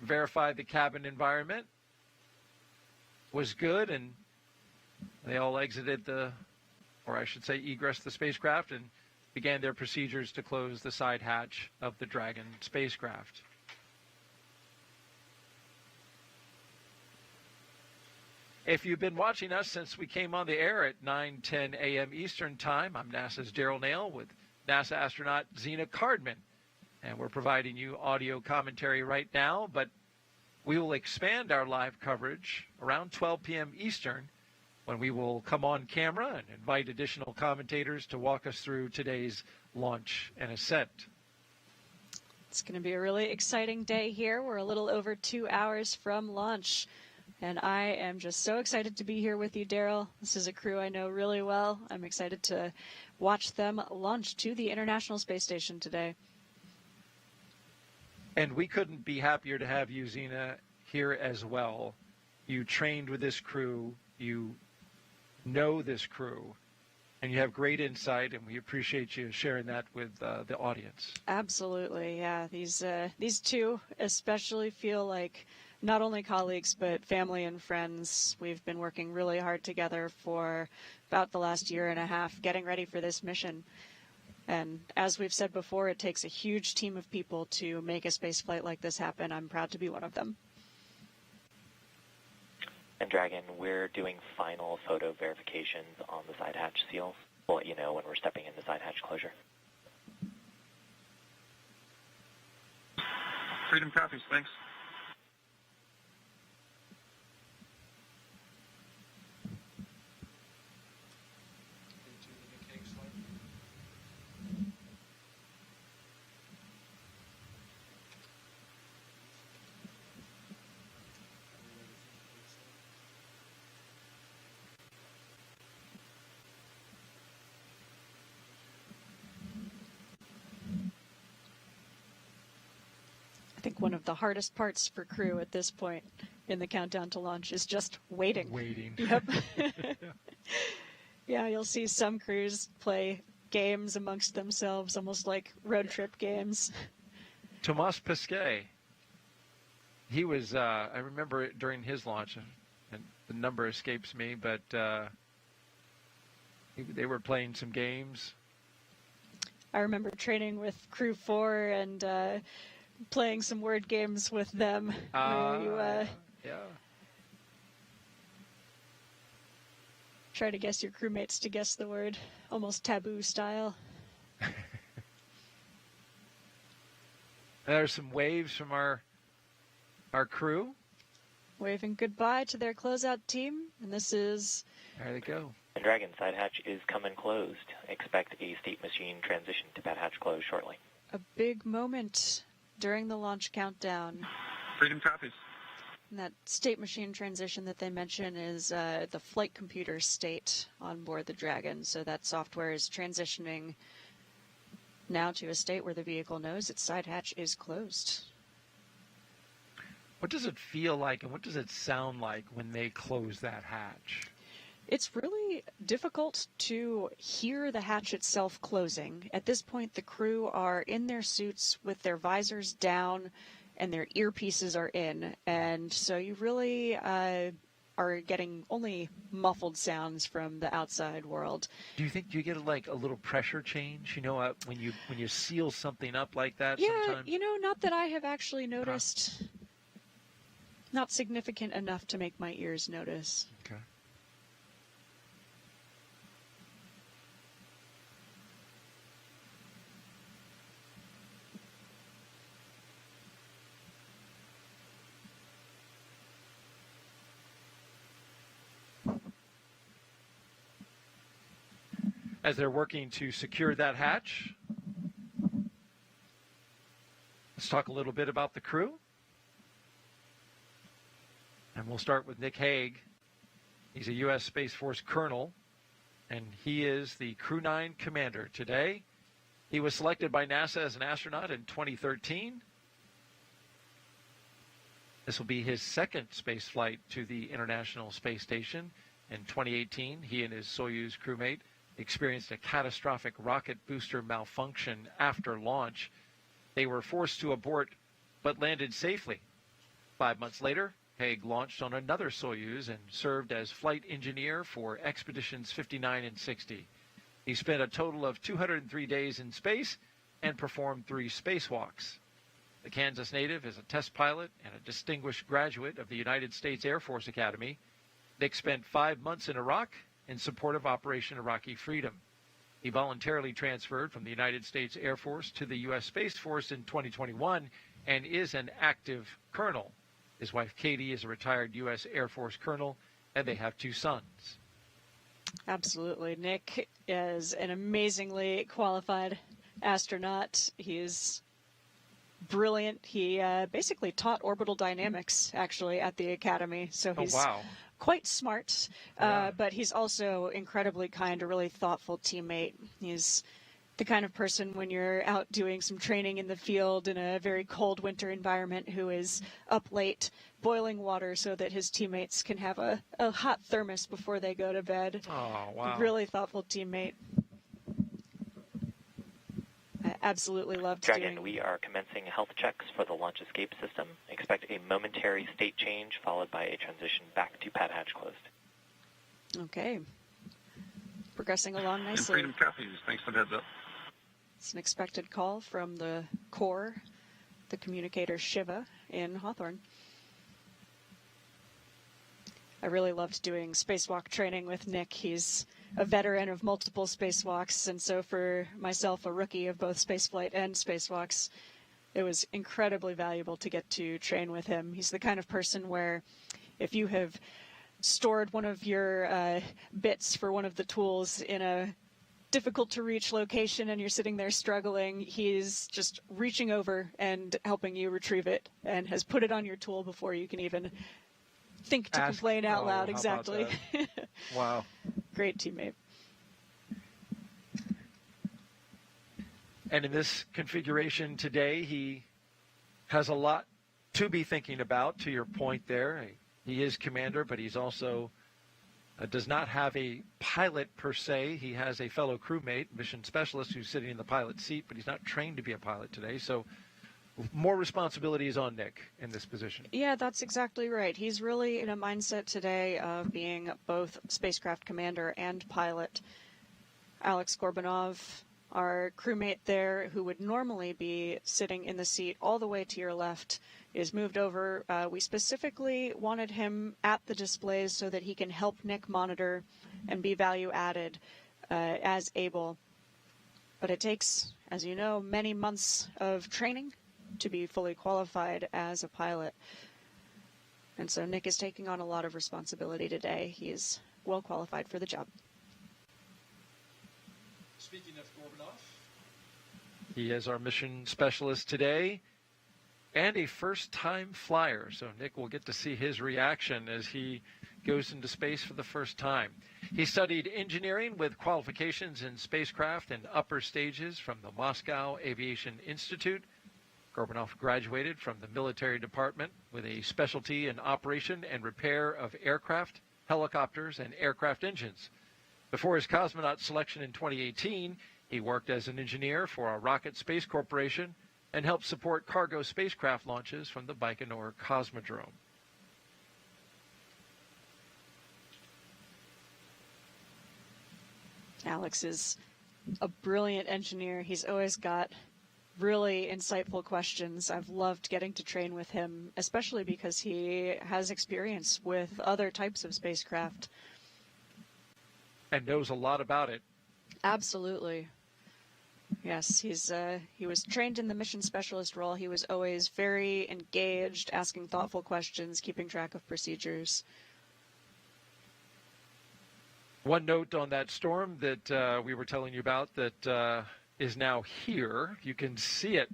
verified the cabin environment was good, and they all exited or I should say egressed the spacecraft and began their procedures to close the side hatch of the Dragon spacecraft. If you've been watching us since we came on the air at 9:10 a.m. Eastern Time, I'm NASA's Daryl Nail with NASA astronaut Zena Cardman. And we're providing you audio commentary right now, but We will expand our live coverage around 12 p.m. Eastern, when we will come on camera and invite additional commentators to walk us through today's launch and ascent. It's going to be a really exciting day here. We're a little over 2 hours from launch, and I am just so excited to be here with you, Daryl. This is a crew I know really well. I'm excited to watch them launch to the International Space Station today. And we couldn't be happier to have you, Zena, here as well. You trained with this crew. You know this crew, and you have great insight, and we appreciate you sharing that with the audience. Absolutely, yeah. These two especially feel like not only colleagues but family and friends. We've been working really hard together for about the last year and a half, getting ready for this mission. And as we've said before, it takes a huge team of people to make a space flight like this happen. I'm proud to be one of them. And Dragon, we're doing final photo verifications on the side hatch seals. We'll let you know when we're stepping into side hatch closure. Freedom copies, thanks. I think one of the hardest parts for crew at this point in the countdown to launch is just waiting. Yep. Yeah, you'll see some crews play games amongst themselves, almost like road trip games. Thomas Pesquet, he was, I remember it during his launch, and the number escapes me, but they were playing some games. I remember training with Crew 4 and playing some word games with them. Where you, try to guess your crewmates to guess the word, almost taboo style. There's some waves from our crew. Waving goodbye to their closeout team, and this is... There they go. The Dragon side hatch is coming closed. Expect a state machine transition to that hatch close shortly. A big moment during the launch countdown. Freedom copies. And that state machine transition that they mention is the flight computer state on board the Dragon. So that software is transitioning now to a state where the vehicle knows its side hatch is closed. What does it feel like and what does it sound like when they close that hatch? It's really difficult to hear the hatch itself closing. At this point, the crew are in their suits with their visors down and their earpieces are in. And so you really are getting only muffled sounds from the outside world. Do you think you get like a little pressure change, you know, when you seal something up like that Yeah, sometimes? you know, not that I have actually noticed. Not significant enough to make my ears notice. Okay. As they're working to secure that hatch, let's talk a little bit about the crew. And we'll start with Nick Hague. He's a U.S. Space Force colonel, and he is the Crew-9 commander today. He was selected by NASA as an astronaut in 2013. This will be his second space flight to the International Space Station. In 2018, he and his Soyuz crewmate experienced a catastrophic rocket booster malfunction after launch. They were forced to abort, but landed safely. 5 months later, Hague launched on another Soyuz and served as flight engineer for expeditions 59 and 60. He spent a total of 203 days in space and performed 3 spacewalks. The Kansas native is a test pilot and a distinguished graduate of the United States Air Force Academy. Nick spent 5 months in Iraq in support of Operation Iraqi Freedom. He voluntarily transferred from the United States Air Force to the U.S. Space Force in 2021 and is an active colonel. His wife, Katie, is a retired U.S. Air Force colonel, and they have 2 sons. Absolutely. Nick is an amazingly qualified astronaut. He's brilliant. He basically taught orbital dynamics, actually, at the Academy. So he's quite smart, but he's also incredibly kind, a really thoughtful teammate. He's the kind of person, when you're out doing some training in the field in a very cold winter environment, who is up late boiling water so that his teammates can have a hot thermos before they go to bed. Oh, wow. Really thoughtful teammate. I absolutely loved Dragon, we are commencing health checks for the launch escape system. Expect a momentary state change followed by a transition back to pad hatch closed. Okay. Progressing along And nicely. Freedom copies. Thanks for the heads up. It's an expected call from the core, the communicator Shiva in Hawthorne. I really loved doing spacewalk training with Nick. He's a veteran of multiple spacewalks, and so for myself, a rookie of both spaceflight and spacewalks, it was incredibly valuable to get to train with him. He's the kind of person where if you have stored one of your bits for one of the tools in a difficult to reach location and you're sitting there struggling, he's just reaching over and helping you retrieve it and has put it on your tool before you can even think to complain out loud. Exactly. Wow. Great teammate. And in this configuration today, he has a lot to be thinking about, to your point there. He is commander, but he's also does not have a pilot per se. He has a fellow crewmate, mission specialist, who's sitting in the pilot seat, but he's not trained to be a pilot today. So more responsibility is on Nick in this position. Yeah, that's exactly right. He's really in a mindset today of being both spacecraft commander and pilot. Alex Gorbanov, our crewmate there, who would normally be sitting in the seat all the way to your left, is moved over. We specifically wanted him at the displays so that he can help Nick monitor and be value added as able. But it takes, as you know, many months of training to be fully qualified as a pilot. And so Nick is taking on a lot of responsibility today. He is well qualified for the job. Speaking of Gorbanov, he is our mission specialist today and a first-time flyer. So Nick will get to see his reaction as he goes into space for the first time. He studied engineering with qualifications in spacecraft and upper stages from the Moscow Aviation Institute. Gorbanov graduated from the military department with a specialty in operation and repair of aircraft, helicopters, and aircraft engines. Before his cosmonaut selection in 2018, he worked as an engineer for a Rocket Space Corporation and helped support cargo spacecraft launches from the Baikonur Cosmodrome. Alex is a brilliant engineer. He's always got really insightful questions. I've loved getting to train with him, especially because he has experience with other types of spacecraft. And knows a lot about it. Absolutely. Yes, he was trained in the mission specialist role. He was always very engaged, asking thoughtful questions, keeping track of procedures. One note on that storm that we were telling you about that is now here. You can see it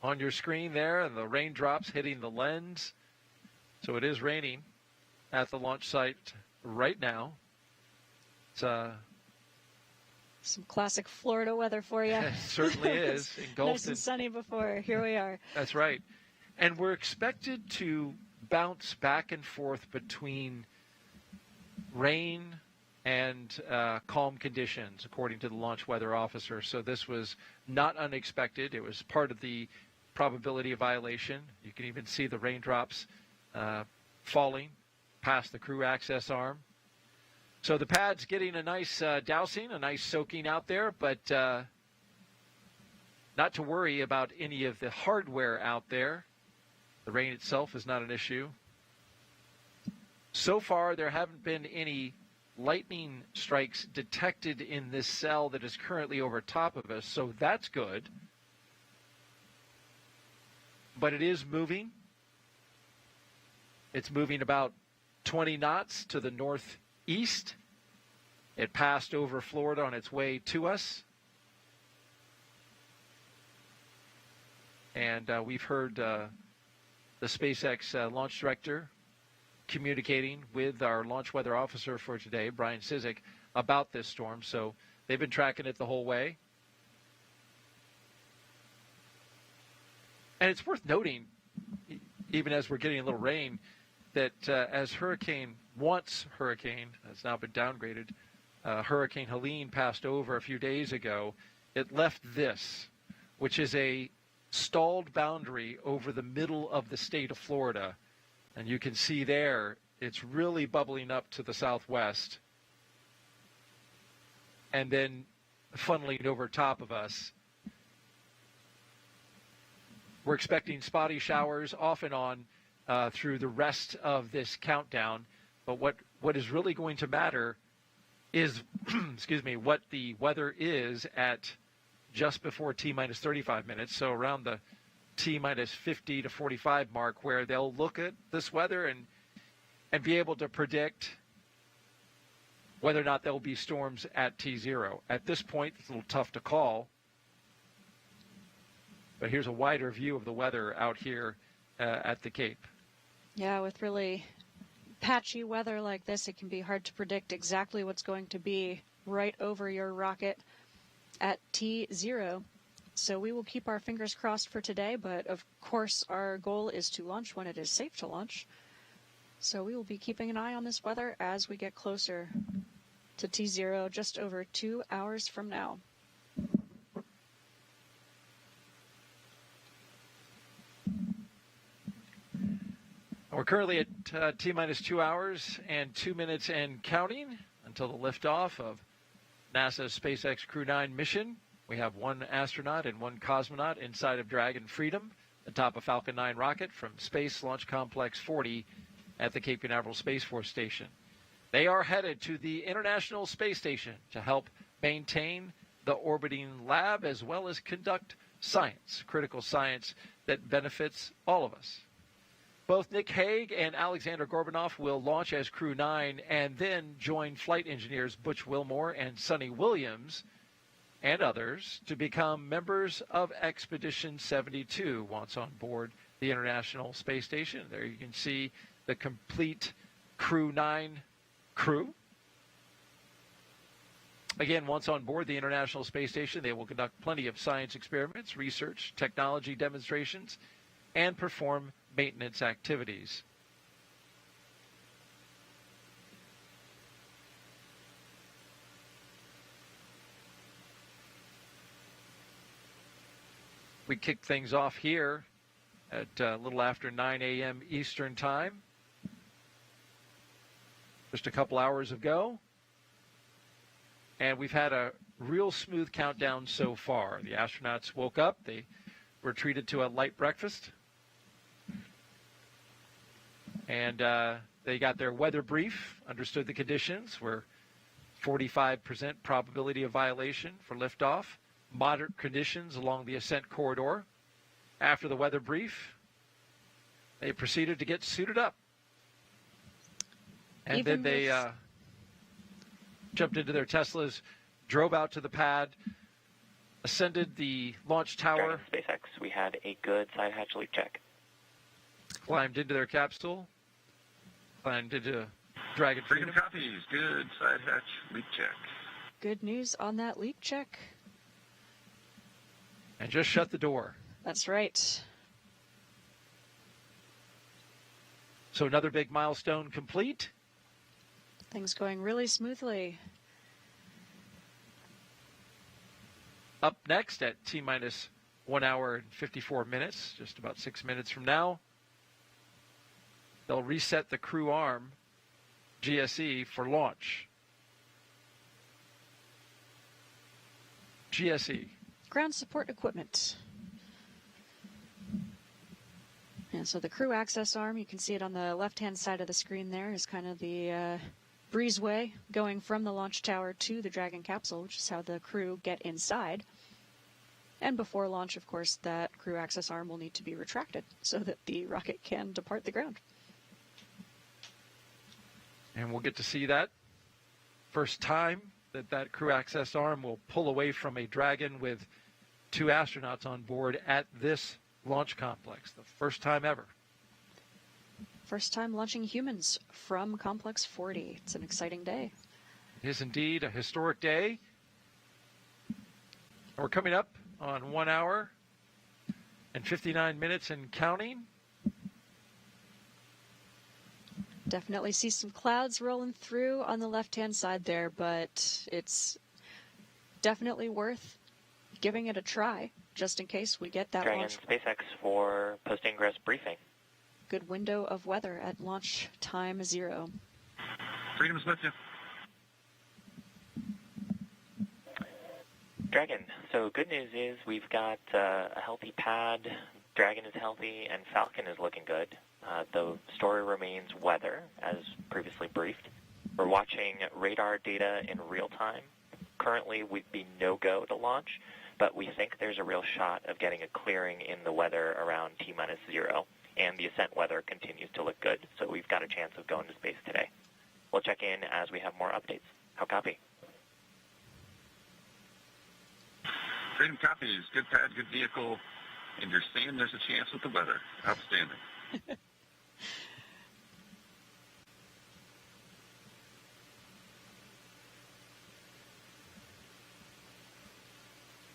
on your screen there, and the raindrops hitting the lens. So it is raining at the launch site right now. It's some classic Florida weather for you. It certainly is. Nice and sunny before. Here we are. That's right. And we're expected to bounce back and forth between rain and calm conditions, according to the launch weather officer. So this was not unexpected. It was part of the probability of violation. You can even see the raindrops falling past the crew access arm. So the pad's getting a nice dousing, a nice soaking out there, but not to worry about any of the hardware out there. The rain itself is not an issue. So far, there haven't been any lightning strikes detected in this cell that is currently over top of us, so that's good. But it is moving. It's moving about 20 knots to the northeast. It passed over Florida on its way to us. And we've heard the SpaceX launch director communicating with our launch weather officer for today, Brian Cizik, about this storm. So they've been tracking it the whole way. And it's worth noting, even as we're getting a little rain, that as once hurricane, has now been downgraded, Hurricane Helene passed over a few days ago, it left this, which is a stalled boundary over the middle of the state of Florida. And you can see there, it's really bubbling up to the southwest and then funneling over top of us. We're expecting spotty showers off and on through the rest of this countdown. But what is really going to matter is, excuse me, what the weather is at just before T-minus 35 minutes, so around the T-minus 50 to 45 mark, where they'll look at this weather and be able to predict whether or not there will be storms at T0. At this point, it's a little tough to call. But here's a wider view of the weather out here at the Cape. Yeah, with really patchy weather like this, it can be hard to predict exactly what's going to be right over your rocket at T0. So we will keep our fingers crossed for today, but of course our goal is to launch when it is safe to launch. So we will be keeping an eye on this weather as we get closer to T0 just over 2 hours from now. We're currently at T-minus 2 hours and 2 minutes and counting until the liftoff of NASA's SpaceX Crew-9 mission. We have one astronaut and one cosmonaut inside of Dragon Freedom, atop a Falcon 9 rocket from Space Launch Complex 40 at the Cape Canaveral Space Force Station. They are headed to the International Space Station to help maintain the orbiting lab as well as conduct science, critical science that benefits all of us. Both Nick Hague and Alexander Gorbunov will launch as Crew-9 and then join flight engineers Butch Wilmore and Sonny Williams and others to become members of Expedition 72 once on board the International Space Station. There you can see the complete Crew-9 crew. Again, once on board the International Space Station, they will conduct plenty of science experiments, research, technology demonstrations, and perform maintenance activities. We kicked things off here at a little after 9 a.m. Eastern Time, just a couple hours ago. And we've had a real smooth countdown so far. The astronauts woke up. They were treated to a light breakfast. And they got their weather brief, understood the conditions. We're 45% probability of violation for liftoff. Moderate conditions along the ascent corridor. After the weather brief, they proceeded to get suited up. And then they jumped into their Teslas, drove out to the pad, ascended the launch tower. SpaceX, we had a good side hatch leak check. Climbed into their capsule, climbed into Dragon Freedom. Copies, good side hatch leak check. Good news on that leak check. And just shut the door. That's right. So another big milestone complete. Things going really smoothly. Up next at T-minus 1 hour and 54 minutes, just about 6 minutes from now, they'll reset the crew arm, GSE, for launch. GSE. Ground support equipment. And so the crew access arm, you can see it on the left-hand side of the screen there, is kind of the breezeway going from the launch tower to the Dragon capsule, which is how the crew get inside. And before launch, of course, that crew access arm will need to be retracted so that the rocket can depart the ground. And we'll get to see that first time that crew access arm will pull away from a Dragon with 2 astronauts on board at this launch complex. The first time ever. First time launching humans from Complex 40. It's an exciting day. It is indeed a historic day. We're coming up on 1 hour and 59 minutes and counting. Definitely see some clouds rolling through on the left-hand side there, but it's definitely worth giving it a try, just in case we get that Dragon launch. SpaceX for post-ingress briefing. Good window of weather at launch time 0. Freedom's with you. Dragon, so good news is we've got a healthy pad, Dragon is healthy, and Falcon is looking good. The story remains weather, as previously briefed. We're watching radar data in real time. Currently, we'd be no-go to launch, but we think there's a real shot of getting a clearing in the weather around T-0, and the ascent weather continues to look good, so we've got a chance of going to space today. We'll check in as we have more updates. How copy? Freedom copies. Good pad, good vehicle, and you're saying there's a chance with the weather. Outstanding.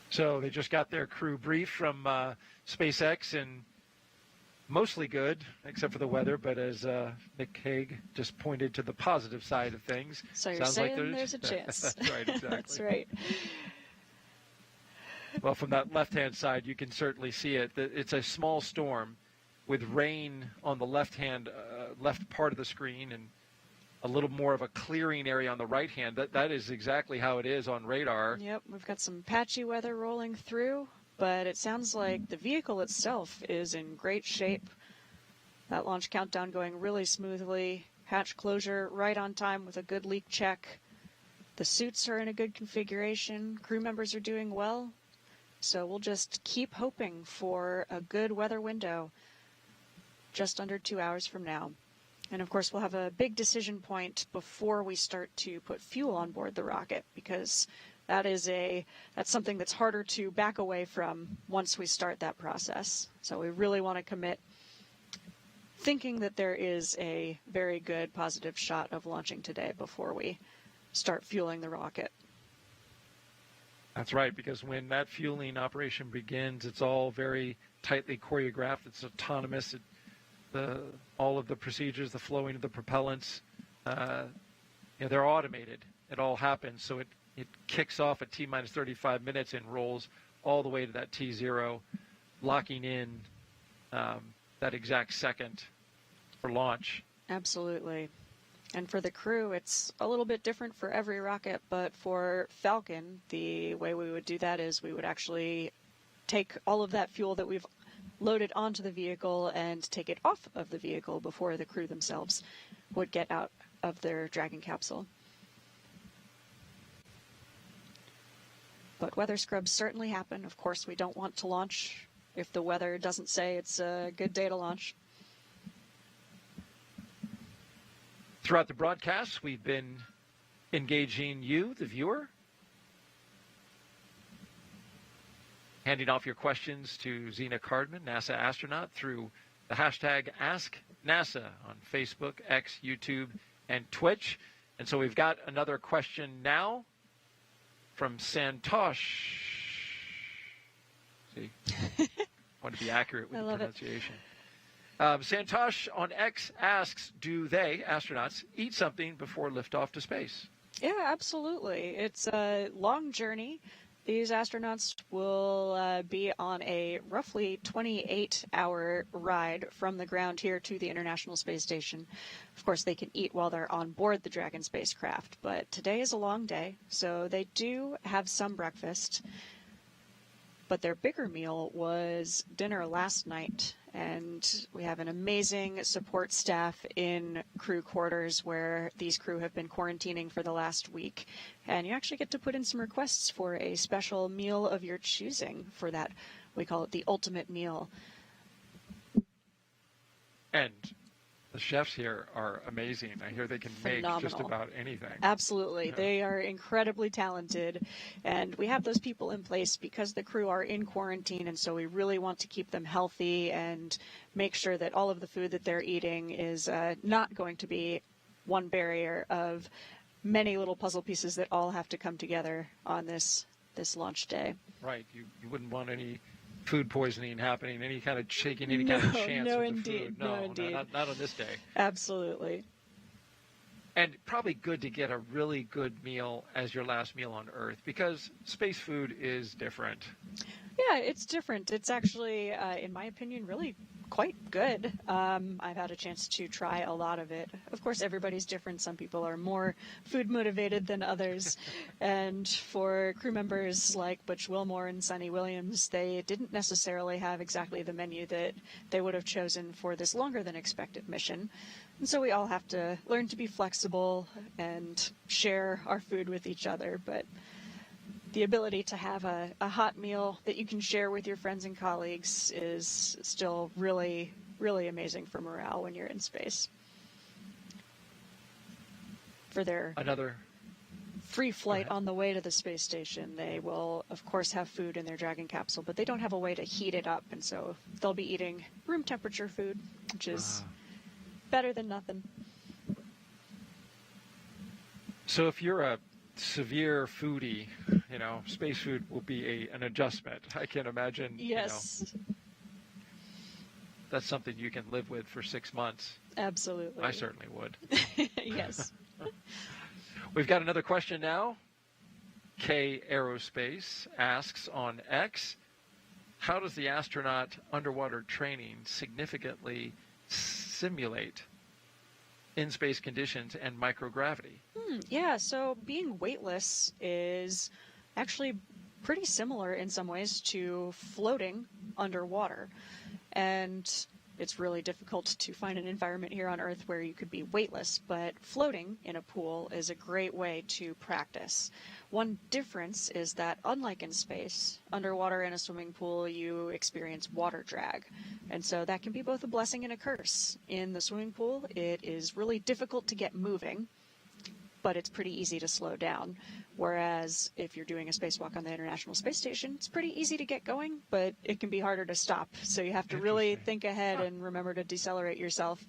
So they just got their crew brief from SpaceX, and mostly good, except for the weather. But as Nick Hague just pointed to the positive side of things, So you're sounds saying like there's a chance. That's right, exactly. That's right. Well, from that left-hand side, you can certainly see it. It's a small storm with rain on the left-hand, left part of the screen, and a little more of a clearing area on the right hand. That is exactly how it is on radar. Yep, we've got some patchy weather rolling through, but it sounds like the vehicle itself is in great shape. That launch countdown going really smoothly. Hatch closure right on time with a good leak check. The suits are in a good configuration. Crew members are doing well. So we'll just keep hoping for a good weather window just under 2 hours from now. And of course, we'll have a big decision point before we start to put fuel on board the rocket, because that's something that's harder to back away from once we start that process. So we really want to commit thinking that there is a very good positive shot of launching today before we start fueling the rocket. That's right, because when that fueling operation begins, it's all very tightly choreographed. It's autonomous. All of the procedures, the flowing of the propellants, they're automated. It all happens. So it kicks off at T-minus 35 minutes and rolls all the way to that T0, locking in that exact second for launch. Absolutely. And for the crew, it's a little bit different for every rocket, but for Falcon, the way we would do that is we would actually take all of that fuel that we've loaded onto the vehicle and take it off of the vehicle before the crew themselves would get out of their Dragon capsule. But weather scrubs certainly happen. Of course, we don't want to launch if the weather doesn't say it's a good day to launch. Throughout the broadcast, we've been engaging you, the viewer, handing off your questions to Zena Cardman, NASA astronaut, through the hashtag AskNASA on Facebook, X, YouTube, and Twitch. And so we've got another question now from Santosh. See, want to be accurate with the pronunciation. Santosh on X asks, do they, astronauts, eat something before liftoff to space? Yeah, absolutely. It's a long journey. These astronauts will be on a roughly 28-hour ride from the ground here to the International Space Station. Of course, they can eat while they're on board the Dragon spacecraft, but today is a long day, so they do have some breakfast. But their bigger meal was dinner last night, and we have an amazing support staff in crew quarters where these crew have been quarantining for the last week. And you actually get to put in some requests for a special meal of your choosing for that. We call it the ultimate meal. And The chefs here are amazing. I hear they can make just Phenomenal. about anything. Absolutely. Yeah. They are incredibly talented, and we have those people in place because the crew are in quarantine, and so we really want to keep them healthy and make sure that all of the food that they're eating is not going to be one barrier of many little puzzle pieces that all have to come together on this launch day. Right. You wouldn't want any food poisoning happening, any kind of shaking, any kind of chance no, with indeed. the food. No, indeed. Not on this day. Absolutely. And probably good to get a really good meal as your last meal on Earth, because space food is different. Yeah, it's different. It's actually, in my opinion, really quite good. I've had a chance to try a lot of it. Of course, everybody's different. Some people are more food motivated than others. And for crew members like Butch Wilmore and Sonny Williams, they didn't necessarily have exactly the menu that they would have chosen for this longer than expected mission. And so we all have to learn to be flexible and share our food with each other. But the ability to have a hot meal that you can share with your friends and colleagues is still really, really amazing for morale when you're in space. For their free flight on the way to the space station, they will, of course, have food in their Dragon capsule, but they don't have a way to heat it up, and so they'll be eating room temperature food, which is better than nothing. So if you're a severe foodie, space food will be an adjustment. I can imagine. Yes. That's something you can live with for 6 months. Absolutely. I certainly would. Yes. We've got another question now. K Aerospace asks on X, how does the astronaut underwater training significantly simulate in-space conditions and microgravity? Yeah, so being weightless is actually pretty similar in some ways to floating underwater. And it's really difficult to find an environment here on Earth where you could be weightless, but floating in a pool is a great way to practice. One difference is that, unlike in space, underwater in a swimming pool, you experience water drag. And so that can be both a blessing and a curse. In the swimming pool, it is really difficult to get moving, but it's pretty easy to slow down. Whereas if you're doing a spacewalk on the International Space Station, it's pretty easy to get going, but it can be harder to stop. So you have to really think ahead and remember to decelerate yourself.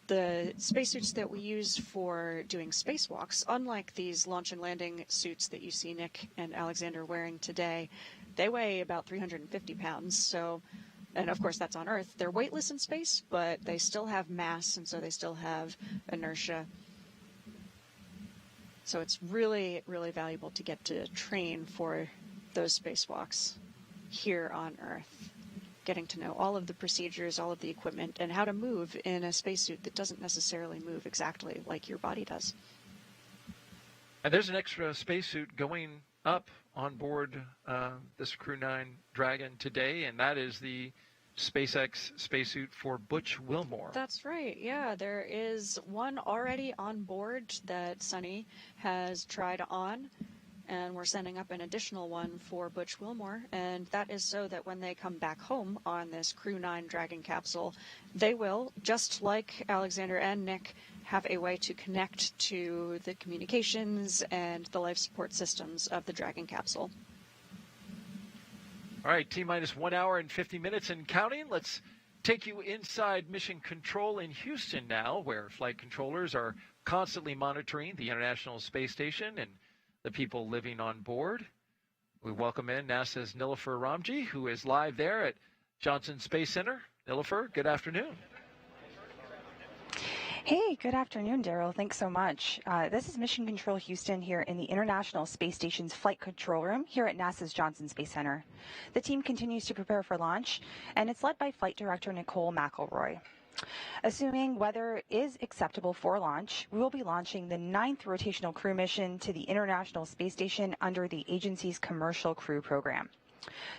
The spacesuits that we use for doing spacewalks, unlike these launch and landing suits that you see Nick and Alexander wearing today, they weigh about 350 pounds. So, and of course that's on Earth. They're weightless in space, but they still have mass, and so they still have inertia. So it's really, really valuable to get to train for those spacewalks here on Earth. Getting to know all of the procedures, all of the equipment, and how to move in a spacesuit that doesn't necessarily move exactly like your body does. And there's an extra spacesuit going up on board this Crew-9 Dragon today, and that is the SpaceX spacesuit for Butch Wilmore. That's right. Yeah, there is one already on board that Sonny has tried on, and we're sending up an additional one for Butch Wilmore, and that is so that when they come back home on this Crew-9 Dragon capsule, they will, just like Alexander and Nick, have a way to connect to the communications and the life support systems of the Dragon capsule. All right, T-minus 1 hour and 50 minutes and counting. Let's take you inside Mission Control in Houston now, where flight controllers are constantly monitoring the International Space Station and the people living on board. We welcome in NASA's Nilofer Ramji, who is live there at Johnson Space Center. Nilofer, good afternoon. Hey, good afternoon, Daryl. Thanks so much. This is Mission Control Houston here in the International Space Station's Flight Control Room here at NASA's Johnson Space Center. The team continues to prepare for launch, and it's led by Flight Director Nicole McElroy. Assuming weather is acceptable for launch, we will be launching the 9th rotational crew mission to the International Space Station under the agency's Commercial Crew Program.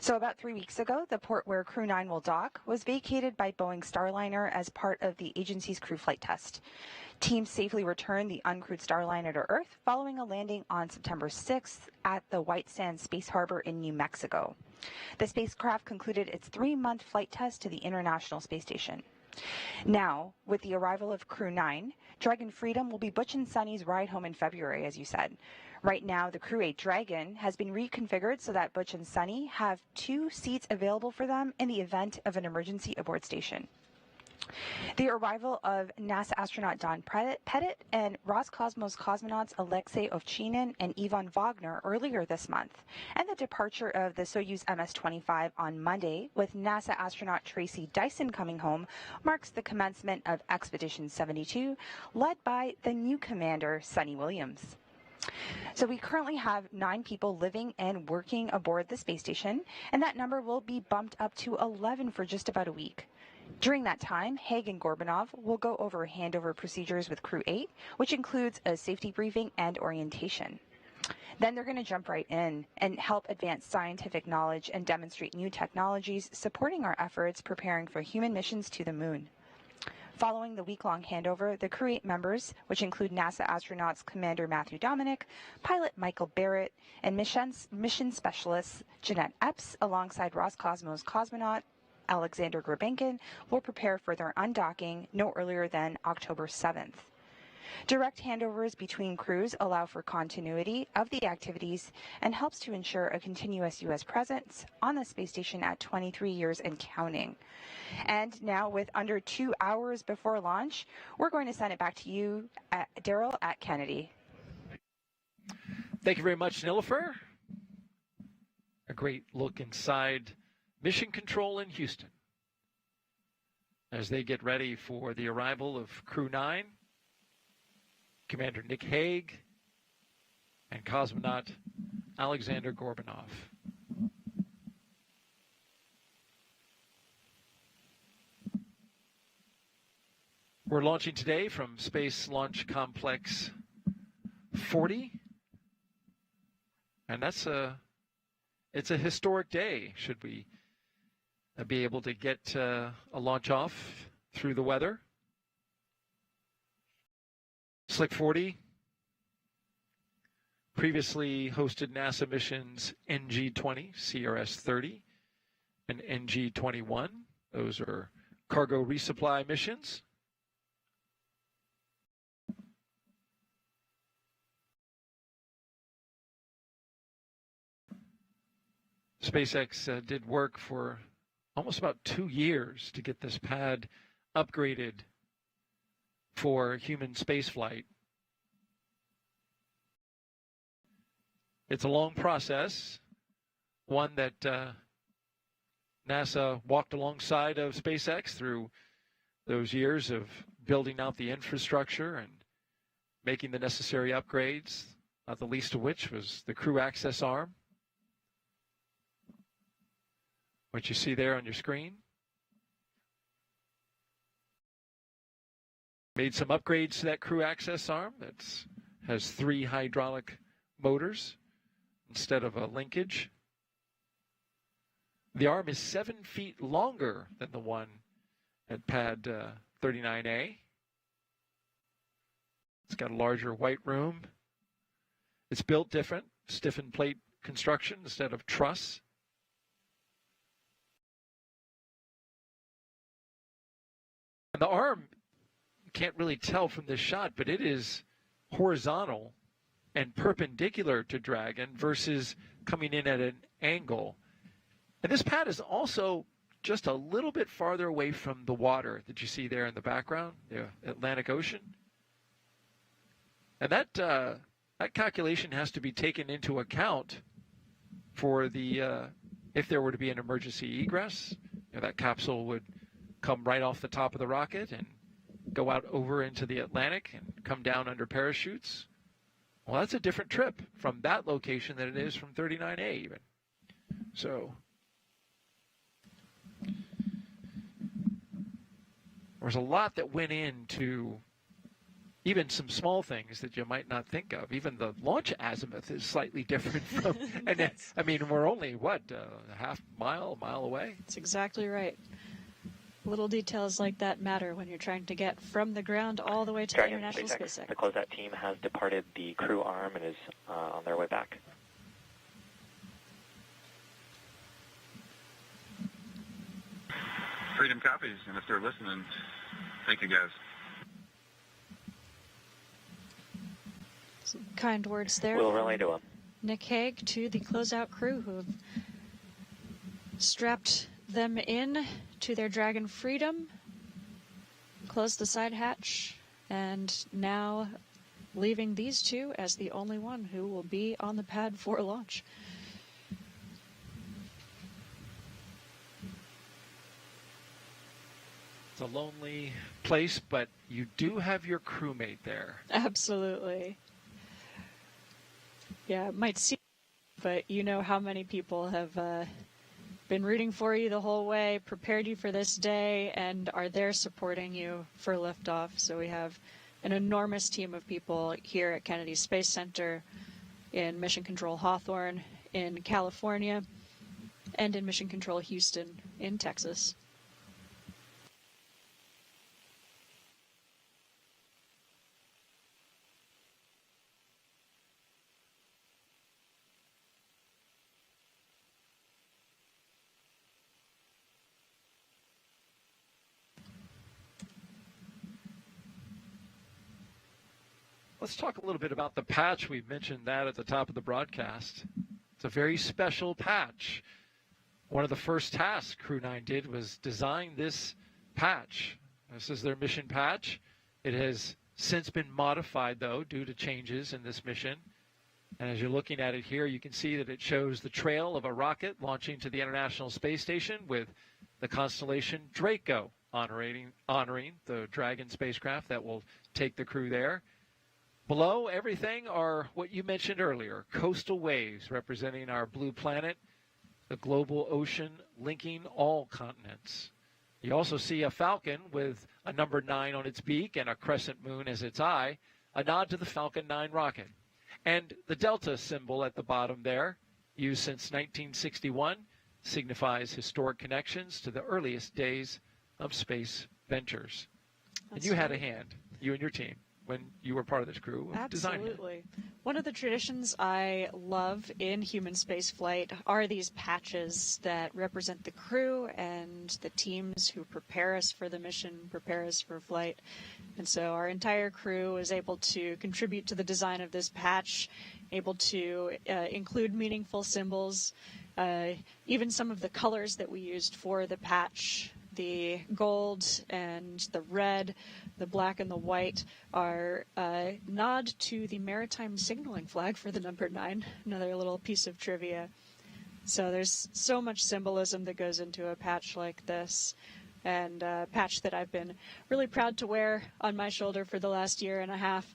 So about 3 weeks ago, the port where Crew-9 will dock was vacated by Boeing Starliner as part of the agency's crew flight test. Teams safely returned the uncrewed Starliner to Earth following a landing on September 6th at the White Sands Space Harbor in New Mexico. The spacecraft concluded its 3-month flight test to the International Space Station. Now, with the arrival of Crew-9, Dragon Freedom will be Butch and Sunny's ride home in February, as you said. Right now, the Crew-8 Dragon has been reconfigured so that Butch and Sunny have 2 seats available for them in the event of an emergency aboard station. The arrival of NASA astronaut Don Pettit and Roscosmos cosmonauts Alexei Ovchinin and Ivan Wagner earlier this month, and the departure of the Soyuz MS-25 on Monday with NASA astronaut Tracy Dyson coming home marks the commencement of Expedition 72, led by the new commander, Sunny Williams. So we currently have 9 people living and working aboard the space station, and that number will be bumped up to 11 for just about a week. During that time, Haig and Gorbanov will go over handover procedures with Crew-8, which includes a safety briefing and orientation. Then they're going to jump right in and help advance scientific knowledge and demonstrate new technologies supporting our efforts preparing for human missions to the moon. Following the week-long handover, the Crew-8 members, which include NASA astronauts Commander Matthew Dominic, pilot Michael Barrett, and mission specialists Jeanette Epps, alongside Roscosmos cosmonaut Alexander Grabenkin, will prepare for their undocking no earlier than October 7th. Direct handovers between crews allow for continuity of the activities and helps to ensure a continuous U.S. presence on the space station at 23 years and counting. And now, with under 2 hours before launch, we're going to send it back to you, Daryl, at Kennedy. Thank you very much, Nilofer. A great look inside Mission Control in Houston as they get ready for the arrival of Crew-9, Commander Nick Haig, and cosmonaut Alexander Gorbanov. We're launching today from Space Launch Complex 40, and it's a historic day should we be able to get a launch off through the weather. Slick 40 previously hosted NASA missions NG-20, CRS-30, and NG-21. Those are cargo resupply missions. SpaceX did work for almost about 2 years to get this pad upgraded for human spaceflight. It's a long process, one that NASA walked alongside of SpaceX through those years of building out the infrastructure and making the necessary upgrades, not the least of which was the crew access arm, what you see there on your screen. Made some upgrades to that crew access arm that has 3 hydraulic motors instead of a linkage. The arm is 7 feet longer than the one at pad 39A. It's got a larger white room. It's built different, stiffened plate construction instead of truss. And the arm, you can't really tell from this shot, but it is horizontal and perpendicular to Dragon versus coming in at an angle. And this pad is also just a little bit farther away from the water that you see there in the background, the Atlantic Ocean. And that calculation has to be taken into account for the if there were to be an emergency egress. That capsule would come right off the top of the rocket and go out over into the Atlantic and come down under parachutes. Well, that's a different trip from that location than it is from 39A even. So there's a lot that went into even some small things that you might not think of. Even the launch azimuth is slightly different from, and then, I mean, we're only, what, a mile away? That's exactly right. Little details like that matter when you're trying to get from the ground all the way to Dragon, the International SpaceX, Space Center. the closeout team has departed the crew arm and is on their way back. Freedom copies, and if they're listening, thank you guys. Some kind words there. We'll relay to him. Nick Hague to the closeout crew who have strapped them in to their Dragon Freedom, closed the side hatch, and now leaving these two as the only one who will be on the pad for launch. It's a lonely place, but you do have your crewmate there. Absolutely. Yeah, it might seem, but you know how many people have been rooting for you the whole way, prepared you for this day, and are there supporting you for liftoff. So we have an enormous team of people here at Kennedy Space Center, in Mission Control Hawthorne, in California, and in Mission Control Houston in Texas. Let's talk a little bit about the patch. We mentioned that at the top of the broadcast. It's a very special patch. One of the first tasks Crew-9 did was design this patch. This is their mission patch. It has since been modified, though, due to changes in this mission. And as you're looking at it here, you can see that it shows the trail of a rocket launching to the International Space Station with the constellation Draco honoring the Dragon spacecraft that will take the crew there. Below everything are what you mentioned earlier, coastal waves representing our blue planet, the global ocean linking all continents. You also see a Falcon with a number 9 on its beak and a crescent moon as its eye, a nod to the Falcon 9 rocket. And the Delta symbol at the bottom there, used since 1961, signifies historic connections to the earliest days of space ventures. And you had a hand, you and your team, when you were part of this crew of designing it. Absolutely. One of the traditions I love in human spaceflight are these patches that represent the crew and the teams who prepare us for the mission, prepare us for flight. And so our entire crew is able to contribute to the design of this patch, able to include meaningful symbols, even some of the colors that we used for the patch. The gold and the red, the black and the white are a nod to the maritime signaling flag for the number 9, another little piece of trivia. So there's so much symbolism that goes into a patch like this, and a patch that I've been really proud to wear on my shoulder for the last year and a half.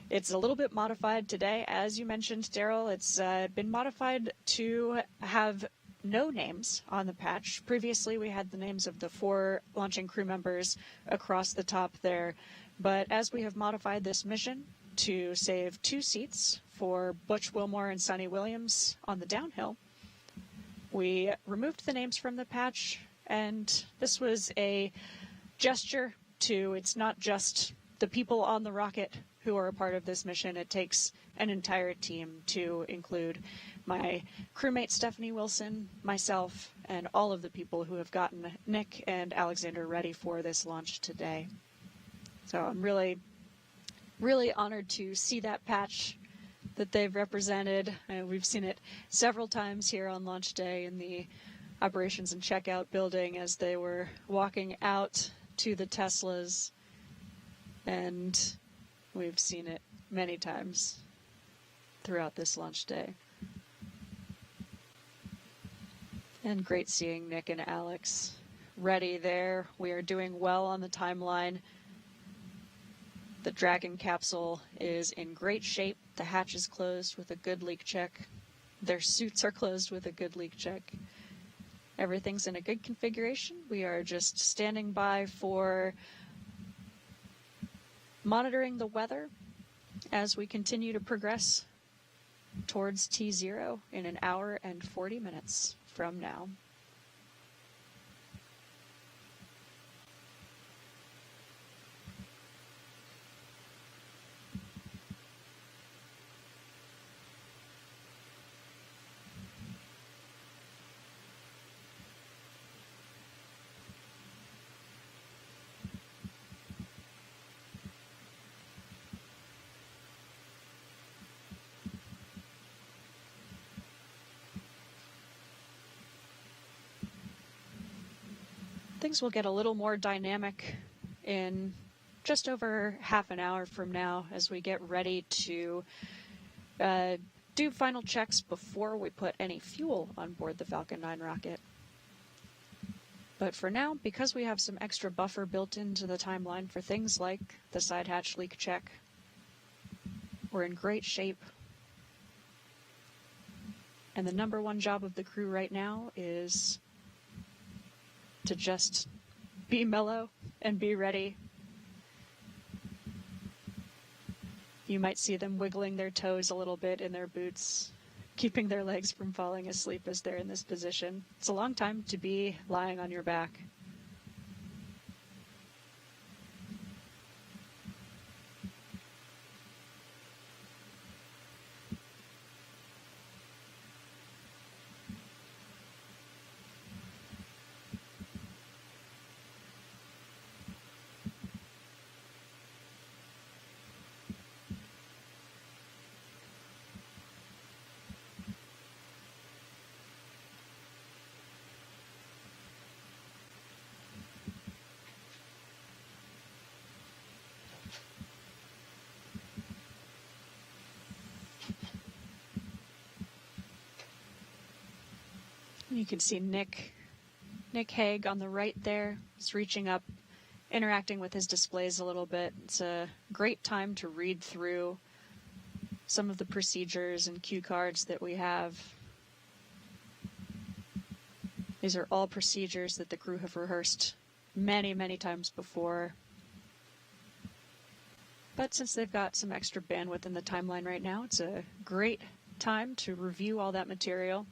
It's a little bit modified today, as you mentioned, Daryl. It's been modified to have no names on the patch. Previously, we had the names of the 4 launching crew members across the top there. But as we have modified this mission to save 2 seats for Butch Wilmore and Sonny Williams on the downhill, we removed the names from the patch, and this was a gesture to, it's not just the people on the rocket who are a part of this mission. It takes an entire team to include my crewmate Stephanie Wilson, myself, and all of the people who have gotten Nick and Alexander ready for this launch today. So I'm really, really honored to see that patch that they've represented. We've seen it several times here on launch day in the operations and checkout building as they were walking out to the Teslas, and we've seen it many times throughout this launch day. And great seeing Nick and Alex ready there. We are doing well on the timeline. The Dragon capsule is in great shape. The hatch is closed with a good leak check. Their suits are closed with a good leak check. Everything's in a good configuration. We are just standing by for monitoring the weather as we continue to progress towards T0 in an hour and 40 minutes from now. Things will get a little more dynamic in just over half an hour from now as we get ready to do final checks before we put any fuel on board the Falcon 9 rocket. But for now, because we have some extra buffer built into the timeline for things like the side hatch leak check, we're in great shape. And the number one job of the crew right now is to just be mellow and be ready. You might see them wiggling their toes a little bit in their boots, keeping their legs from falling asleep as they're in this position. It's a long time to be lying on your back. You can see Nick Hague on the right there. He's reaching up, interacting with his displays a little bit. It's a great time to read through some of the procedures and cue cards that we have. These are all procedures that the crew have rehearsed many, many times before. But since they've got some extra bandwidth in the timeline right now, it's a great time to review all that material,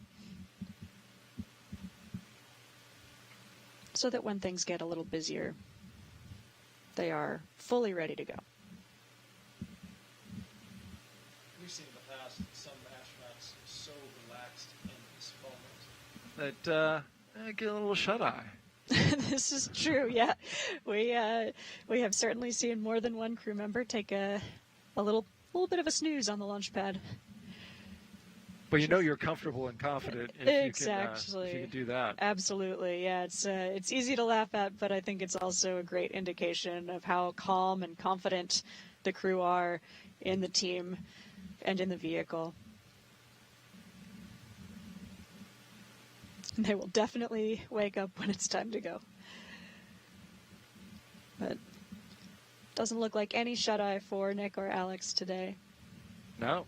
so that when things get a little busier, they are fully ready to go. We've seen in the past some astronauts so relaxed in this moment that get a little shut-eye. This is true, yeah. We have certainly seen more than one crew member take a little bit of a snooze on the launch pad. But you know you're comfortable and confident if you can do that. Absolutely, yeah. It's easy to laugh at, but I think it's also a great indication of how calm and confident the crew are in the team and in the vehicle. They will definitely wake up when it's time to go. But doesn't look like any shut-eye for Nick or Alex today. No.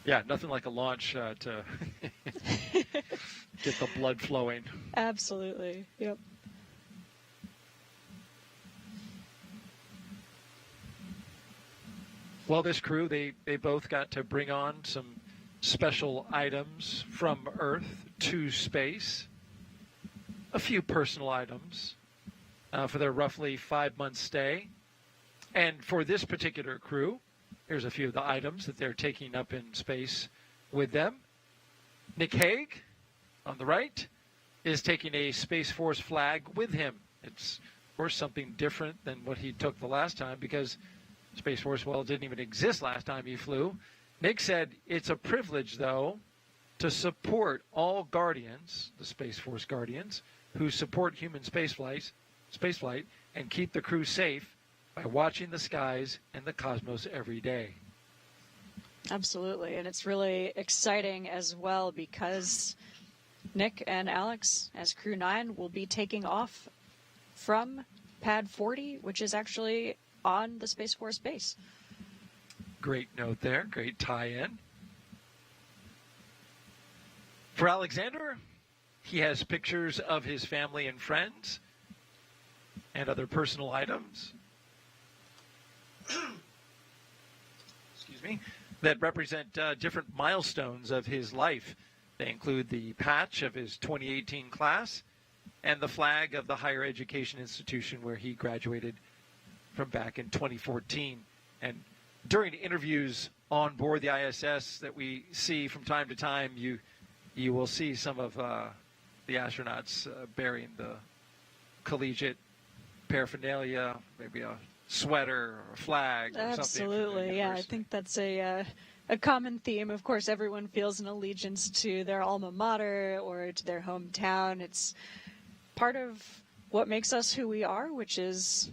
Yeah, nothing like a launch to get the blood flowing. Absolutely, yep. Well, this crew, they both got to bring on some special items from Earth to space. A few personal items for their roughly 5-month stay. And for this particular crew, here's a few of the items that they're taking up in space with them. Nick Hague, on the right, is taking a Space Force flag with him. It's, of course, something different than what he took the last time because Space Force, well, didn't even exist last time he flew. Nick said it's a privilege, though, to support all Guardians, the Space Force Guardians, who support human spaceflight and keep the crew safe by watching the skies and the cosmos every day. Absolutely, and it's really exciting as well because Nick and Alex, as Crew-9, will be taking off from Pad 40, which is actually on the Space Force base. Great note there, great tie-in. For Alexander, he has pictures of his family and friends and other personal items that represent different milestones of his life. They include the patch of his 2018 class and the flag of the higher education institution where he graduated from back in 2014. And during interviews on board the ISS that we see from time to time, you will see some of the astronauts bearing the collegiate paraphernalia, maybe a sweater or a flag or something. Absolutely, yeah. I think that's a a common theme. Of course, everyone feels an allegiance to their alma mater or to their hometown. It's part of what makes us who we are, which is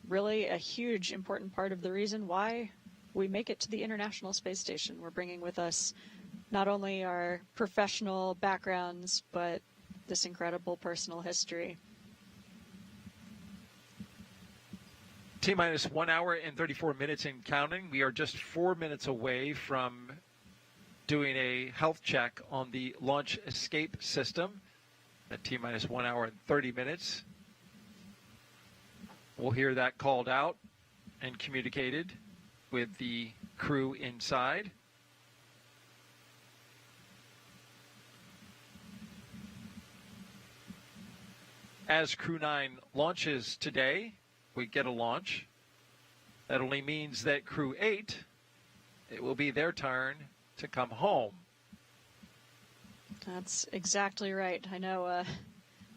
really a huge, important part of the reason why we make it to the International Space Station. We're bringing with us not only our professional backgrounds, but this incredible personal history. T-minus 1 hour and 34 minutes and counting. We are just 4 minutes away from doing a health check on the launch escape system at T-minus 1 hour and 30 minutes. We'll hear that called out and communicated with the crew inside. As Crew-9 launches today, we get a launch. That only means that Crew-8, it will be their turn to come home. That's exactly right. I know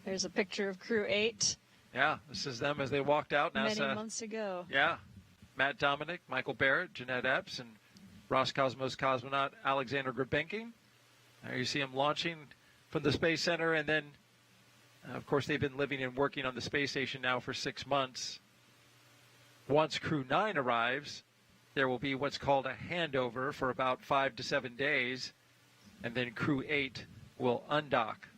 there's a picture of Crew-8. Yeah, this is them as they walked out. NASA, many months ago. Yeah. Matt Dominic, Michael Barrett, Jeanette Epps, and Roscosmos cosmonaut Alexander Grebenkin. There you see them launching from the Space Center, and then, of course, they've been living and working on the space station now for 6 months. Once Crew-9 arrives, there will be what's called a handover for about 5 to 7 days, and then Crew-8 will undock.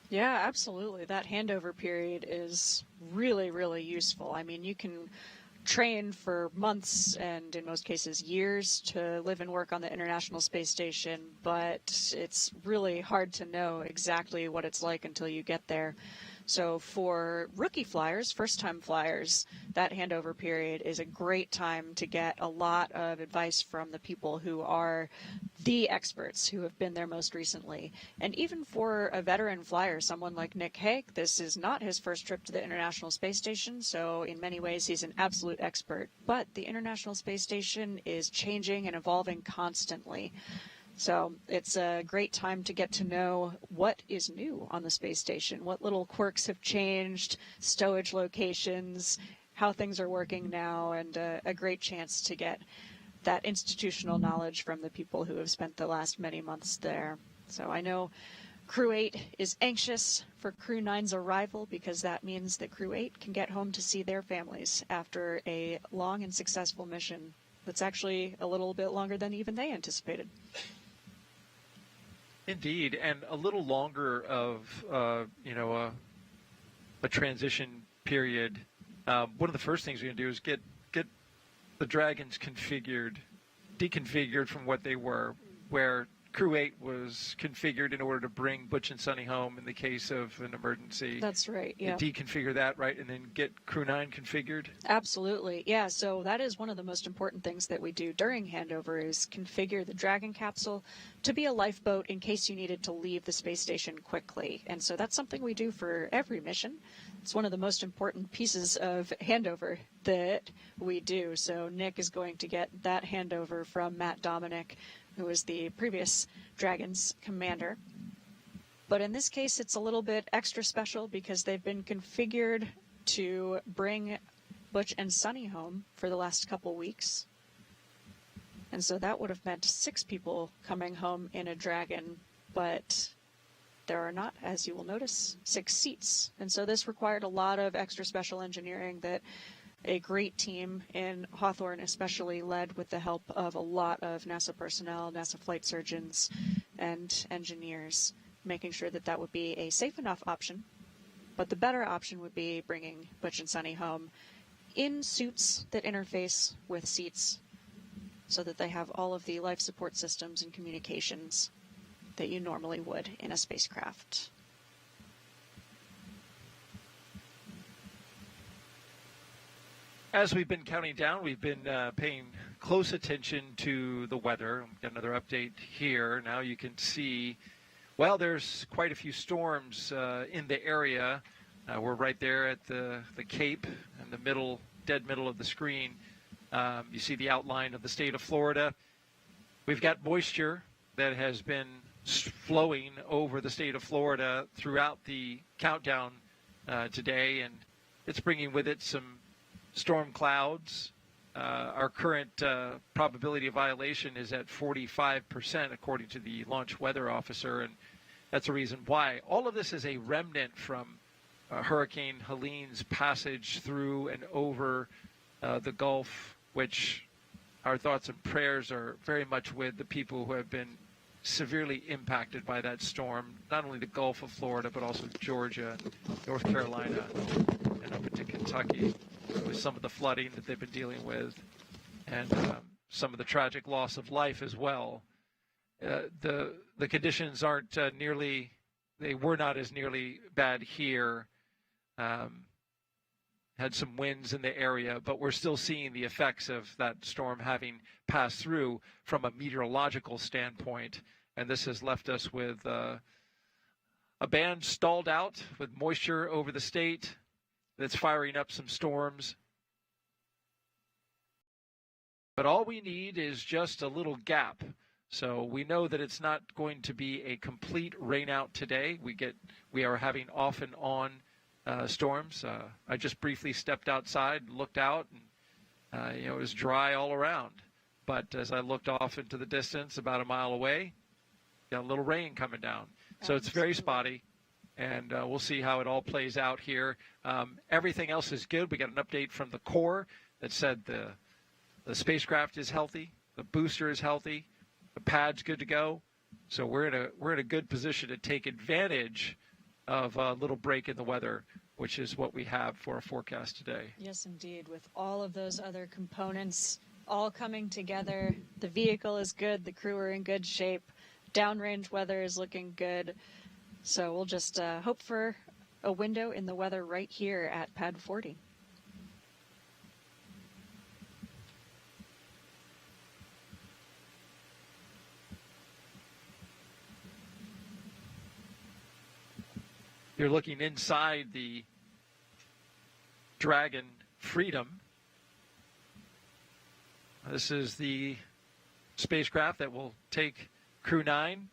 Yeah, absolutely. That handover period is really, really useful. I mean, you can train for months and in most cases years to live and work on the International Space Station, but it's really hard to know exactly what it's like until you get there. So for rookie flyers, first-time flyers, that handover period is a great time to get a lot of advice from the people who are the experts who have been there most recently. And even for a veteran flyer, someone like Nick Hague, this is not his first trip to the International Space Station, so in many ways he's an absolute expert. But the International Space Station is changing and evolving constantly. So it's a great time to get to know what is new on the space station, what little quirks have changed, stowage locations, how things are working now, and a great chance to get that institutional knowledge from the people who have spent the last many months there. So I know Crew-8 is anxious for Crew-9's arrival because that means that Crew-8 can get home to see their families after a long and successful mission that's actually a little bit longer than even they anticipated. Indeed, and a little longer of, a transition period. One of the first things we're going to do is get the Dragons deconfigured from what they were, where Crew-8 was configured in order to bring Butch and Sunny home in the case of an emergency. That's right, yeah. And deconfigure that, right, and then get Crew-9 configured? Absolutely, yeah. So that is one of the most important things that we do during handover is configure the Dragon capsule to be a lifeboat in case you needed to leave the space station quickly. And so that's something we do for every mission. It's one of the most important pieces of handover that we do. So Nick is going to get that handover from Matt Dominic, who was the previous Dragons commander. But in this case, it's a little bit extra special because they've been configured to bring Butch and Sunny home for the last couple weeks. And so that would have meant 6 people coming home in a Dragon, but there are not, as you will notice, 6 seats. And so this required a lot of extra special engineering that a great team in Hawthorne especially led with the help of a lot of NASA personnel, NASA flight surgeons, and engineers, making sure that that would be a safe enough option. But the better option would be bringing Butch and Sunny home in suits that interface with seats so that they have all of the life support systems and communications that you normally would in a spacecraft. As we've been counting down, we've been paying close attention to the weather. Got another update here. Now you can see, well, there's quite a few storms in the area. We're right there at the Cape in the middle, dead middle of the screen. You see the outline of the state of Florida. We've got moisture that has been flowing over the state of Florida throughout the countdown today, and it's bringing with it some storm clouds Our current probability of violation is at 45%, according to the launch weather officer, and that's the reason why. All of this is a remnant from Hurricane Helene's passage through and over the Gulf, which our thoughts and prayers are very much with the people who have been severely impacted by that storm, not only the Gulf of Florida, but also Georgia, North Carolina, and up into Kentucky, with some of the flooding that they've been dealing with, and some of the tragic loss of life as well. The conditions aren't they were not as nearly bad here. Had some winds in the area, but we're still seeing the effects of that storm having passed through from a meteorological standpoint. And this has left us with a band stalled out with moisture over the state that's firing up some storms. But all we need is just a little gap. So we know that it's not going to be a complete rainout today. We are having off and on storms. I just briefly stepped outside, looked out, and it was dry all around. But as I looked off into the distance, about a mile away, got a little rain coming down. So it's very spotty, and we'll see how it all plays out here. Everything else is good. We got an update from the Corps that said the spacecraft is healthy, the booster is healthy, the pad's good to go. So we're in a good position to take advantage of a little break in the weather, which is what we have for our forecast today. Yes, indeed. With all of those other components all coming together, the vehicle is good, the crew are in good shape, downrange weather is looking good. So we'll just hope for a window in the weather right here at Pad 40. You're looking inside the Dragon Freedom. This is the spacecraft that will take Crew-9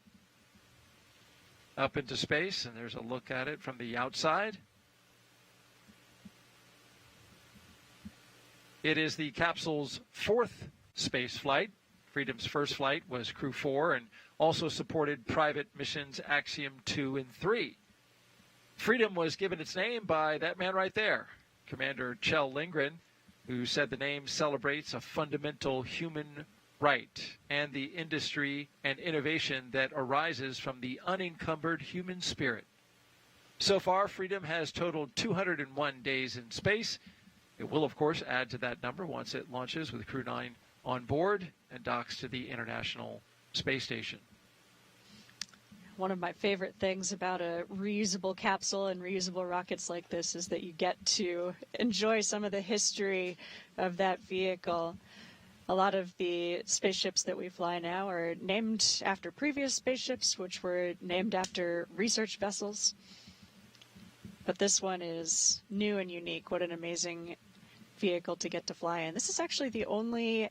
up into space, and there's a look at it from the outside. It is the capsule's fourth space flight. Freedom's first flight was Crew-4 and also supported private missions Axiom 2 and 3. Freedom was given its name by that man right there, Commander Kjell Lindgren, who said the name celebrates a fundamental human right and the industry and innovation that arises from the unencumbered human spirit. So far, Freedom has totaled 201 days in space. It will, of course, add to that number once it launches with Crew-9 on board and docks to the International Space Station. One of my favorite things about a reusable capsule and reusable rockets like this is that you get to enjoy some of the history of that vehicle. A lot of the spaceships that we fly now are named after previous spaceships, which were named after research vessels. But this one is new and unique. What an amazing vehicle to get to fly in. This is actually the only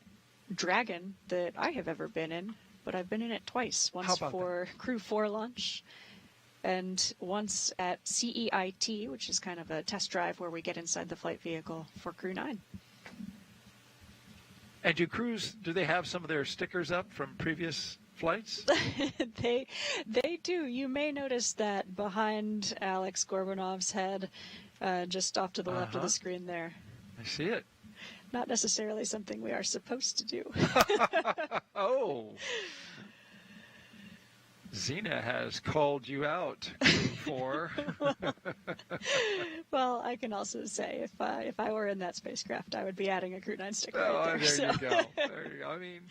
Dragon that I have ever been in. But I've been in it twice, once for Crew-4 launch and once at CEIT, which is kind of a test drive where we get inside the flight vehicle for Crew-9. And do they have some of their stickers up from previous flights? They do. You may notice that behind Alex Gorbanov's head, just off to the left of the screen there. I see it. Not necessarily something we are supposed to do. Oh. Xena has called you out for. Well, I can also say if I were in that spacecraft, I would be adding a Crew-9 sticker right there. There you go. There you go. I mean,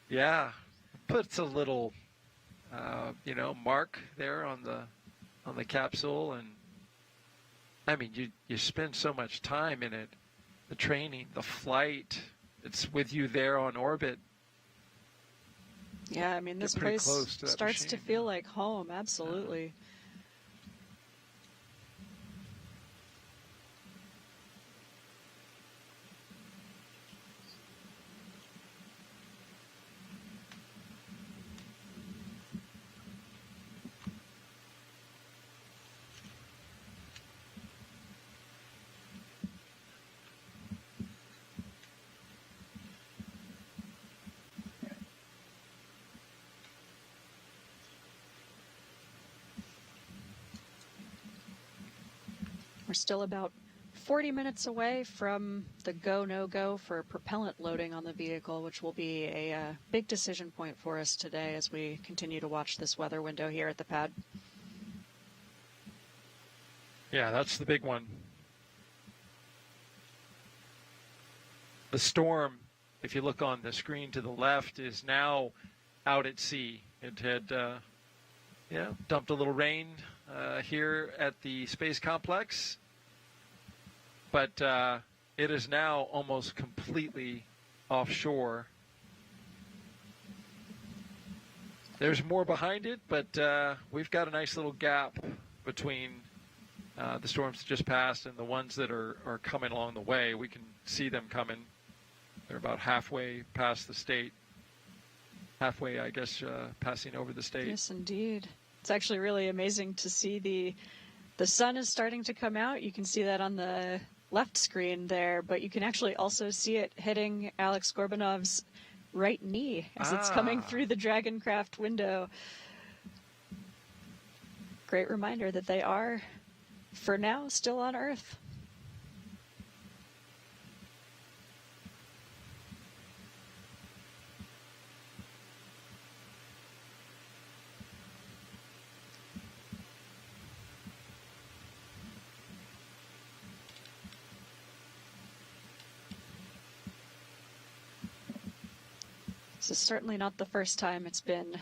yeah, puts a little, mark there on the capsule, and I mean, you spend so much time in it. The training, the flight, it's with you there on orbit. Yeah, I mean, this place starts to feel like home, absolutely. We're still about 40 minutes away from the go, no-go for propellant loading on the vehicle, which will be a big decision point for us today as we continue to watch this weather window here at the pad. Yeah, that's the big one. The storm, if you look on the screen to the left, is now out at sea. It had dumped a little rain here at the space complex, but it is now almost completely offshore. There's more behind it, but we've got a nice little gap between the storms that just passed and the ones that are coming along the way. We can see them coming. They're about halfway past the state. Halfway, I guess, passing over the state. Yes, indeed. It's actually really amazing to see the sun is starting to come out. You can see that on the left screen there, but you can actually also see it hitting Alex Gorbanov's right knee as it's coming through the Dragoncraft window. Great reminder that they are, for now, still on Earth. This is certainly not the first time it's been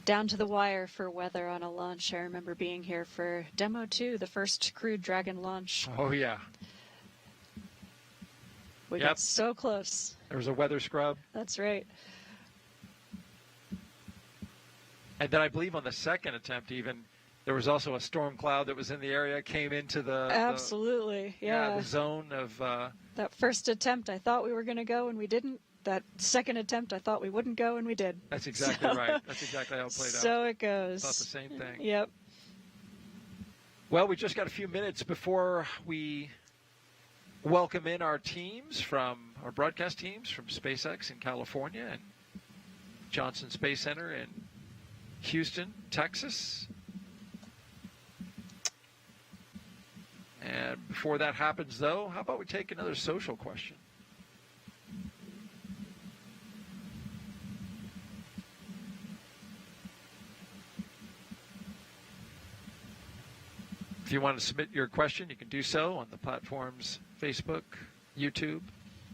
down to the wire for weather on a launch. I remember being here for Demo 2, the first Crew Dragon launch. Oh, yeah. We got so close. There was a weather scrub. That's right. And then I believe on the second attempt even, there was also a storm cloud that was in the area, came into the... Absolutely, the zone of... That first attempt, I thought we were going to go and we didn't. That second attempt, I thought we wouldn't go, and we did. That's exactly right. That's exactly how it played out. So it goes. Thought the same thing. Yep. Well, we just got a few minutes before we welcome in our teams from our broadcast teams from SpaceX in California and Johnson Space Center in Houston, Texas. And before that happens, though, how about we take another social question? If you want to submit your question, you can do so on the platforms Facebook, YouTube,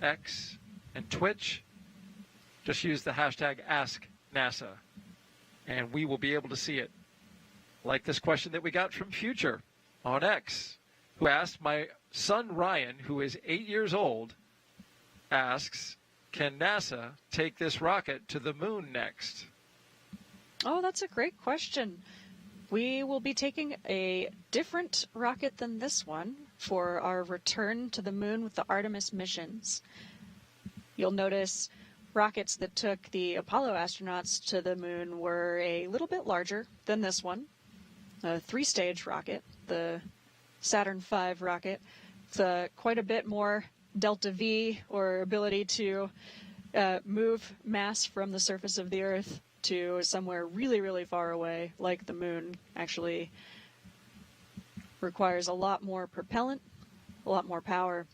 X, and Twitch. Just use the hashtag AskNASA, and we will be able to see it. Like this question that we got from Future on X, who asked, my son Ryan, who is 8 years old, asks, can NASA take this rocket to the moon next? Oh, that's a great question. We will be taking a different rocket than this one for our return to the moon with the Artemis missions. You'll notice rockets that took the Apollo astronauts to the moon were a little bit larger than this one. A 3-stage rocket, the Saturn V rocket. It's quite a bit more delta V, or ability to move mass from the surface of the Earth to somewhere really, really far away, like the moon. Actually requires a lot more propellant, a lot more power.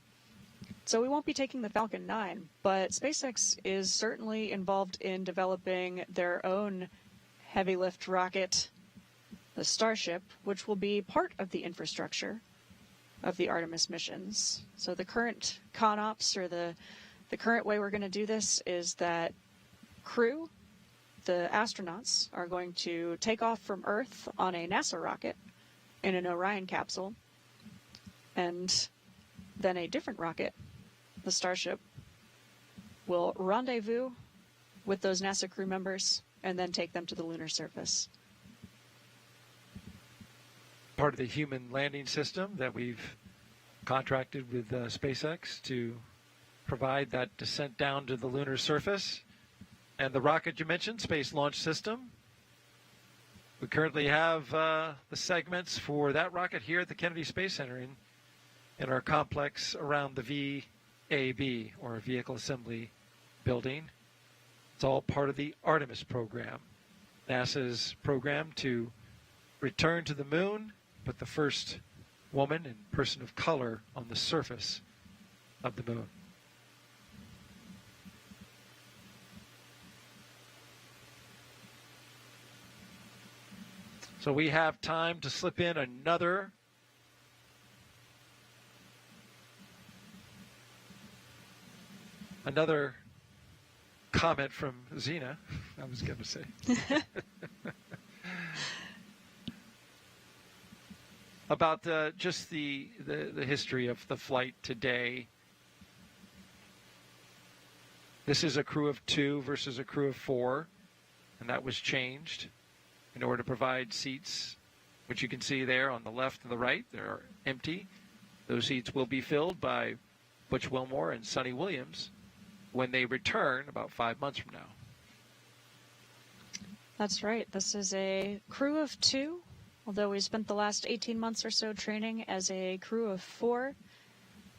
So we won't be taking the Falcon 9, but SpaceX is certainly involved in developing their own heavy lift rocket, the Starship, which will be part of the infrastructure of the Artemis missions. So the current ConOps, or the current way we're going to do this, is that Crew, the astronauts, are going to take off from Earth on a NASA rocket in an Orion capsule, and then a different rocket, the Starship, will rendezvous with those NASA crew members and then take them to the lunar surface. Part of the human landing system that we've contracted with SpaceX to provide that descent down to the lunar surface. And the rocket you mentioned, Space Launch System. We currently have the segments for that rocket here at the Kennedy Space Center in our complex around the VAB, or Vehicle Assembly Building. It's all part of the Artemis program, NASA's program to return to the moon, put the first woman and person of color on the surface of the moon. So we have time to slip in another comment from Zena, I was going to say. About just the history of the flight today. This is a crew of 2 versus a crew of 4, and that was changed in order to provide seats, which you can see there on the left and the right. They're empty. Those seats will be filled by Butch Wilmore and Sonny Williams when they return about 5 months from now. That's right. This is a crew of 2, although we spent the last 18 months or so training as a crew of 4.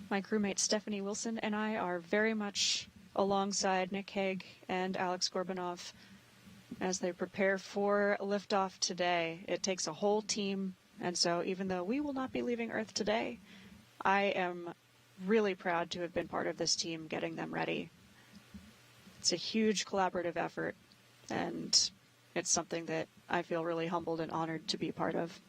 My crewmate Stephanie Wilson and I are very much alongside Nick Hague and Alex Gorbanov as they prepare for liftoff today. It takes a whole team, and so even though we will not be leaving Earth today, I am really proud to have been part of this team getting them ready. It's a huge collaborative effort, and it's something that I feel really humbled and honored to be part of.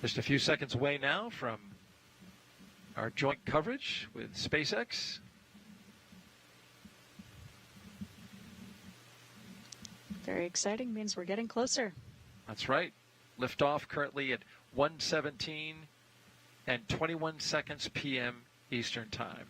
Just a few seconds away now from our joint coverage with SpaceX. Very exciting, means we're getting closer. That's right. Liftoff currently at 1:17 and 21 seconds p.m. Eastern Time.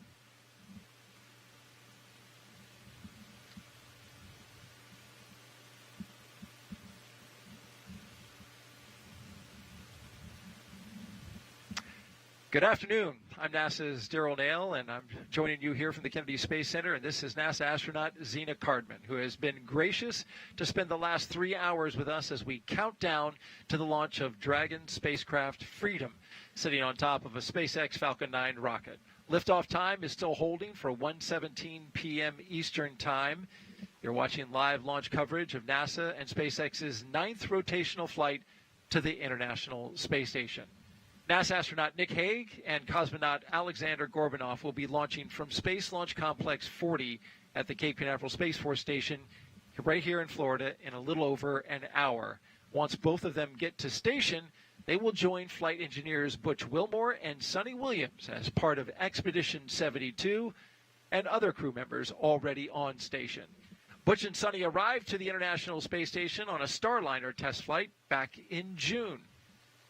Good afternoon. I'm NASA's Daryl Nail, and I'm joining you here from the Kennedy Space Center, and this is NASA astronaut Zena Cardman, who has been gracious to spend the last 3 hours with us as we count down to the launch of Dragon spacecraft Freedom, sitting on top of a SpaceX Falcon 9 rocket. Liftoff time is still holding for 1:17 p.m. Eastern Time. You're watching live launch coverage of NASA and SpaceX's 9th rotational flight to the International Space Station. NASA astronaut Nick Hague and cosmonaut Alexander Gorbanov will be launching from Space Launch Complex 40 at the Cape Canaveral Space Force Station right here in Florida in a little over an hour. Once both of them get to station, they will join flight engineers Butch Wilmore and Sonny Williams as part of Expedition 72 and other crew members already on station. Butch and Sonny arrived to the International Space Station on a Starliner test flight back in June.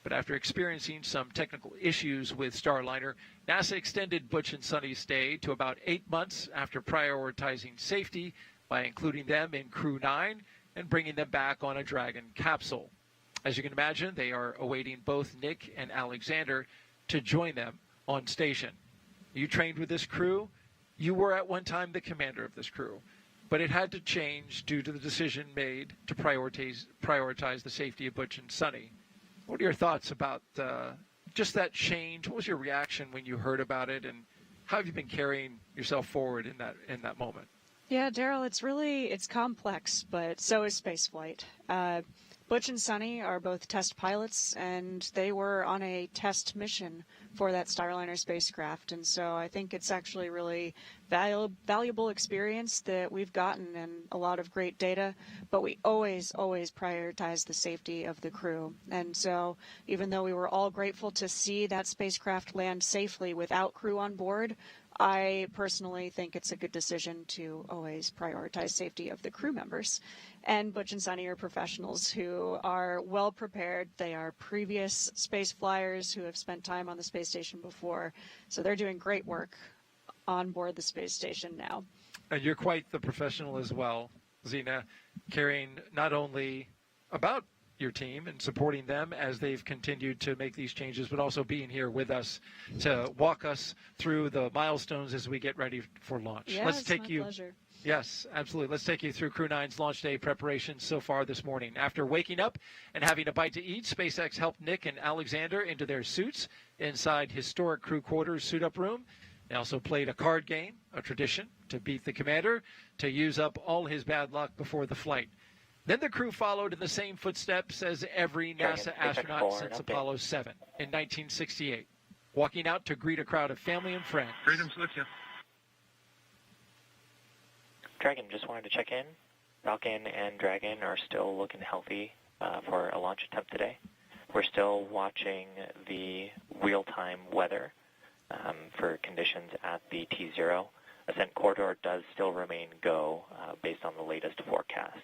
But after experiencing some technical issues with Starliner, NASA extended Butch and Sonny's stay to about 8 months after prioritizing safety by including them in Crew-9 and bringing them back on a Dragon capsule. As you can imagine, they are awaiting both Nick and Alexander to join them on station. You trained with this crew. You were at one time the commander of this crew, but it had to change due to the decision made to prioritize the safety of Butch and Sonny. What are your thoughts about just that change? What was your reaction when you heard about it, and how have you been carrying yourself forward in that moment? Yeah, Daryl, it's complex, but so is spaceflight. Butch and Sonny are both test pilots, and they were on a test mission for that Starliner spacecraft. And so I think it's actually really valuable experience that we've gotten and a lot of great data, but we always prioritize the safety of the crew. And so even though we were all grateful to see that spacecraft land safely without crew on board, I personally think it's a good decision to always prioritize safety of the crew members. And Butch and Sonny are professionals who are well prepared. They are previous space flyers who have spent time on the space station before. So they're doing great work on board the space station now. And you're quite the professional as well, Zena, caring not only about your team and supporting them as they've continued to make these changes, but also being here with us to walk us through the milestones as we get ready for launch. Yeah, Let's it's take my you pleasure. Yes, absolutely. Let's take you through Crew-9's launch day preparations so far this morning. After waking up and having a bite to eat, SpaceX helped Nick and Alexander into their suits inside historic crew quarters suit-up room. They also played a card game, a tradition, to beat the commander, to use up all his bad luck before the flight. Then the crew followed in the same footsteps as every NASA astronaut since Apollo 7 in 1968, walking out to greet a crowd of family and friends. Freedom's with you. Dragon, just wanted to check in. Falcon and Dragon are still looking healthy for a launch attempt today. We're still watching the real-time weather for conditions at the T0. Ascent corridor does still remain go based on the latest forecasts.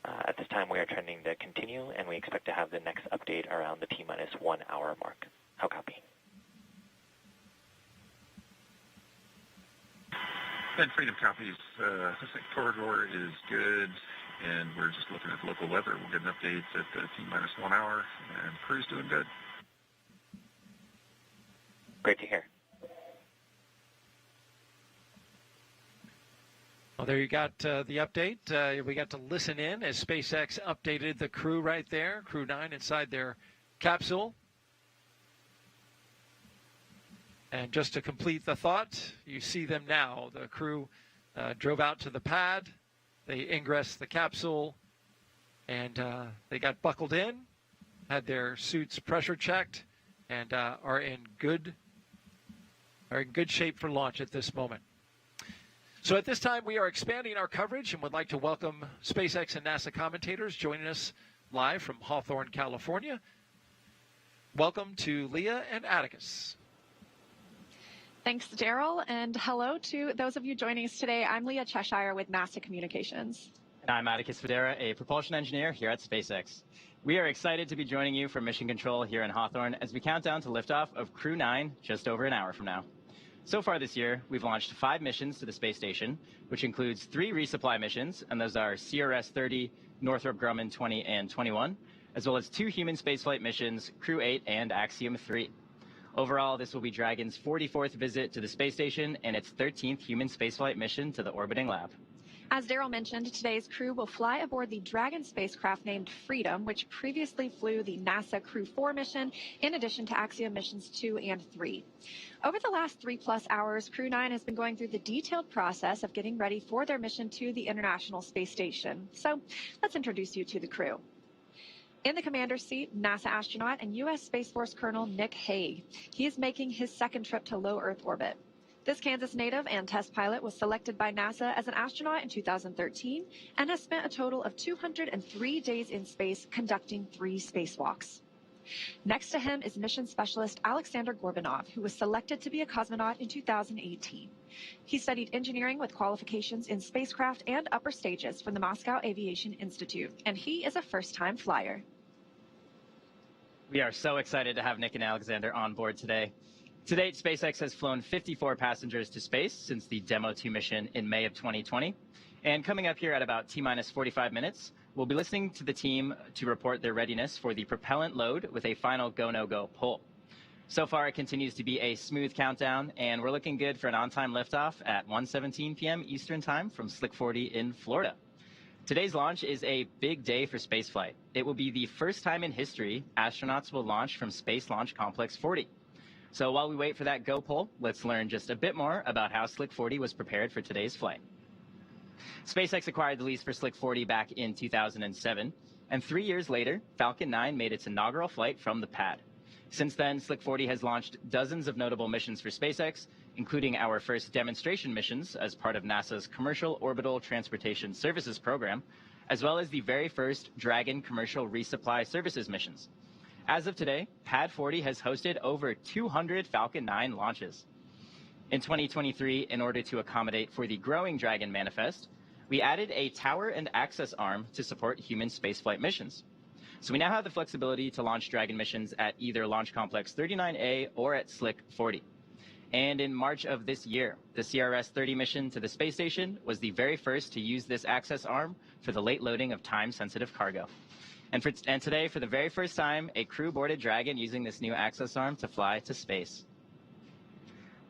At this time, we are trending to continue, and we expect to have the next update around the T-minus 1 hour mark. How copy? And Freedom copies. Ascent corridor is good, and we're just looking at the local weather. We'll get an update at the T-minus 1 hour, and crew's doing good. Great to hear. Well, there you got the update. We got to listen in as SpaceX updated the crew right there, Crew-9 inside their capsule. And just to complete the thought, you see them now. The crew drove out to the pad. They ingressed the capsule, and they got buckled in, had their suits pressure checked, and are in good shape for launch at this moment. So at this time, we are expanding our coverage and would like to welcome SpaceX and NASA commentators joining us live from Hawthorne, California. Welcome to Leah and Atticus. Thanks, Daryl, and hello to those of you joining us today. I'm Leah Cheshire with NASA Communications. And I'm Atticus Federa, a propulsion engineer here at SpaceX. We are excited to be joining you from Mission Control here in Hawthorne as we count down to liftoff of Crew-9 just over an hour from now. So far this year, we've launched 5 missions to the space station, which includes 3 resupply missions, and those are CRS-30, Northrop Grumman 20 and 21, as well as 2 human spaceflight missions, Crew-8 and Axiom-3. Overall, this will be Dragon's 44th visit to the space station and its 13th human spaceflight mission to the orbiting lab. As Daryl mentioned, today's crew will fly aboard the Dragon spacecraft named Freedom, which previously flew the NASA Crew-4 mission, in addition to Axiom missions 2 and 3. Over the last 3+ hours, Crew-9 has been going through the detailed process of getting ready for their mission to the International Space Station. So let's introduce you to the crew. In the commander's seat, NASA astronaut and U.S. Space Force Colonel Nick Hague. He is making his second trip to low Earth orbit. This Kansas native and test pilot was selected by NASA as an astronaut in 2013 and has spent a total of 203 days in space conducting 3 spacewalks. Next to him is mission specialist Alexander Gorbanov, who was selected to be a cosmonaut in 2018. He studied engineering with qualifications in spacecraft and upper stages from the Moscow Aviation Institute, and he is a first-time flyer. We are so excited to have Nick and Alexander on board today. To date, SpaceX has flown 54 passengers to space since the Demo 2 mission in May of 2020. And coming up here at about T-minus 45 minutes, we'll be listening to the team to report their readiness for the propellant load with a final go-no-go pull. So far, it continues to be a smooth countdown, and we're looking good for an on-time liftoff at 1:17 p.m. Eastern Time from Slick 40 in Florida. Today's launch is a big day for spaceflight. It will be the first time in history astronauts will launch from Space Launch Complex 40. So while we wait for that go pull, let's learn just a bit more about how Slick 40 was prepared for today's flight. SpaceX acquired the lease for Slick 40 back in 2007, and 3 years later, Falcon 9 made its inaugural flight from the pad. Since then, Slick 40 has launched dozens of notable missions for SpaceX, including our first demonstration missions as part of NASA's Commercial Orbital Transportation Services program, as well as the very first Dragon Commercial Resupply Services missions. As of today, Pad 40 has hosted over 200 Falcon 9 launches. In 2023, in order to accommodate for the growing Dragon manifest, we added a tower and access arm to support human spaceflight missions. So we now have the flexibility to launch Dragon missions at either Launch Complex 39A or at Slick 40. And in March of this year, the CRS-30 mission to the space station was the very first to use this access arm for the late loading of time-sensitive cargo. And today, for the very first time, a crew boarded Dragon using this new access arm to fly to space.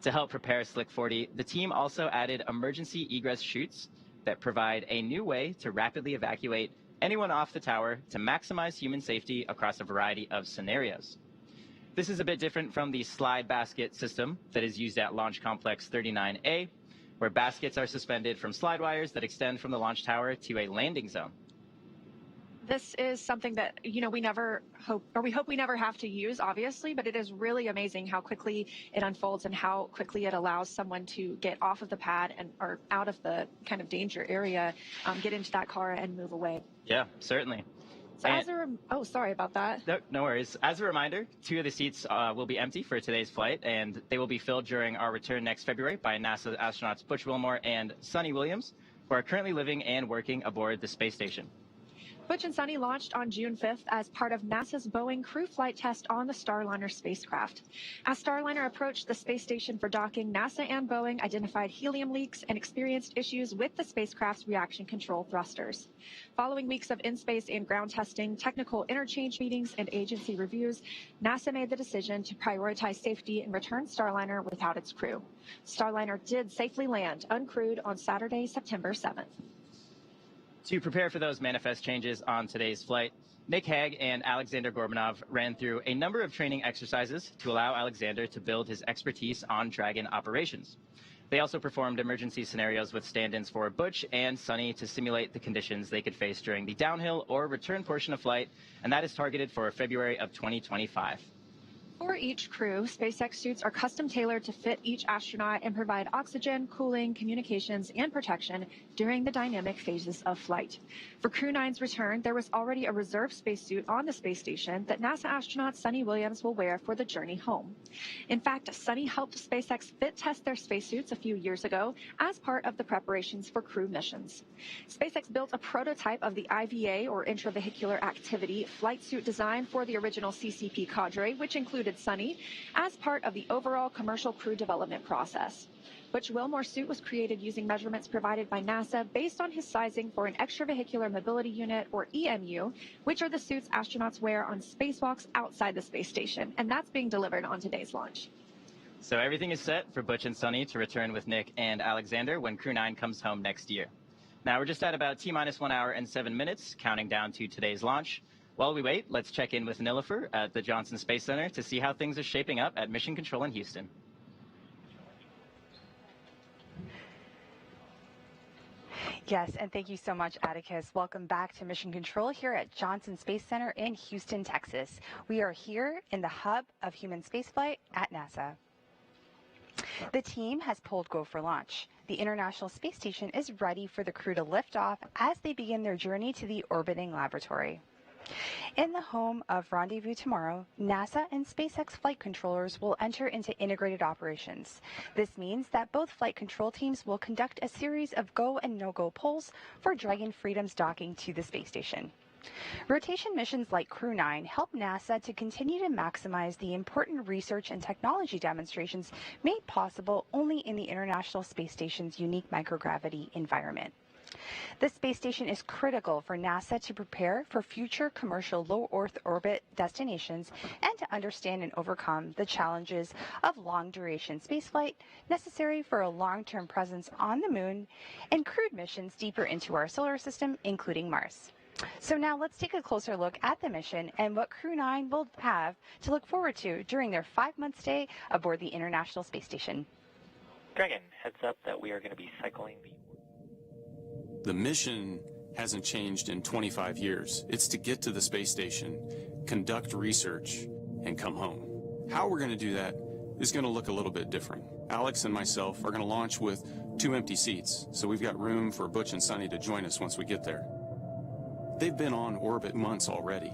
To help prepare Slick 40, the team also added emergency egress chutes that provide a new way to rapidly evacuate anyone off the tower to maximize human safety across a variety of scenarios. This is a bit different from the slide basket system that is used at Launch Complex 39A, where baskets are suspended from slide wires that extend from the launch tower to a landing zone. This is something that, we hope we never have to use, obviously, but it is really amazing how quickly it unfolds and how quickly it allows someone to get off of the pad or out of the kind of danger area, get into that car and move away. Yeah, certainly. So sorry about that. No worries. As a reminder, 2 of the seats will be empty for today's flight, and they will be filled during our return next February by NASA astronauts Butch Wilmore and Sunny Williams, who are currently living and working aboard the space station. Butch and Sunny launched on June 5th as part of NASA's Boeing crew flight test on the Starliner spacecraft. As Starliner approached the space station for docking, NASA and Boeing identified helium leaks and experienced issues with the spacecraft's reaction control thrusters. Following weeks of in-space and ground testing, technical interchange meetings, and agency reviews, NASA made the decision to prioritize safety and return Starliner without its crew. Starliner did safely land uncrewed on Saturday, September 7th. To prepare for those manifest changes on today's flight, Nick Hague and Alexander Gorbanov ran through a number of training exercises to allow Alexander to build his expertise on Dragon operations. They also performed emergency scenarios with stand-ins for Butch and Sunny to simulate the conditions they could face during the downhill or return portion of flight, and that is targeted for February of 2025. For each crew, SpaceX suits are custom tailored to fit each astronaut and provide oxygen, cooling, communications, and protection during the dynamic phases of flight. For Crew-9's return, there was already a reserve spacesuit on the space station that NASA astronaut Sunny Williams will wear for the journey home. In fact, Sunny helped SpaceX fit test their spacesuits a few years ago as part of the preparations for crew missions. SpaceX built a prototype of the IVA, or intravehicular activity, flight suit design for the original CCP cadre, which included Sunny, as part of the overall commercial crew development process. Butch Wilmore's suit was created using measurements provided by NASA based on his sizing for an extravehicular mobility unit, or EMU, which are the suits astronauts wear on spacewalks outside the space station, and that's being delivered on today's launch. So everything is set for Butch and Sunny to return with Nick and Alexander when Crew-9 comes home next year. Now we're just at about T-minus 1 hour and 7 minutes, counting down to today's launch. While we wait, let's check in with Nilofer at the Johnson Space Center to see how things are shaping up at Mission Control in Houston. Yes, and thank you so much, Atticus. Welcome back to Mission Control here at Johnson Space Center in Houston, Texas. We are here in the hub of human spaceflight at NASA. The team has pulled go for launch. The International Space Station is ready for the crew to lift off as they begin their journey to the orbiting laboratory. In the home of Rendezvous Tomorrow, NASA and SpaceX flight controllers will enter into integrated operations. This means that both flight control teams will conduct a series of go and no-go polls for Dragon Freedom's docking to the space station. Rotation missions like Crew-9 help NASA to continue to maximize the important research and technology demonstrations made possible only in the International Space Station's unique microgravity environment. The space station is critical for NASA to prepare for future commercial low Earth orbit destinations and to understand and overcome the challenges of long-duration spaceflight necessary for a long-term presence on the Moon and crewed missions deeper into our solar system, including Mars. So now let's take a closer look at the mission and what Crew-9 will have to look forward to during their 5-month stay aboard the International Space Station. Dragon, heads up that we are going to be cycling The mission hasn't changed in 25 years. It's to get to the space station, conduct research, and come home. How we're going to do that is going to look a little bit different. Alex and myself are going to launch with 2 empty seats, so we've got room for Butch and Sunny to join us once we get there. They've been on orbit months already,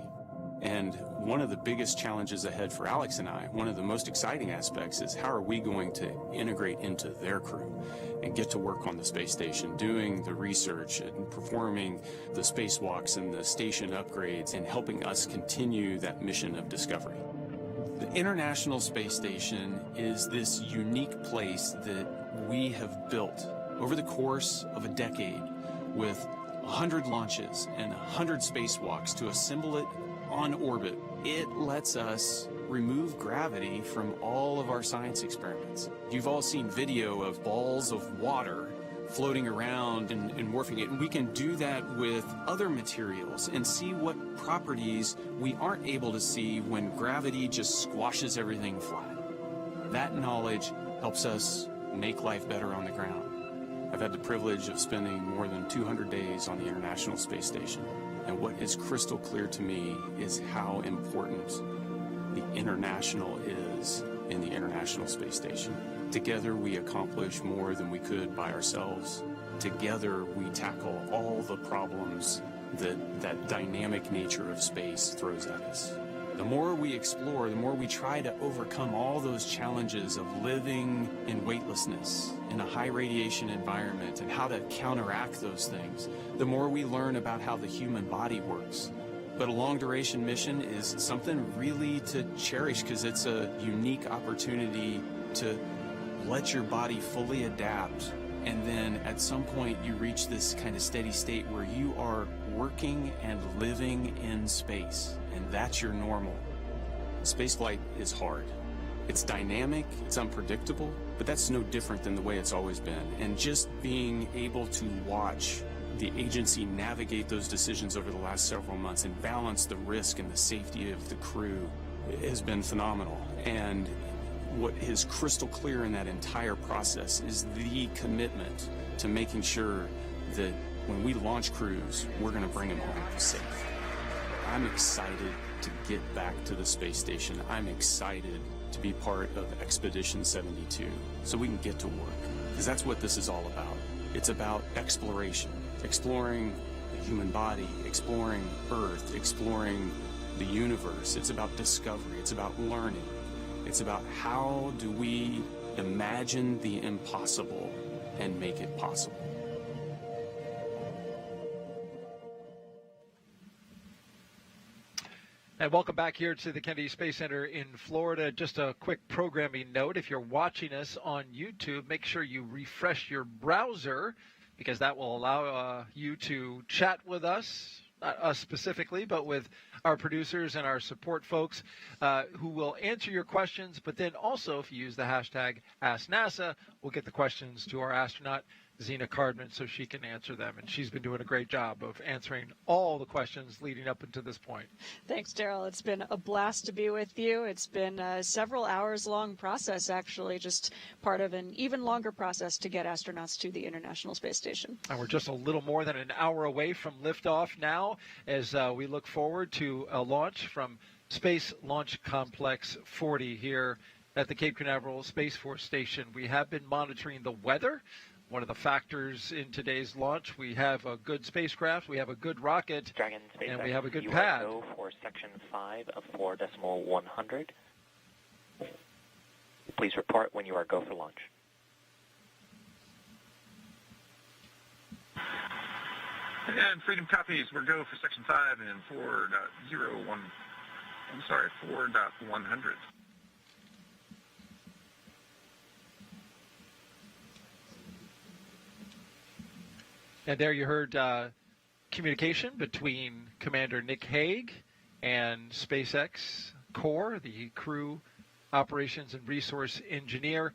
and one of the biggest challenges ahead for Alex and I, one of the most exciting aspects, is how are we going to integrate into their crew and get to work on the space station, doing the research and performing the spacewalks and the station upgrades and helping us continue that mission of discovery. The International Space Station is this unique place that we have built over the course of a decade with 100 launches and 100 spacewalks to assemble it on orbit, it lets us remove gravity from all of our science experiments. You've all seen video of balls of water floating around and morphing it, and we can do that with other materials and see what properties we aren't able to see when gravity just squashes everything flat. That knowledge helps us make life better on the ground. I've had the privilege of spending more than 200 days on the International Space Station, and what is crystal clear to me is how important the international is in the International Space Station. Together we accomplish more than we could by ourselves. Together we tackle all the problems that dynamic nature of space throws at us. The more we explore, the more we try to overcome all those challenges of living in weightlessness, in a high radiation environment, and how to counteract those things, the more we learn about how the human body works. But a long-duration mission is something really to cherish because it's a unique opportunity to let your body fully adapt, and then at some point you reach this kind of steady state where you are working and living in space, and that's your normal. Spaceflight is hard. It's dynamic, it's unpredictable, but that's no different than the way it's always been. And just being able to watch the agency navigate those decisions over the last several months and balance the risk and the safety of the crew has been phenomenal. And what is crystal clear in that entire process is the commitment to making sure that when we launch crews, we're going to bring them home safe. I'm excited to get back to the space station. I'm excited to be part of Expedition 72 so we can get to work, because that's what this is all about. It's about exploration, exploring the human body, exploring Earth, exploring the universe. It's about discovery. It's about learning. It's about how do we imagine the impossible and make it possible. And welcome back here to the Kennedy Space Center in Florida. Just a quick programming note. If you're watching us on YouTube, make sure you refresh your browser, because that will allow you to chat with us, not us specifically, but with our producers and our support folks who will answer your questions. But then also, if you use the hashtag AskNASA, we'll get the questions to our astronaut, Zena Cardman, so she can answer them. And she's been doing a great job of answering all the questions leading up until this point. Thanks, Daryl. It's been a blast to be with you. It's been a several hours long process, actually, just part of an even longer process to get astronauts to the International Space Station. And we're just a little more than an hour away from liftoff now, as we look forward to a launch from Space Launch Complex 40 here at the Cape Canaveral Space Force Station. We have been monitoring the weather. One of the factors in today's launch, we have a good spacecraft, we have a good rocket, Dragon SpaceX, and we have a good you pad. are go for section 5 of 4.100. Please report when you are go for launch. And Freedom copies. We're go for section 5 and 4.100. And there you heard communication between Commander Nick Hague and SpaceX Core, the Crew Operations and Resource Engineer.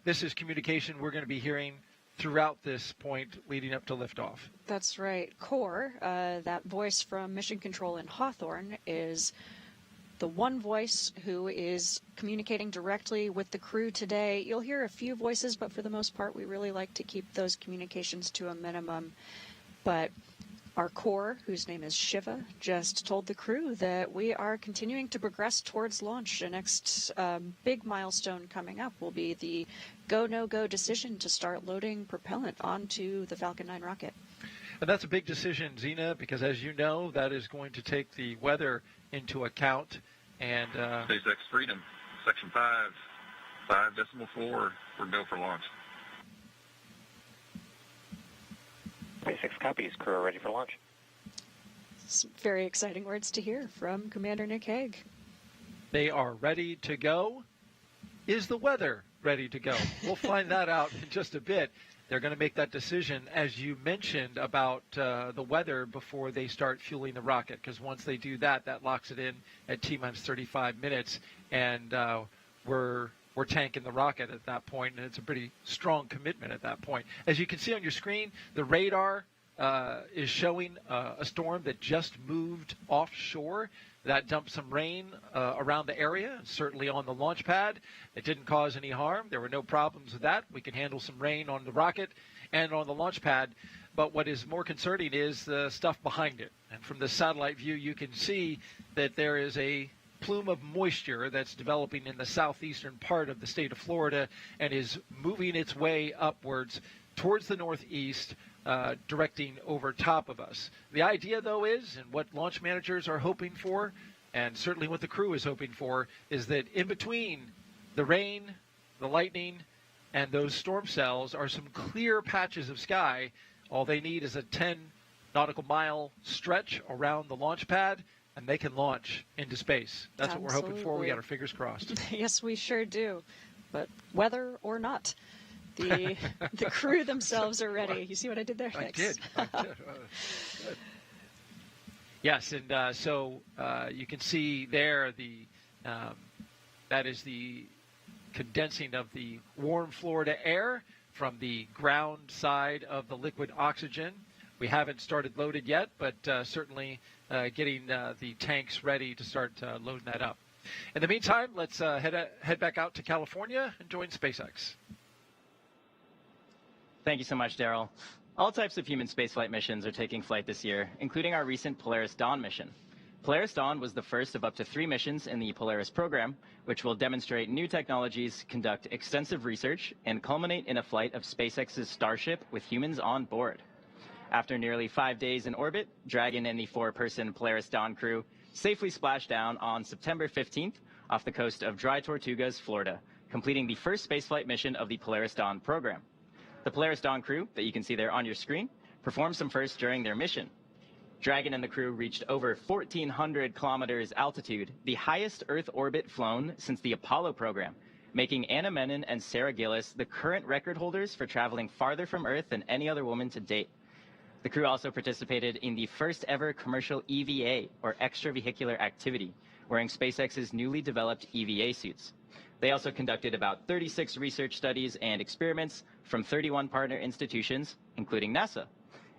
This is communication we're going to be hearing throughout this point leading up to liftoff. That's right. Core, that voice from Mission Control in Hawthorne, is the one voice who is communicating directly with the crew today. You'll hear a few voices, but for the most part, we really like to keep those communications to a minimum. But our core, whose name is Shiva, just told the crew that we are continuing to progress towards launch. The next big milestone coming up will be the go, no-go decision to start loading propellant onto the Falcon 9 rocket. And that's a big decision, Zena, because as you know, that is going to take the weather into account. And SpaceX Freedom, section 5.4, we're go for launch. SpaceX copies, crew are ready for launch. Some very exciting words to hear from Commander Nick Hague. They are ready to go. Is the weather ready to go? We'll find that out in just a bit. they're going to make that decision, as you mentioned, about the weather before they start fueling the rocket, because once they do that, that locks it in at T-minus 35 minutes, and we're tanking the rocket at that point, and it's a pretty strong commitment at that point. As you can see on your screen, the radar is showing a storm that just moved offshore. That dumped some rain around the area, certainly on the launch pad. It didn't cause any harm. There were no problems with that. We can handle some rain on the rocket and on the launch pad. But what is more concerning is the stuff behind it. And from the satellite view, you can see that there is a plume of moisture that's developing in the southeastern part of the state of Florida and is moving its way upwards towards the northeast, directing over top of us. The idea, though, is, and what launch managers are hoping for, and certainly what the crew is hoping for, is that in between the rain, the lightning, and those storm cells are some clear patches of sky. All they need is a 10 nautical mile stretch around the launch pad, and they can launch into space. That's what we're hoping for. We got our fingers crossed. Yes, we sure do. But weather or not, the crew themselves are ready. You see what I did there? I did. Good. Yes, and so you can see there that is the condensing of the warm Florida air from the ground side of the liquid oxygen. We haven't started loaded yet, but certainly getting the tanks ready to start loading that up. In the meantime, let's head back out to California and join SpaceX. Thank you so much, Daryl. All types of human spaceflight missions are taking flight this year, including our recent Polaris Dawn mission. Polaris Dawn was the first of up to 3 missions in the Polaris program, which will demonstrate new technologies, conduct extensive research, and culminate in a flight of SpaceX's Starship with humans on board. After nearly 5 days in orbit, Dragon and the 4-person Polaris Dawn crew safely splashed down on September 15th off the coast of Dry Tortugas, Florida, completing the first spaceflight mission of the Polaris Dawn program. The Polaris Dawn crew, that you can see there on your screen, performed some firsts during their mission. Dragon and the crew reached over 1,400 kilometers altitude, the highest Earth orbit flown since the Apollo program, making Anna Menon and Sarah Gillis the current record holders for traveling farther from Earth than any other woman to date. The crew also participated in the first ever commercial EVA, or extravehicular activity, wearing SpaceX's newly developed EVA suits. They also conducted about 36 research studies and experiments from 31 partner institutions, including NASA.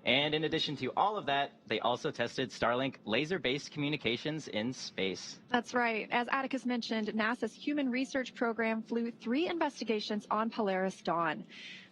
And in addition to all of that, they also tested Starlink laser-based communications in space. That's right. As Atticus mentioned, NASA's Human Research Program flew 3 investigations on Polaris Dawn.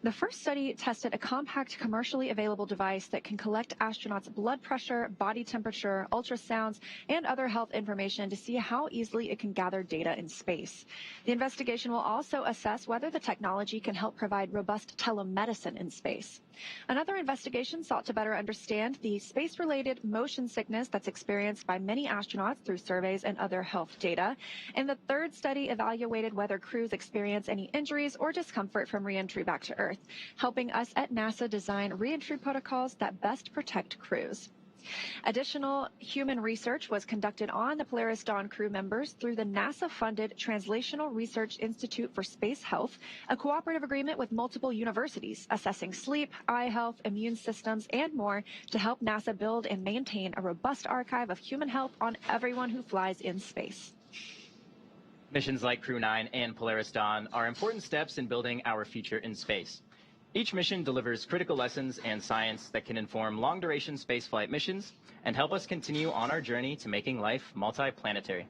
The first study tested a compact, commercially available device that can collect astronauts' blood pressure, body temperature, ultrasounds, and other health information to see how easily it can gather data in space. The investigation will also assess whether the technology can help provide robust telemedicine in space. Another investigation sought to better understand the space-related motion sickness that's experienced by many astronauts through surveys and other health data. And the third study evaluated whether crews experience any injuries or discomfort from re-entry back to Earth, helping us at NASA design re-entry protocols that best protect crews. Additional human research was conducted on the Polaris Dawn crew members through the NASA-funded Translational Research Institute for Space Health, a cooperative agreement with multiple universities assessing sleep, eye health, immune systems, and more to help NASA build and maintain a robust archive of human health on everyone who flies in space. Missions like Crew-9 and Polaris Dawn are important steps in building our future in space. Each mission delivers critical lessons and science that can inform long-duration spaceflight missions and help us continue on our journey to making life multi-planetary.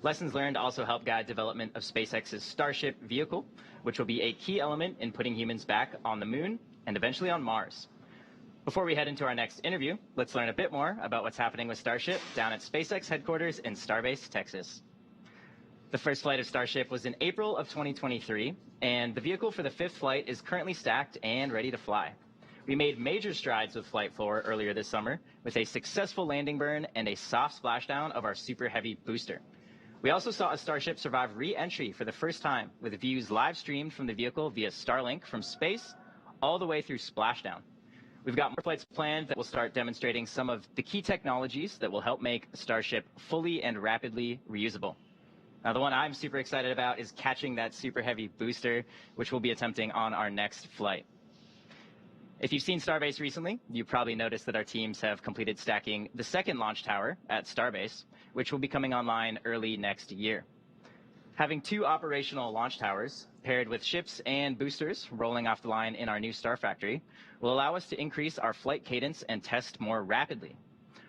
Lessons learned also help guide development of SpaceX's Starship vehicle, which will be a key element in putting humans back on the moon and eventually on Mars. Before we head into our next interview, let's learn a bit more about what's happening with Starship down at SpaceX headquarters in Starbase, Texas. The first flight of Starship was in April of 2023, and the vehicle for the 5th flight is currently stacked and ready to fly. We made major strides with Flight 4 earlier this summer with a successful landing burn and a soft splashdown of our Super Heavy booster. We also saw a Starship survive re-entry for the first time with views live streamed from the vehicle via Starlink from space all the way through splashdown. We've got more flights planned that will start demonstrating some of the key technologies that will help make Starship fully and rapidly reusable. Now, the one I'm super excited about is catching that Super Heavy booster, which we'll be attempting on our next flight. If you've seen Starbase recently, you probably noticed that our teams have completed stacking the second launch tower at Starbase, which will be coming online early next year. Having 2 operational launch towers paired with ships and boosters rolling off the line in our new Star Factory will allow us to increase our flight cadence and test more rapidly.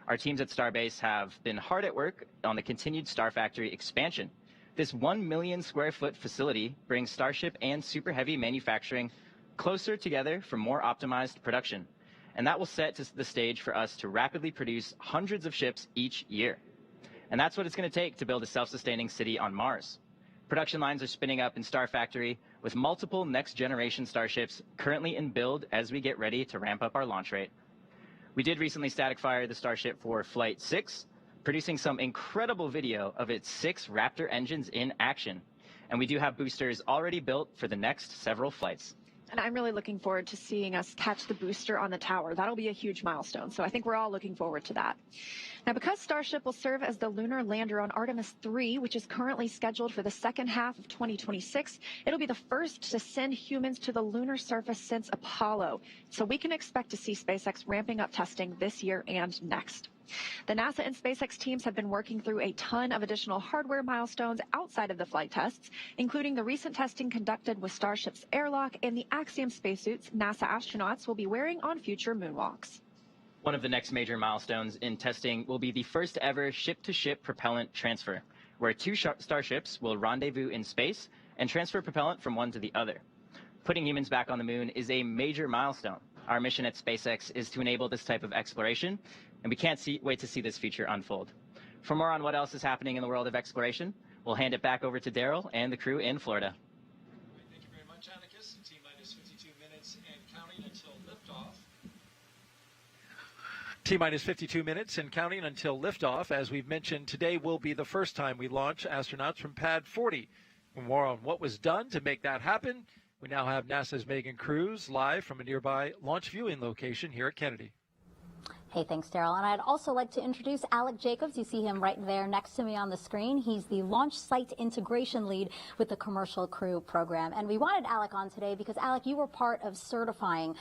Our teams at Starbase have been hard at work on the continued Star Factory expansion. This 1 million square foot facility brings Starship and Super Heavy manufacturing closer together for more optimized production. And that will set the stage for us to rapidly produce hundreds of ships each year. And that's what it's going to take to build a self-sustaining city on Mars. Production lines are spinning up in Star Factory with multiple next-generation starships currently in build as we get ready to ramp up our launch rate. We did recently static fire the Starship for Flight 6, producing some incredible video of its 6 Raptor engines in action. And we do have boosters already built for the next several flights. And I'm really looking forward to seeing us catch the booster on the tower. That'll be a huge milestone. So I think we're all looking forward to that. Now, because Starship will serve as the lunar lander on Artemis 3, which is currently scheduled for the second half of 2026, it'll be the first to send humans to the lunar surface since Apollo. So we can expect to see SpaceX ramping up testing this year and next. The NASA and SpaceX teams have been working through a ton of additional hardware milestones outside of the flight tests, including the recent testing conducted with Starship's airlock and the Axiom spacesuits NASA astronauts will be wearing on future moonwalks. One of the next major milestones in testing will be the first ever ship-to-ship propellant transfer, where 2 starships will rendezvous in space and transfer propellant from one to the other. Putting humans back on the moon is a major milestone. Our mission at SpaceX is to enable this type of exploration, and we can't wait to see this future unfold. For more on what else is happening in the world of exploration, we'll hand it back over to Daryl and the crew in Florida. Thank you very much, Atticus. T-minus 52 minutes and counting until liftoff. T-minus 52 minutes and counting until liftoff. As we've mentioned, today will be the first time we launch astronauts from Pad 40. For more on what was done to make that happen, we now have NASA's Megan Cruz live from a nearby launch viewing location here at Kennedy. Hey, thanks, Daryl. And I'd also like to introduce Alec Jacobs. You see him right there next to me on the screen. He's the launch site integration lead with the Commercial Crew program. And we wanted Alec on today because, Alec, you were part of certifying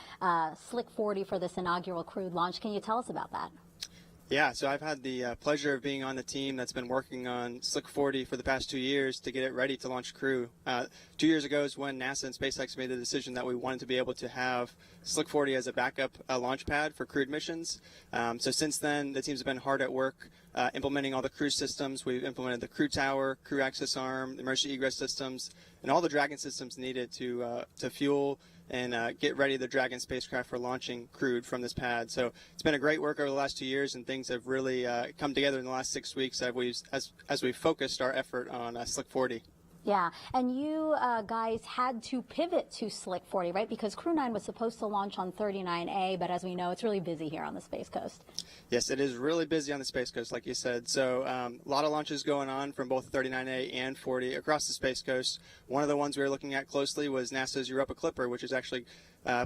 Slick 40 for this inaugural crewed launch. Can you tell us about that? Yeah, so I've had the pleasure of being on the team that's been working on Slick 40 for the past 2 years to get it ready to launch Crew. 2 years ago is when NASA and SpaceX made the decision that we wanted to be able to have Slick 40 as a backup launch pad for crewed missions. So since then, the teams have been hard at work implementing all the crew systems. We've implemented the crew tower, crew access arm, emergency egress systems, and all the Dragon systems needed to fuel and get ready the Dragon spacecraft for launching crewed from this pad. So it's been a great work over the last 2 years, and things have really come together in the last 6 weeks as we've focused our effort on Slick 40. Yeah, and you guys had to pivot to Slick 40, right? Because Crew-9 was supposed to launch on 39A, but as we know, it's really busy here on the Space Coast. Yes, it is really busy on the Space Coast, like you said. So a lot of launches going on from both 39A and 40 across the Space Coast. One of the ones we were looking at closely was NASA's Europa Clipper, which is actually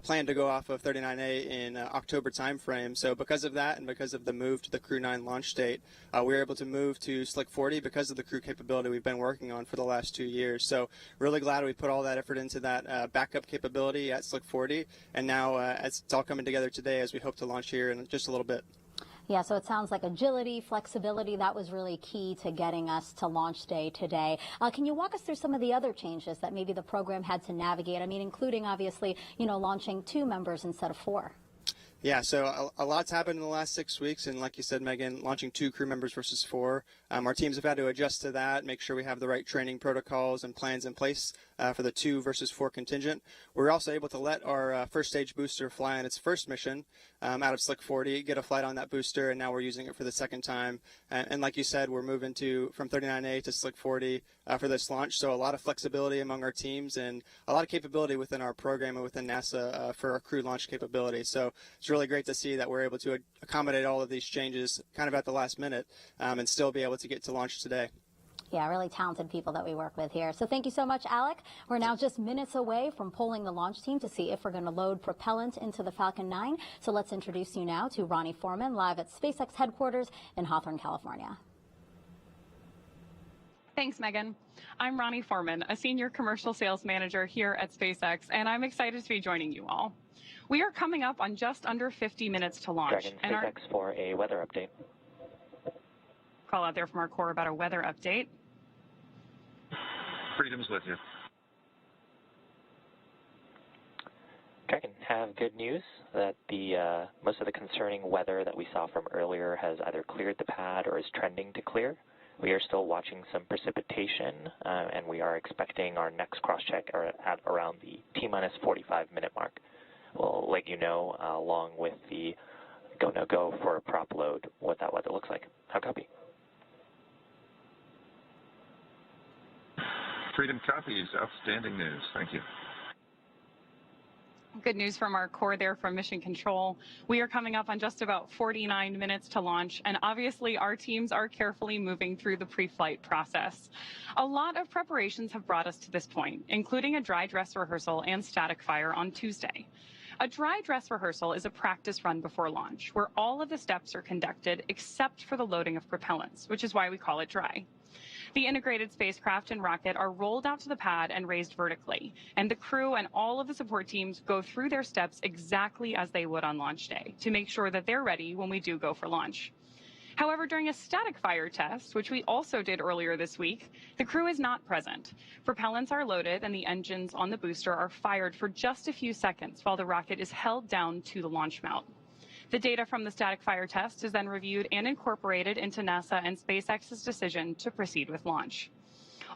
planned to go off of 39A in October timeframe. So because of that and because of the move to the Crew-9 launch date, we were able to move to Slick 40 because of the crew capability we've been working on for the last 2 years. So really glad we put all that effort into that backup capability at Slick 40, and now it's all coming together today as we hope to launch here in just a little bit. Yeah, so it sounds like agility, flexibility, that was really key to getting us to launch day today. Can you walk us through some of the other changes that maybe the program had to navigate? I mean, including, obviously, launching 2 members instead of 4. Yeah, so a lot's happened in the last 6 weeks, and like you said, Megan, launching 2 crew members versus 4. Our teams have had to adjust to that, make sure we have the right training protocols and plans in place for the 2 versus 4 contingent. We're also able to let our first stage booster fly on its first mission out of Slick 40, get a flight on that booster, and now we're using it for the second time. And like you said, we're moving from 39A to Slick 40 for this launch, so a lot of flexibility among our teams and a lot of capability within our program and within NASA for our crew launch capability. So it's really great to see that we're able to accommodate all of these changes kind of at the last minute and still be able to get to launch today. Yeah, really talented people that we work with here. So thank you so much, Alec. We're now just minutes away from polling the launch team to see if we're going to load propellant into the Falcon 9. So let's introduce you now to Ronnie Foreman, live at SpaceX headquarters in Hawthorne, California. Thanks, Megan. I'm Ronnie Foreman, a senior commercial sales manager here at SpaceX, and I'm excited to be joining you all. We are coming up on just under 50 minutes to launch. Dragon And SpaceX for a weather update. Call out there from our core about a weather update. Freedom's with you. Dragon, have good news that the most of the concerning weather that we saw from earlier has either cleared the pad or is trending to clear. We are still watching some precipitation, and we are expecting our next cross-check at around the T-minus 45-minute mark. We'll let you know, along with the go-no-go for a prop load, what that weather looks like. How copy? Freedom copies. Outstanding news. Thank you. Good news from our core there from Mission Control. We are coming up on just about 49 minutes to launch, and obviously our teams are carefully moving through the pre-flight process. A lot of preparations have brought us to this point, including a dry dress rehearsal and static fire on Tuesday. A dry dress rehearsal is a practice run before launch, where all of the steps are conducted except for the loading of propellants, which is why we call it dry. The integrated spacecraft and rocket are rolled out to the pad and raised vertically, and the crew and all of the support teams go through their steps exactly as they would on launch day to make sure that they're ready when we do go for launch. However, during a static fire test, which we also did earlier this week, the crew is not present. Propellants are loaded and the engines on the booster are fired for just a few seconds while the rocket is held down to the launch mount. The data from the static fire test is then reviewed and incorporated into NASA and SpaceX's decision to proceed with launch.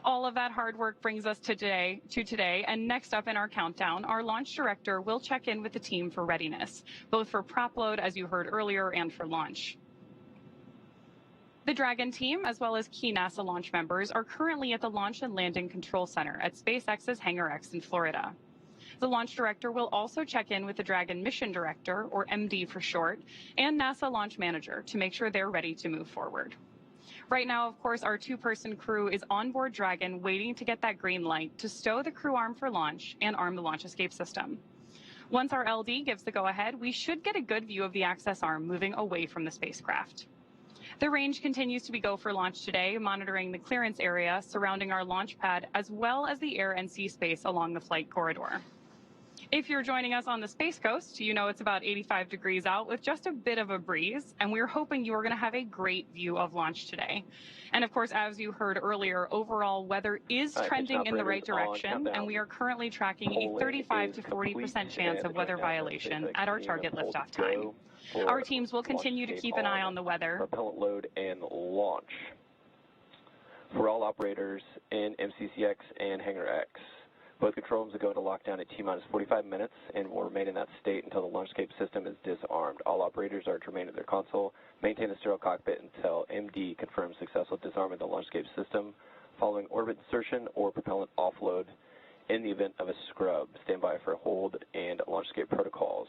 All of that hard work brings us to today, and next up in our countdown, our launch director will check in with the team for readiness, both for prop load, as you heard earlier, and for launch. The Dragon team, as well as key NASA launch members, are currently at the Launch and Landing Control Center at SpaceX's Hangar X in Florida. The launch director will also check in with the Dragon mission director, or MD for short, and NASA launch manager to make sure they're ready to move forward. Right now, of course, our two-person crew is on board Dragon waiting to get that green light to stow the crew arm for launch and arm the launch escape system. Once our LD gives the go-ahead, we should get a good view of the access arm moving away from the spacecraft. The range continues to be go for launch today, monitoring the clearance area surrounding our launch pad as well as the air and sea space along the flight corridor. If you're joining us on the Space Coast, you know it's about 85 degrees out with just a bit of a breeze, and we're hoping you are going to have a great view of launch today. And of course, as you heard earlier, overall weather is trending in the right direction, and we are currently tracking a 35 to 40% chance of weather violation at our target liftoff time. Our teams will continue to keep an eye on the weather. Propellant load and launch. For all operators in MCCX and Hangar X, both control rooms will go into lockdown at T-minus 45 minutes and will remain in that state until the launch escape system is disarmed. All operators are to remain at their console, maintain a sterile cockpit until MD confirms successful disarmament of the launch escape system following orbit insertion or propellant offload. In the event of a scrub, stand by for hold and launch escape protocols.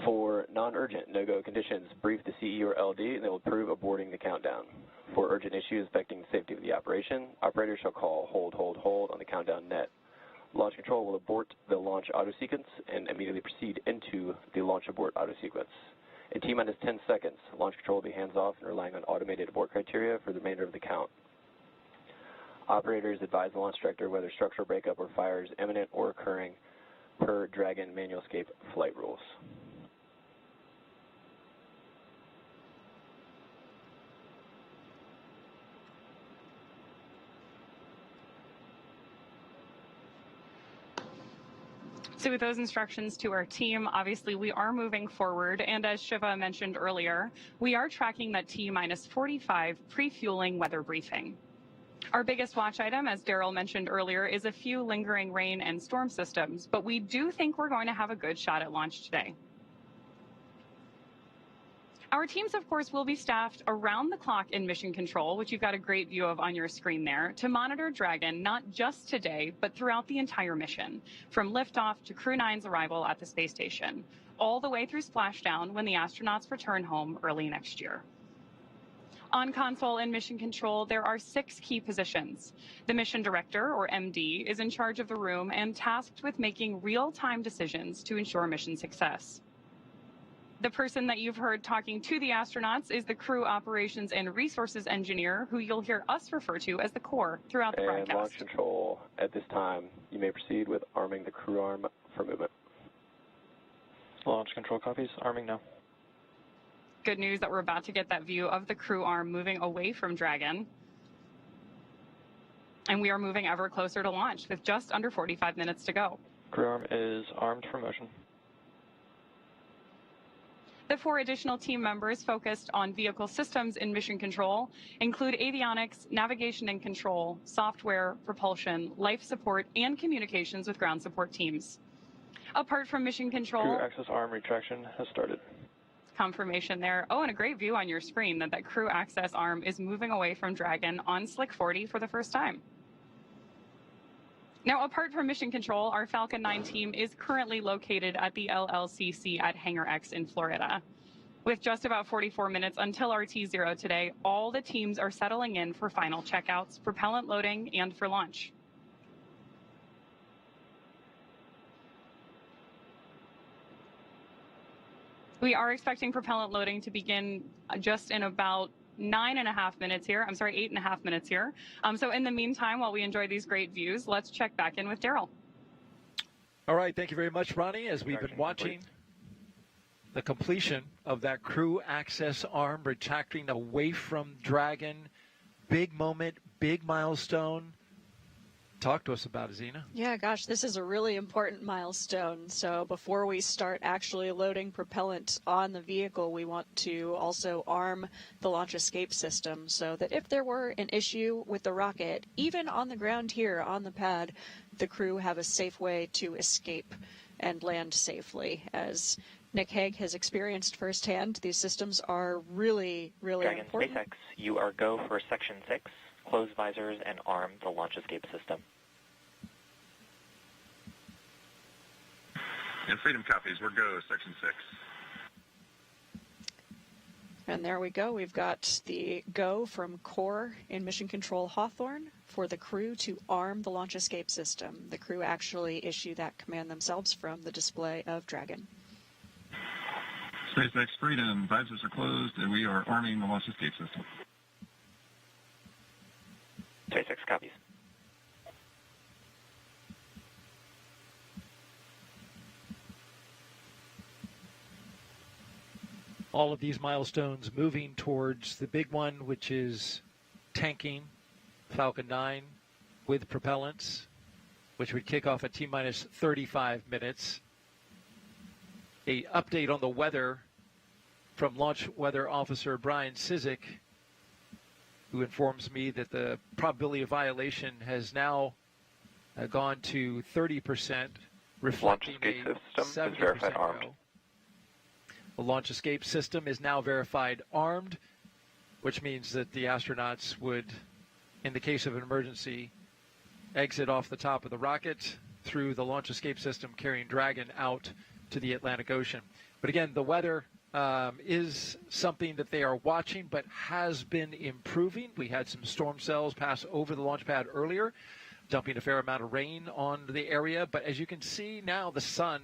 For non-urgent no-go conditions, brief the CE or LD and they will approve aborting the countdown. For urgent issues affecting the safety of the operation, operators shall call hold, hold, hold on the countdown net. Launch control will abort the launch auto sequence and immediately proceed into the launch abort auto sequence. In T-minus 10 seconds, launch control will be hands-off and relying on automated abort criteria for the remainder of the count. Operators advise the launch director whether structural breakup or fire is imminent or occurring per Dragon manual escape flight rules. So with those instructions to our team, obviously we are moving forward, and as Shiva mentioned earlier, we are tracking that T-minus 45 pre-fueling weather briefing. Our biggest watch item, as Daryl mentioned earlier, is a few lingering rain and storm systems, but we do think we're going to have a good shot at launch today. Our teams, of course, will be staffed around the clock in mission control, which you've got a great view of on your screen there, to monitor Dragon not just today, but throughout the entire mission, from liftoff to Crew-9's arrival at the space station, all the way through splashdown when the astronauts return home early next year. On console and mission control, there are 6 key positions. The mission director, or MD, is in charge of the room and tasked with making real-time decisions to ensure mission success. The person that you've heard talking to the astronauts is the Crew Operations and Resources Engineer, who you'll hear us refer to as the core throughout the broadcast. And launch control, at this time, you may proceed with arming the crew arm for movement. Launch control copies, arming now. Good news that we're about to get that view of the crew arm moving away from Dragon. And we are moving ever closer to launch with just under 45 minutes to go. Crew arm is armed for motion. The 4 additional team members focused on vehicle systems in mission control include avionics, navigation and control, software, propulsion, life support, and communications with ground support teams. Apart from mission control... Crew access arm retraction has started. Confirmation there. Oh, and a great view on your screen that crew access arm is moving away from Dragon on Slick 40 for the first time. Now, apart from mission control, our Falcon 9 team is currently located at the LLCC at Hangar X in Florida. With just about 44 minutes until our T0 today, all the teams are settling in for final checkouts, propellant loading, and for launch. We are expecting propellant loading to begin just in about 8.5 minutes here. So in the meantime, while we enjoy these great views, let's check back in with Daryl. All right, thank you very much, Ronnie. As we've been watching the completion of that crew access arm retracting away from Dragon, big moment, big milestone. Talk to us about it, Zena. Yeah, gosh, this is a really important milestone. So before we start actually loading propellant on the vehicle, we want to also arm the launch escape system so that if there were an issue with the rocket, even on the ground here on the pad, the crew have a safe way to escape and land safely. As Nick Hague has experienced firsthand, these systems are really, really Dragon important. SpaceX, you are go for Section 6. Close visors and arm the launch escape system. And Freedom copies, we're go, Section 6. And there we go. We've got the go from Core in Mission Control Hawthorne for the crew to arm the launch escape system. The crew actually issue that command themselves from the display of Dragon. SpaceX Freedom, visors are closed, and we are arming the launch escape system. SpaceX copies. All of these milestones moving towards the big one, which is tanking Falcon 9 with propellants, which would kick off at T-minus 35 minutes. A update on the weather from Launch Weather Officer Brian Cizik, who informs me that the probability of violation has now gone to 30%, reflecting launch escape a system 70% is verified go. armed. The launch escape system is now verified armed, which means that the astronauts would, in the case of an emergency, exit off the top of the rocket through the launch escape system carrying Dragon out to the Atlantic Ocean. But again, the weather is something that they are watching, but has been improving. We had some storm cells pass over the launch pad earlier, dumping a fair amount of rain on the area. But as you can see now, the sun,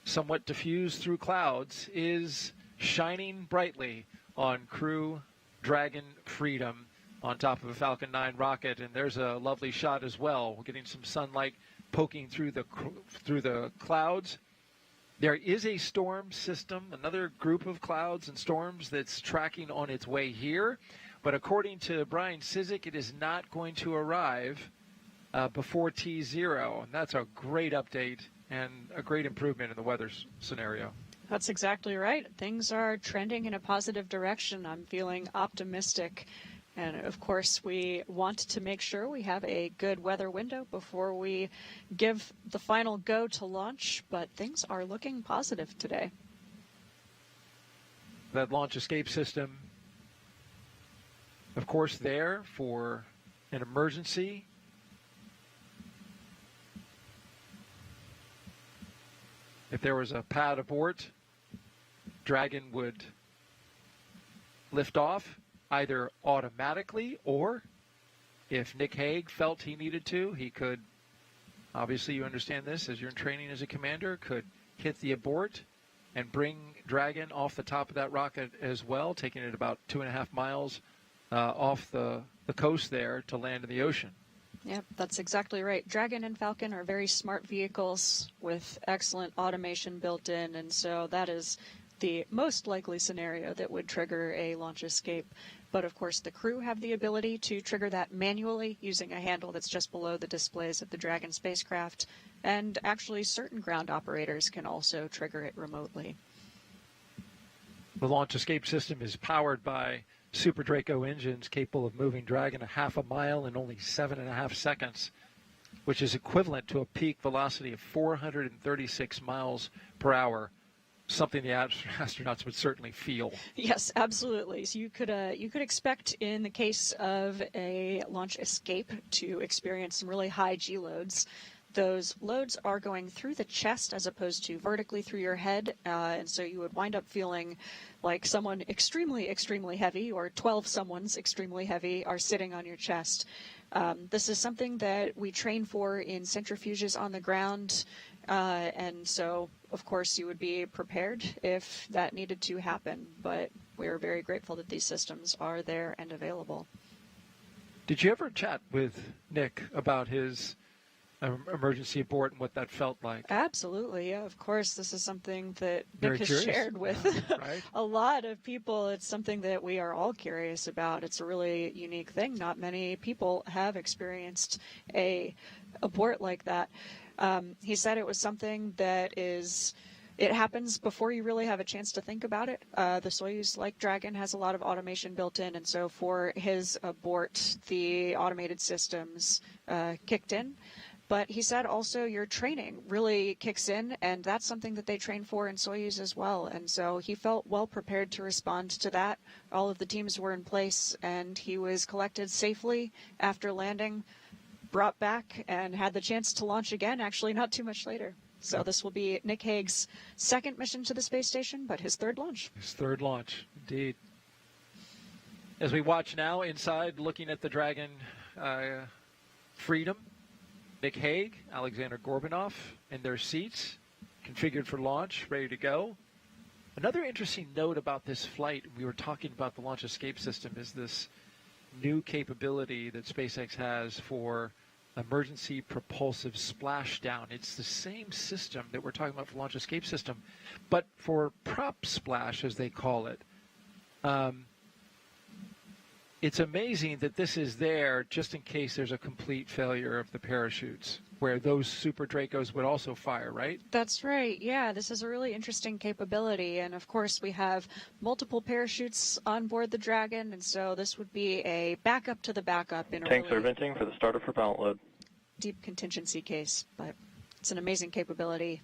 somewhat diffused through clouds, is shining brightly on Crew Dragon Freedom on top of a Falcon 9 rocket. And there's a lovely shot as well. We're getting some sunlight poking through the clouds. There is a storm system, another group of clouds and storms that's tracking on its way here. But according to Brian Cizik, it is not going to arrive before T0. And that's a great update and a great improvement in the weather scenario. That's exactly right. Things are trending in a positive direction. I'm feeling optimistic. And of course, we want to make sure we have a good weather window before we give the final go to launch, but things are looking positive today. That launch escape system, of course, there for an emergency. If there was a pad abort, Dragon would lift off either automatically, or if Nick Hague felt he needed to, he could, obviously you understand this as you're in training as a commander, could hit the abort and bring Dragon off the top of that rocket as well, taking it about 2.5 miles off the coast there to land in the ocean. Yep, that's exactly right. Dragon and Falcon are very smart vehicles with excellent automation built in, and so that is the most likely scenario that would trigger a launch escape. But of course, the crew have the ability to trigger that manually using a handle that's just below the displays of the Dragon spacecraft, and actually certain ground operators can also trigger it remotely. The launch escape system is powered by Super Draco engines capable of moving Dragon 1/2 mile in only 7.5 seconds, which is equivalent to a peak velocity of 436 miles per hour, something the astronauts would certainly feel. Yes, absolutely. So you could expect in the case of a launch escape to experience some really high G loads. Those loads are going through the chest as opposed to vertically through your head, and so you would wind up feeling like someone extremely, extremely heavy, or 12 someone's extremely heavy, are sitting on your chest. This is something that we train for in centrifuges on the ground, and so, of course, you would be prepared if that needed to happen, but we're very grateful that these systems are there and available. Did you ever chat with Nick about his emergency abort and what that felt like? Absolutely, yeah, of course. This is something that Very Nick has curious. shared with Right? a lot of people. It's something that we are all curious about. It's a really unique thing. Not many people have experienced a abort like that. He said it was something that it happens before you really have a chance to think about it. The Soyuz, like Dragon, has a lot of automation built in, and so for his abort, the automated systems kicked in. But he said also your training really kicks in, and that's something that they train for in Soyuz as well. And so he felt well prepared to respond to that. All of the teams were in place, and he was collected safely after landing, brought back, and had the chance to launch again, actually not too much later. So this will be Nick Hague's second mission to the space station, but his third launch. His third launch, indeed. As we watch now inside, looking at the Dragon Freedom, Nick Hague, Alexander Gorbanov in their seats, configured for launch, ready to go. Another interesting note about this flight, we were talking about the launch escape system, is this new capability that SpaceX has for emergency propulsive splashdown. It's the same system that we're talking about for launch escape system, but for prop splash, as they call it. It's amazing that this is there just in case there's a complete failure of the parachutes, where those Super Dracos would also fire, right? That's right. Yeah, this is a really interesting capability. And of course, we have multiple parachutes on board the Dragon, and so this would be a backup to the backup in a Tanks are really venting for the starter propellant load. deep contingency case. But it's an amazing capability.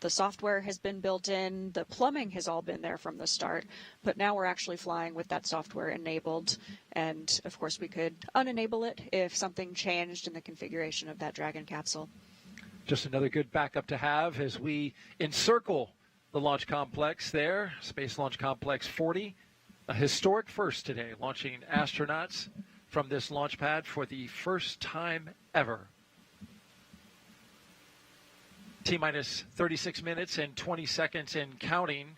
The software has been built in, the plumbing has all been there from the start, but now we're actually flying with that software enabled, and of course we could unenable it if something changed in the configuration of that Dragon capsule. Just another good backup to have as we encircle the launch complex there, Space Launch Complex 40. A historic first today, launching astronauts from this launch pad for the first time ever. T-minus 36 minutes and 20 seconds and counting.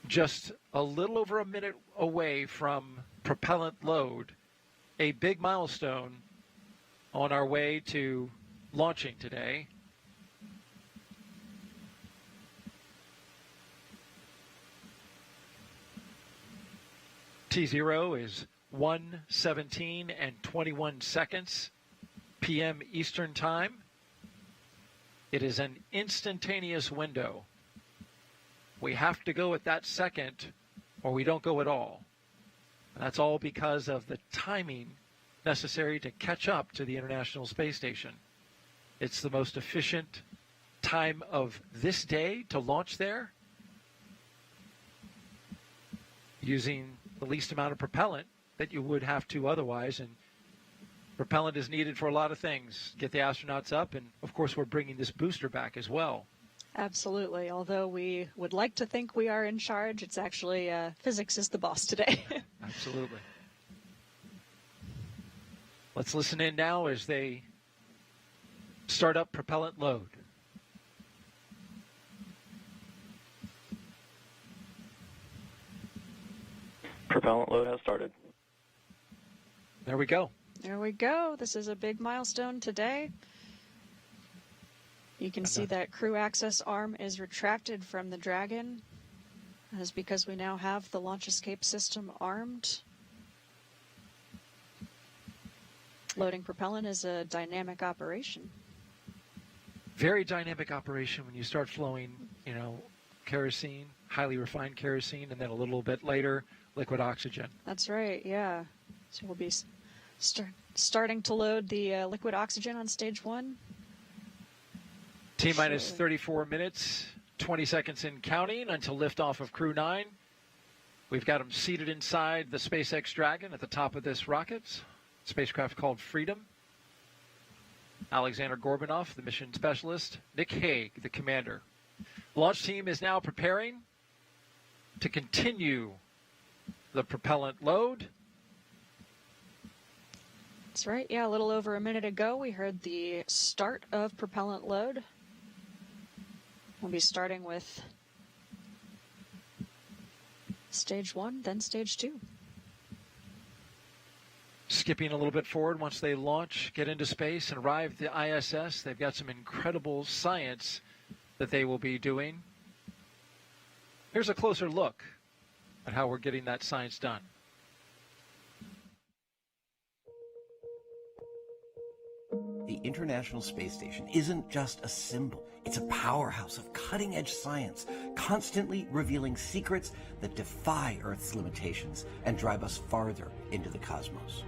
Just a little over a minute away from propellant load. A big milestone on our way to launching today. T0 is 1:17 and 21 seconds p.m. Eastern Time. It is an instantaneous window. We have to go at that second or we don't go at all. And that's all because of the timing necessary to catch up to the International Space Station. It's the most efficient time of this day to launch there, using the least amount of propellant that you would have to otherwise. And propellant is needed for a lot of things. Get the astronauts up, and of course we're bringing this booster back as well. Absolutely. Although we would like to think we are in charge, it's actually physics is the boss today. Absolutely. Let's listen in now as they start up propellant load. Propellant load has started. There we go. There we go. This is a big milestone today. You can see that crew access arm is retracted from the Dragon. That is because we now have the launch escape system armed. Loading propellant is a dynamic operation. Very dynamic operation when you start flowing, kerosene, highly refined kerosene, and then a little bit later, liquid oxygen. That's right, yeah. So we'll be starting to load the liquid oxygen on stage 1. T-minus 34 minutes, 20 seconds in counting until liftoff of Crew-9. We've got them seated inside the SpaceX Dragon at the top of this rocket. Spacecraft called Freedom. Alexander Gorbanov, the mission specialist. Nick Hague, the commander. The launch team is now preparing to continue the propellant load. That's right. Yeah, a little over a minute ago, we heard the start of propellant load. We'll be starting with stage 1, then stage 2. Skipping a little bit forward once they launch, get into space, and arrive at the ISS. They've got some incredible science that they will be doing. Here's a closer look at how we're getting that science done. The International Space Station isn't just a symbol. It's a powerhouse of cutting-edge science, constantly revealing secrets that defy Earth's limitations and drive us farther into the cosmos.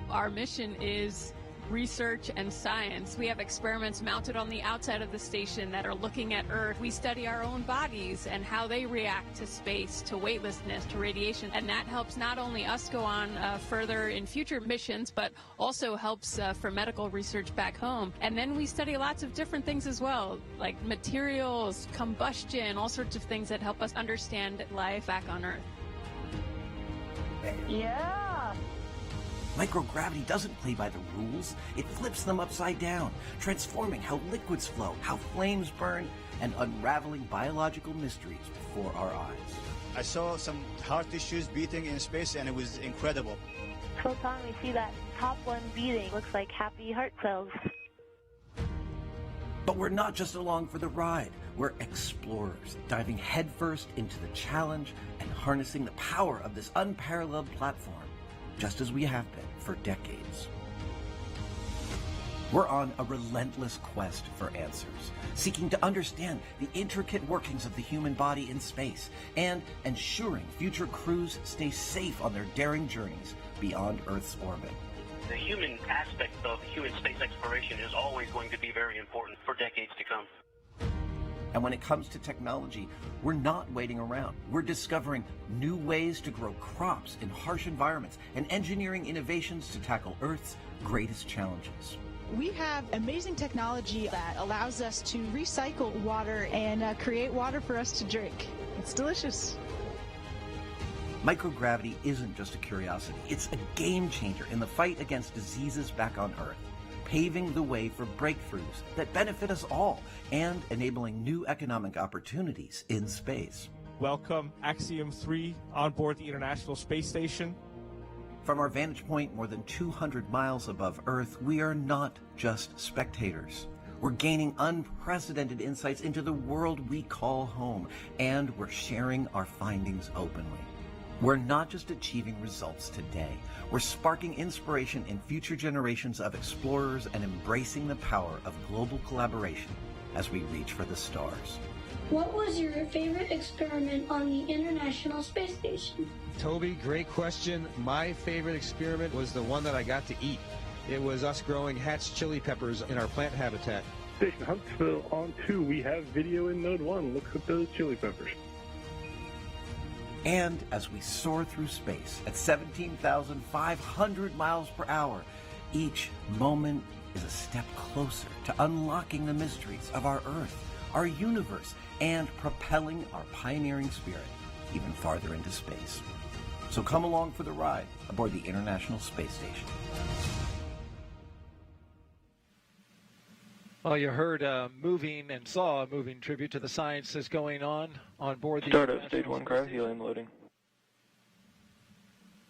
Our mission is research and science. We have experiments mounted on the outside of the station that are looking at Earth. We study our own bodies and how they react to space, to weightlessness, to radiation. And that helps not only us go on further in future missions, but also helps for medical research back home. And then we study lots of different things as well, like materials, combustion, all sorts of things that help us understand life back on Earth. Yeah. Microgravity doesn't play by the rules. It flips them upside down, transforming how liquids flow, how flames burn, and unraveling biological mysteries before our eyes. I saw some heart tissues beating in space, and it was incredible. Photon, we see that top one beating. Looks like happy heart cells. But we're not just along for the ride. We're explorers, diving headfirst into the challenge and harnessing the power of this unparalleled platform, just as we have been for decades. We're on a relentless quest for answers, seeking to understand the intricate workings of the human body in space and ensuring future crews stay safe on their daring journeys beyond Earth's orbit. The human aspect of human space exploration is always going to be very important for decades to come. And when it comes to technology, we're not waiting around. We're discovering new ways to grow crops in harsh environments and engineering innovations to tackle Earth's greatest challenges. We have amazing technology that allows us to recycle water and create water for us to drink. It's delicious. Microgravity isn't just a curiosity. It's a game changer in the fight against diseases back on Earth, paving the way for breakthroughs that benefit us all and enabling new economic opportunities in space. Welcome Axiom 3 on board the International Space Station. From our vantage point more than 200 miles above Earth, we are not just spectators. We're gaining unprecedented insights into the world we call home, and we're sharing our findings openly. We're not just achieving results today. We're sparking inspiration in future generations of explorers and embracing the power of global collaboration as we reach for the stars. What was your favorite experiment on the International Space Station? Toby, great question. My favorite experiment was the one that I got to eat. It was us growing hatch chili peppers in our plant habitat. Station Huntsville on 2, we have video in Node 1. Look at those chili peppers. And as we soar through space at 17,500 miles per hour, each moment is a step closer to unlocking the mysteries of our Earth, our universe, and propelling our pioneering spirit even farther into space. So come along for the ride aboard the International Space Station. Well, you heard moving and saw a moving tribute to the science that's going on board the Start of Stage 1 craft, helium loading.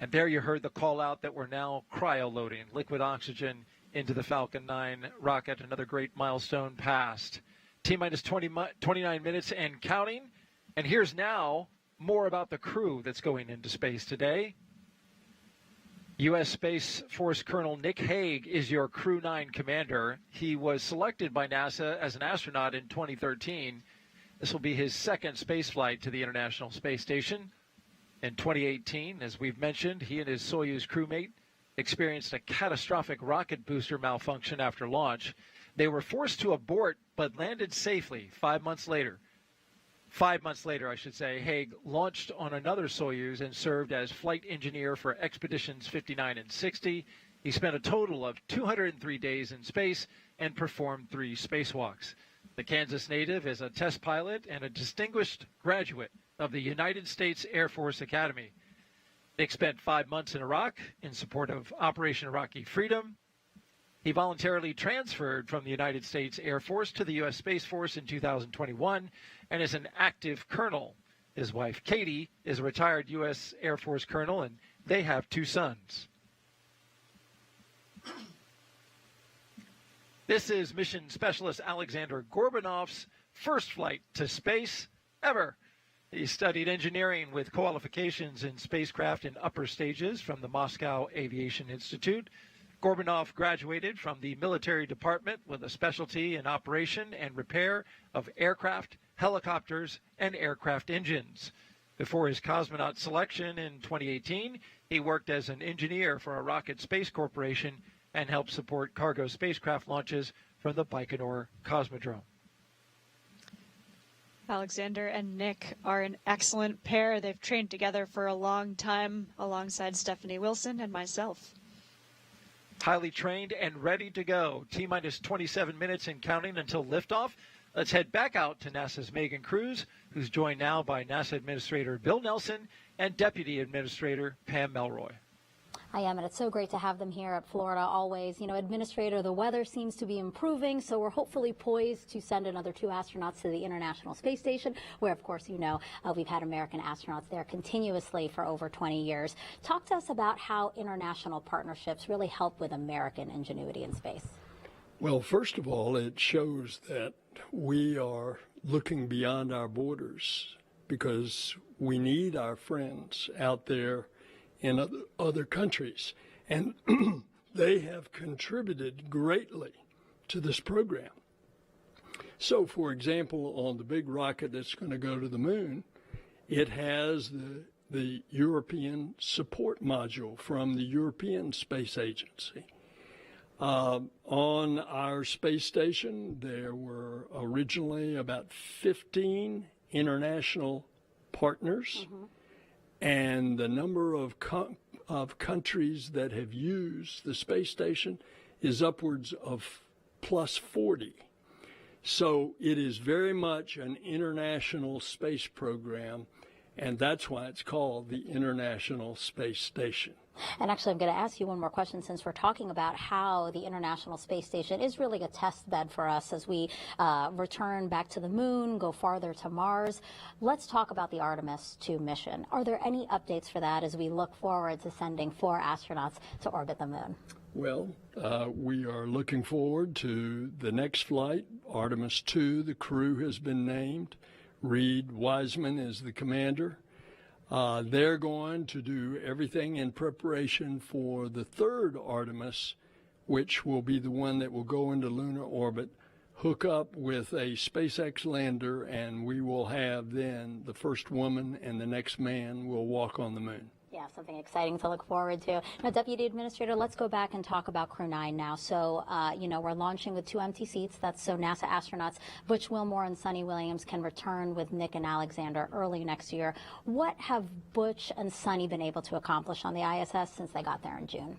And there you heard the call out that we're now cryo-loading liquid oxygen into the Falcon 9 rocket. Another great milestone passed. T-minus 29 minutes and counting. And here's now more about the crew that's going into space today. U.S. Space Force Colonel Nick Hague is your Crew-9 commander. He was selected by NASA as an astronaut in 2013. This will be his second space flight to the International Space Station. In 2018, as we've mentioned, he and his Soyuz crewmate experienced a catastrophic rocket booster malfunction after launch. They were forced to abort but landed safely 5 months later. 5 months later, I should say, Hague launched on another Soyuz and served as flight engineer for Expeditions 59 and 60. He spent a total of 203 days in space and performed 3 spacewalks. The Kansas native is a test pilot and a distinguished graduate of the United States Air Force Academy. Nick spent 5 months in Iraq in support of Operation Iraqi Freedom. He voluntarily transferred from the United States Air Force to the U.S. Space Force in 2021 and is an active colonel. His wife, Katie, is a retired U.S. Air Force colonel, and they have 2 sons. This is Mission Specialist Alexander Gorbanov's first flight to space ever. He studied engineering with qualifications in spacecraft in upper stages from the Moscow Aviation Institute. Gorbanov graduated from the military department with a specialty in operation and repair of aircraft, helicopters, and aircraft engines. Before his cosmonaut selection in 2018, he worked as an engineer for a rocket space corporation and helped support cargo spacecraft launches from the Baikonur Cosmodrome. Alexander and Nick are an excellent pair. They've trained together for a long time alongside Stephanie Wilson and myself. Highly trained and ready to go. T-minus 27 minutes and counting until liftoff. Let's head back out to NASA's Megan Cruz, who's joined now by NASA Administrator Bill Nelson and Deputy Administrator Pam Melroy. I am, and it's so great to have them here at Florida always. You know, Administrator, the weather seems to be improving, so we're hopefully poised to send another 2 astronauts to the International Space Station, where, of course, you know, we've had American astronauts there continuously for over 20 years. Talk to us about how international partnerships really help with American ingenuity in space. Well, first of all, it shows that we are looking beyond our borders because we need our friends out there in other countries, and they have contributed greatly to this program. So, for example, on the big rocket that's going to go to the moon, it has the European support module from the European Space Agency. On our space station, there were originally about 15 international partners. Mm-hmm. And the number of countries that have used the space station is upwards of plus 40. So it is very much an international space program, and that's why it's called the International Space Station. And actually, I'm going to ask you one more question, since we're talking about how the International Space Station is really a test bed for us as we return back to the moon, go farther to Mars. Let's talk about the Artemis II mission. Are there any updates for that as we look forward to sending 4 astronauts to orbit the moon? Well, we are looking forward to the next flight, Artemis II. The crew has been named. Reed Wiseman is the commander. They're going to do everything in preparation for the 3rd Artemis, which will be the one that will go into lunar orbit, hook up with a SpaceX lander, and we will have then the first woman and the next man will walk on the moon. Yeah, something exciting to look forward to. Now, Deputy Administrator, let's go back and talk about Crew-9 now. So, you know, we're launching with 2 empty seats. That's so NASA astronauts Butch Wilmore and Sunny Williams can return with Nick and Alexander early next year. What have Butch and Sunny been able to accomplish on the ISS since they got there in June?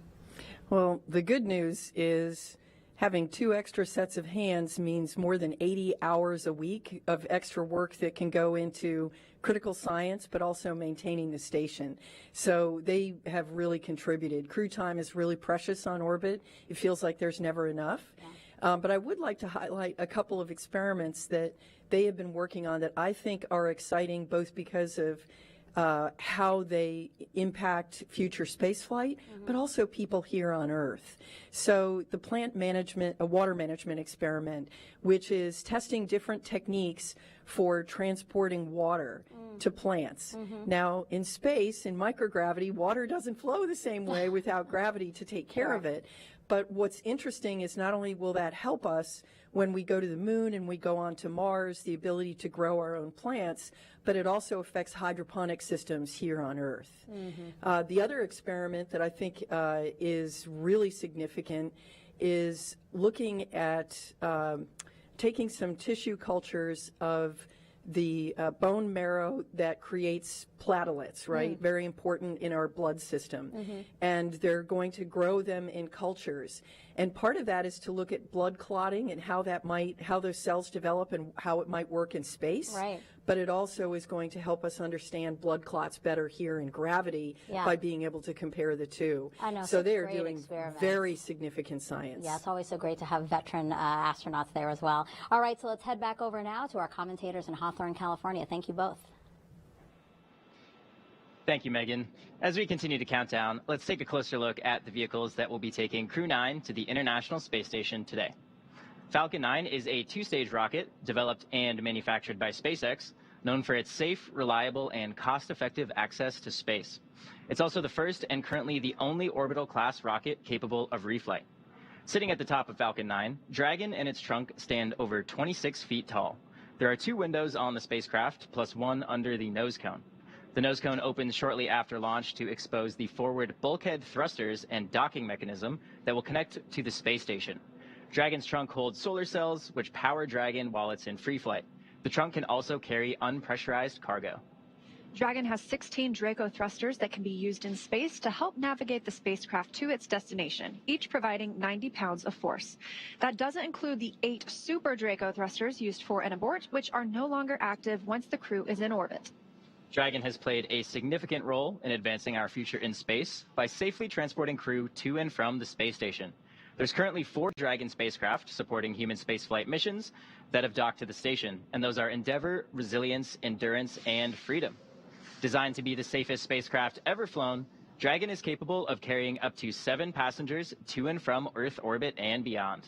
Well, the good news is having 2 extra sets of hands means more than 80 hours a week of extra work that can go into critical science, but also maintaining the station. So they have really contributed. Crew time is really precious on orbit. It feels like there's never enough. Yeah. But I would like to highlight a couple of experiments that they have been working on that I think are exciting, both because of how they impact future spaceflight, but also people here on Earth. So the water management experiment, which is testing different techniques for transporting water to plants. Now, in space, in microgravity, water doesn't flow the same way without gravity to take care of it. But what's interesting is not only will that help us when we go to the moon and we go on to Mars, the ability to grow our own plants, but it also affects hydroponic systems here on Earth. The other experiment that I think is really significant is looking at taking some tissue cultures of the bone marrow that creates platelets, right? Very important in our blood system. And they're going to grow them in cultures. And part of that is to look at blood clotting and how those cells develop and how it might work in space. Right. But it also is going to help us understand blood clots better here in gravity by being able to compare the two. I know, so they are great doing experiments. very significant science. Yeah, it's always so great to have veteran astronauts there as well. All right, so let's head back over now to our commentators in Hawthorne, California. Thank you both. Thank you, Megan. As we continue to count down, let's take a closer look at the vehicles that will be taking Crew-9 to the International Space Station today. Falcon 9 is a two-stage rocket developed and manufactured by SpaceX, known for its safe, reliable, and cost-effective access to space. It's also the first and currently the only orbital-class rocket capable of reflight. Sitting at the top of Falcon 9, Dragon and its trunk stand over 26 feet tall. There are 2 windows on the spacecraft, plus 1 under the nose cone. The nose cone opens shortly after launch to expose the forward bulkhead thrusters and docking mechanism that will connect to the space station. Dragon's trunk holds solar cells, which power Dragon while it's in free flight. The trunk can also carry unpressurized cargo. Dragon has 16 Draco thrusters that can be used in space to help navigate the spacecraft to its destination, each providing 90 pounds of force. That doesn't include the 8 Super Draco thrusters used for an abort, which are no longer active once the crew is in orbit. Dragon has played a significant role in advancing our future in space by safely transporting crew to and from the space station. There's currently 4 Dragon spacecraft supporting human spaceflight missions that have docked to the station, and those are Endeavour, Resilience, Endurance, and Freedom. Designed to be the safest spacecraft ever flown, Dragon is capable of carrying up to 7 passengers to and from Earth orbit and beyond.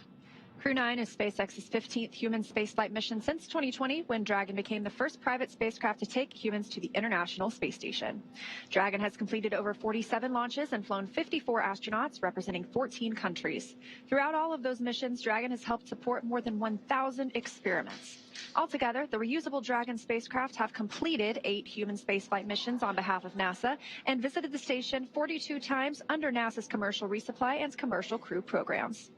Crew-9 is SpaceX's 15th human spaceflight mission since 2020, when Dragon became the first private spacecraft to take humans to the International Space Station. Dragon has completed over 47 launches and flown 54 astronauts, representing 14 countries. Throughout all of those missions, Dragon has helped support more than 1,000 experiments. Altogether, the reusable Dragon spacecraft have completed 8 human spaceflight missions on behalf of NASA and visited the station 42 times under NASA's commercial resupply and commercial crew programs.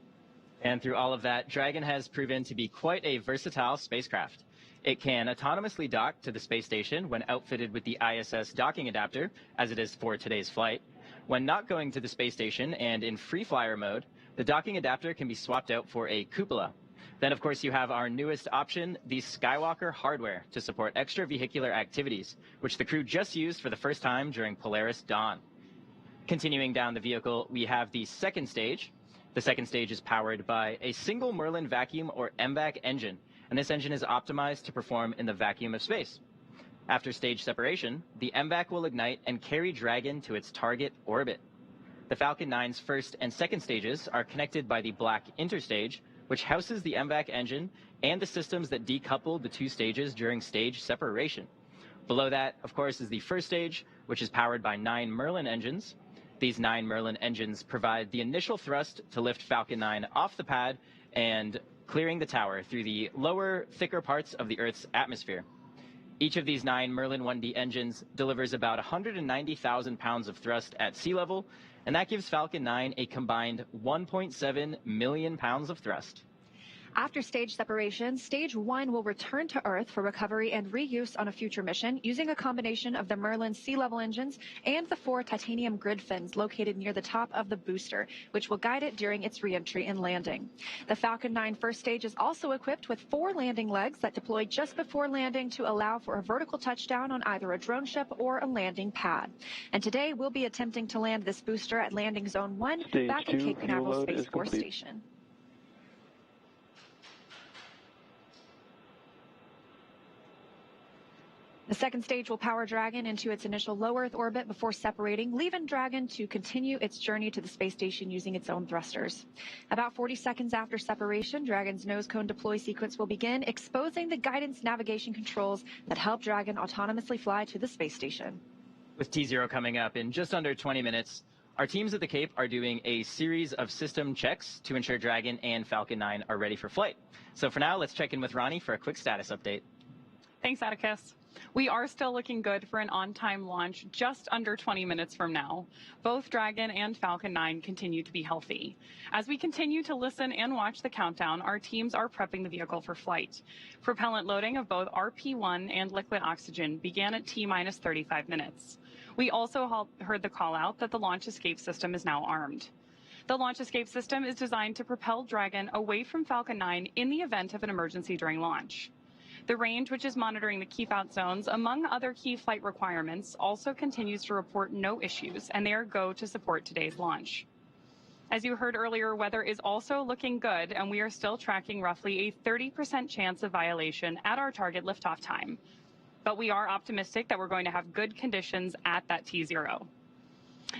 And through all of that, Dragon has proven to be quite a versatile spacecraft. It can autonomously dock to the space station when outfitted with the ISS docking adapter, as it is for today's flight. When not going to the space station and in free flyer mode, the docking adapter can be swapped out for a cupola. Then, of course, you have our newest option, the Skywalker hardware, to support extravehicular activities, which the crew just used for the first time during Polaris Dawn. Continuing down the vehicle, we have the second stage. The second stage is powered by a single Merlin vacuum or MVAC engine, and this engine is optimized to perform in the vacuum of space. After stage separation, the MVAC will ignite and carry Dragon to its target orbit. The Falcon 9's first and second stages are connected by the black interstage, which houses the MVAC engine and the systems that decouple the 2 stages during stage separation. Below that, of course, is the first stage, which is powered by 9 Merlin engines. These 9 Merlin engines provide the initial thrust to lift Falcon 9 off the pad and clearing the tower through the lower, thicker parts of the Earth's atmosphere. Each of these 9 Merlin 1D engines delivers about 190,000 pounds of thrust at sea level, and that gives Falcon 9 a combined 1.7 million pounds of thrust. After stage separation, Stage 1 will return to Earth for recovery and reuse on a future mission using a combination of the Merlin sea-level engines and the 4 titanium grid fins located near the top of the booster, which will guide it during its reentry and landing. The Falcon 9 first stage is also equipped with 4 landing legs that deploy just before landing to allow for a vertical touchdown on either a drone ship or a landing pad. And today, we'll be attempting to land this booster at Landing Zone 1 back at Cape Canaveral Space Force Station. The second stage will power Dragon into its initial low Earth orbit before separating, leaving Dragon to continue its journey to the space station using its own thrusters. About 40 seconds after separation, Dragon's nose cone deploy sequence will begin, exposing the guidance navigation controls that help Dragon autonomously fly to the space station. With T0 coming up in just under 20 minutes, our teams at the Cape are doing a series of system checks to ensure Dragon and Falcon 9 are ready for flight. So for now, let's check in with Ronnie for a quick status update. Thanks, Atticus. We are still looking good for an on-time launch just under 20 minutes from now. Both Dragon and Falcon 9 continue to be healthy. As we continue to listen and watch the countdown, our teams are prepping the vehicle for flight. Propellant loading of both RP-1 and liquid oxygen began at T-minus 35 minutes. We also heard the call out that the launch escape system is now armed. The launch escape system is designed to propel Dragon away from Falcon 9 in the event of an emergency during launch. The range, which is monitoring the keep-out zones, among other key flight requirements, also continues to report no issues, and they are go to support today's launch. As you heard earlier, weather is also looking good, and we are still tracking roughly a 30% chance of violation at our target liftoff time. But we are optimistic that we're going to have good conditions at that T0.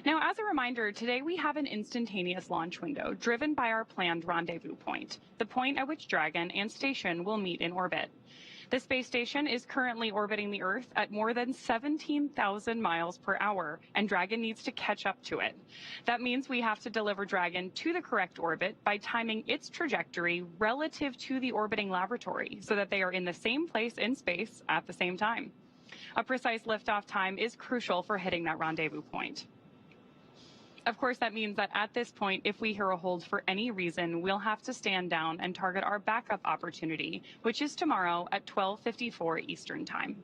Now, as a reminder, today we have an instantaneous launch window driven by our planned rendezvous point, the point at which Dragon and station will meet in orbit. The space station is currently orbiting the Earth at more than 17,000 miles per hour, and Dragon needs to catch up to it. That means we have to deliver Dragon to the correct orbit by timing its trajectory relative to the orbiting laboratory so that they are in the same place in space at the same time. A precise liftoff time is crucial for hitting that rendezvous point. Of course, that means that at this point, if we hear a hold for any reason, we'll have to stand down and target our backup opportunity, which is tomorrow at 12:54 Eastern Time.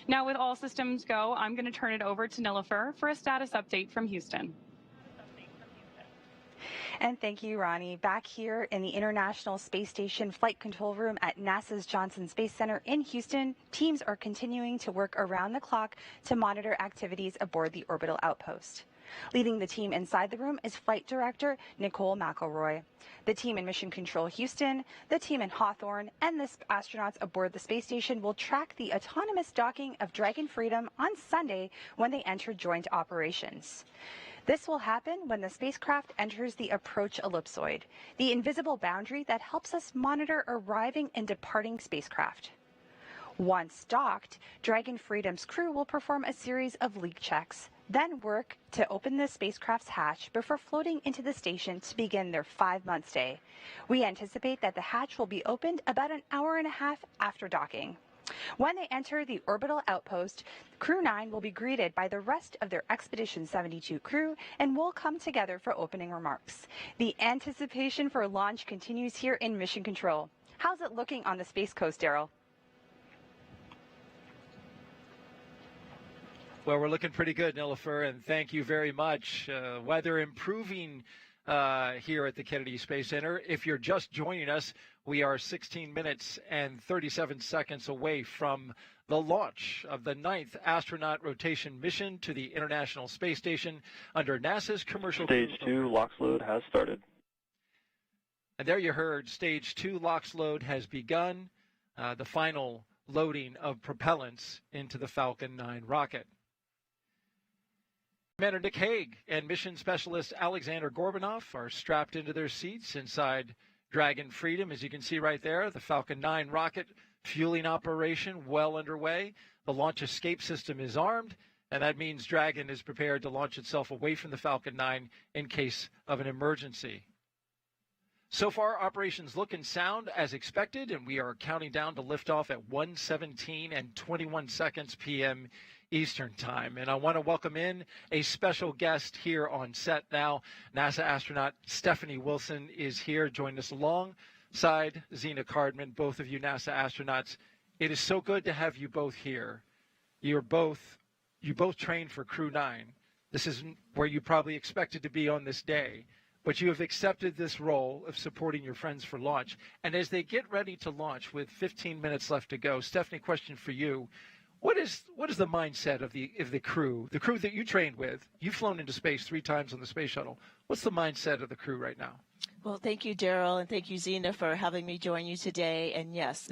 Now, with all systems go, I'm going to turn it over to Nilofer for a status update from Houston. And thank you, Ronnie. Back here in the International Space Station Flight Control Room at NASA's Johnson Space Center in Houston, teams are continuing to work around the clock to monitor activities aboard the orbital outpost. Leading the team inside the room is Flight Director Nicole McElroy. The team in Mission Control Houston, the team in Hawthorne, and the astronauts aboard the space station will track the autonomous docking of Dragon Freedom on Sunday when they enter joint operations. This will happen when the spacecraft enters the approach ellipsoid, the invisible boundary that helps us monitor arriving and departing spacecraft. Once docked, Dragon Freedom's crew will perform a series of leak checks, then work to open the spacecraft's hatch before floating into the station to begin their 5-month stay. We anticipate that the hatch will be opened about an hour and a half after docking. When they enter the orbital outpost, Crew-9 will be greeted by the rest of their Expedition 72 crew and will come together for opening remarks. The anticipation for launch continues here in Mission Control. How's it looking on the Space Coast, Daryl? Well, we're looking pretty good, Nilofer, and thank you very much. Weather improving here at the Kennedy Space Center. If you're just joining us, we are 16 minutes and 37 seconds away from the launch of the 9th astronaut rotation mission to the International Space Station under NASA's commercial... Stage 2 LOX load has started. And there you heard, Stage 2 LOX load has begun, the final loading of propellants into the Falcon 9 rocket. Commander Nick Hague and Mission Specialist Alexander Gorbanoff are strapped into their seats inside Dragon Freedom. As you can see right there, the Falcon 9 rocket fueling operation well underway. The launch escape system is armed, and that means Dragon is prepared to launch itself away from the Falcon 9 in case of an emergency. So far, operations look and sound as expected, and we are counting down to liftoff at 1:17 and 21 seconds p.m. Eastern Time. And I want to welcome in a special guest here on set now. NASA astronaut Stephanie Wilson is here, joining us alongside Zena Cardman, both of you NASA astronauts. It is so good to have you both here. You both trained for Crew-9. This is where you probably expected to be on this day. But you have accepted this role of supporting your friends for launch. And as they get ready to launch with 15 minutes left to go, Stephanie, question for you. What is the mindset of the crew that you trained with? You've flown into space 3 times on the space shuttle. What's the mindset of the crew right now? Well, thank you, Daryl, and thank you, Zena, for having me join you today. And yes,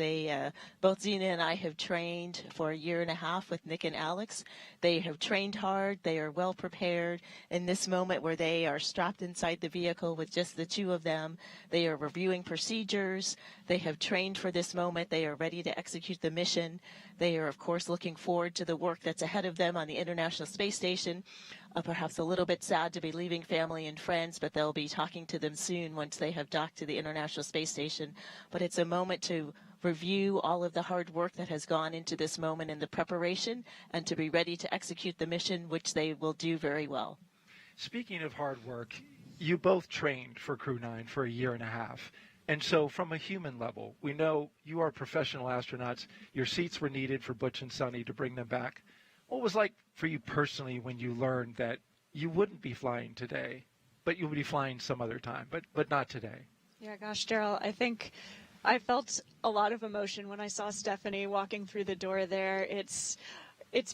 both Zena and I have trained for a year and a half with Nick and Alex. They have trained hard. They are well prepared. In this moment where they are strapped inside the vehicle with just the two of them, they are reviewing procedures. They have trained for this moment. They are ready to execute the mission. They are, of course, looking forward to the work that's ahead of them on the International Space Station. Perhaps a little bit sad to be leaving family and friends, but they'll be talking to them soon once they have docked to the International Space Station. But it's a moment to review all of the hard work that has gone into this moment in the preparation and to be ready to execute the mission, which they will do very well. Speaking of hard work, you both trained for Crew-9 for a year and a half. And so from a human level, we know you are professional astronauts. Your seats were needed for Butch and Sonny to bring them back. What was it like for you personally when you learned that you wouldn't be flying today, but you would be flying some other time, but not today? Yeah, gosh, Daryl, I think I felt a lot of emotion when I saw Stephanie walking through the door there. It's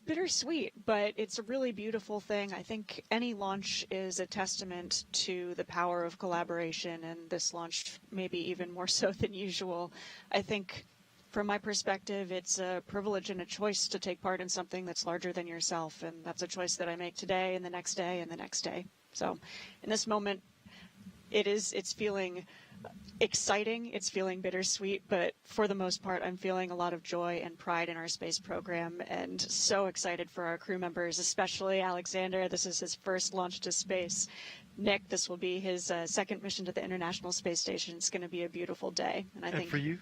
bittersweet, but it's a really beautiful thing. I think any launch is a testament to the power of collaboration, and this launch maybe even more so than usual. I think from my perspective, it's a privilege and a choice to take part in something that's larger than yourself, and that's a choice that I make today and the next day and the next day. So in this moment, it's feeling exciting, it's feeling bittersweet, but for the most part, I'm feeling a lot of joy and pride in our space program, and so excited for our crew members, especially Alexander. This is his first launch to space. Nick, this will be his second mission to the International Space Station. It's going to be a beautiful day. And I think for you,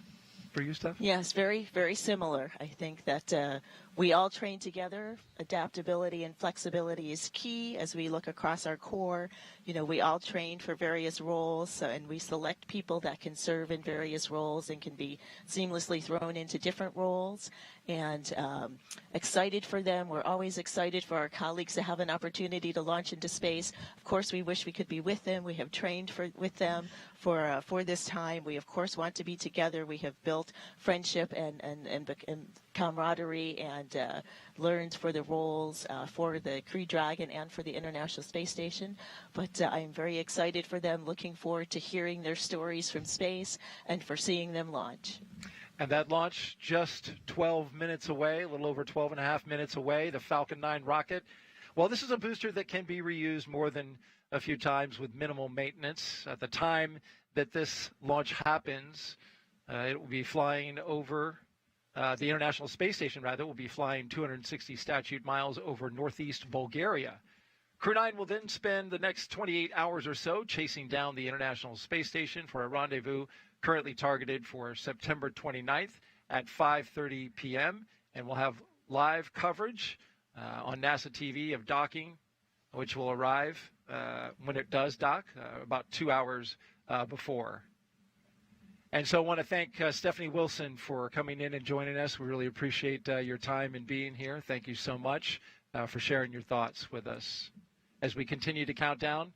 Steph? Yes, very, very similar. I think that we all train together. Adaptability and flexibility is key as we look across our corps. You know, we all train for various roles, and we select people that can serve in various roles and can be seamlessly thrown into different roles. And excited for them. We're always excited for our colleagues to have an opportunity to launch into space. Of course, we wish we could be with them. We have trained with them for this time. We, of course, want to be together. We have built friendship and camaraderie and learned for the roles for the Crew Dragon and for the International Space Station. But I'm very excited for them, looking forward to hearing their stories from space and for seeing them launch. And that launch just 12 minutes away, a little over 12 and a half minutes away, the Falcon 9 rocket. Well, this is a booster that can be reused more than a few times with minimal maintenance. At the time that this launch happens, it will be flying over the International Space Station, will be flying 260 statute miles over northeast Bulgaria. Crew-9 will then spend the next 28 hours or so chasing down the International Space Station for a rendezvous currently targeted for September 29th at 5:30 p.m. And we'll have live coverage on NASA TV of docking, which will arrive when it does dock, about 2 hours before. And so I want to thank Stephanie Wilson for coming in and joining us. We really appreciate your time and being here. Thank you so much for sharing your thoughts with us. As we continue to count down,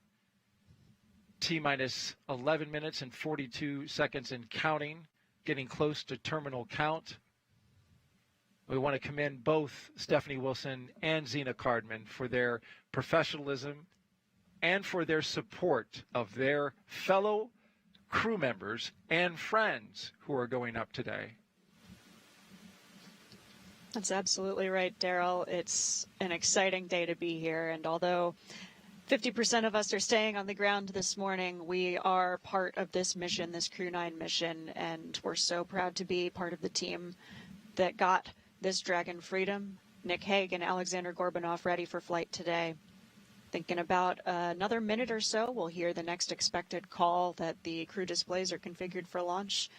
T-minus 11 minutes and 42 seconds and counting, getting close to terminal count. We want to commend both Stephanie Wilson and Zena Cardman for their professionalism and for their support of their fellow crew members and friends who are going up today. That's absolutely right, Daryl. It's an exciting day to be here, and although 50% of us are staying on the ground this morning, we are part of this mission, this Crew-9 mission, and we're so proud to be part of the team that got this Dragon Freedom, Nick Hague and Alexander Gorbanov, ready for flight today. Thinking about another minute or so, we'll hear the next expected call that the crew displays are configured for launch.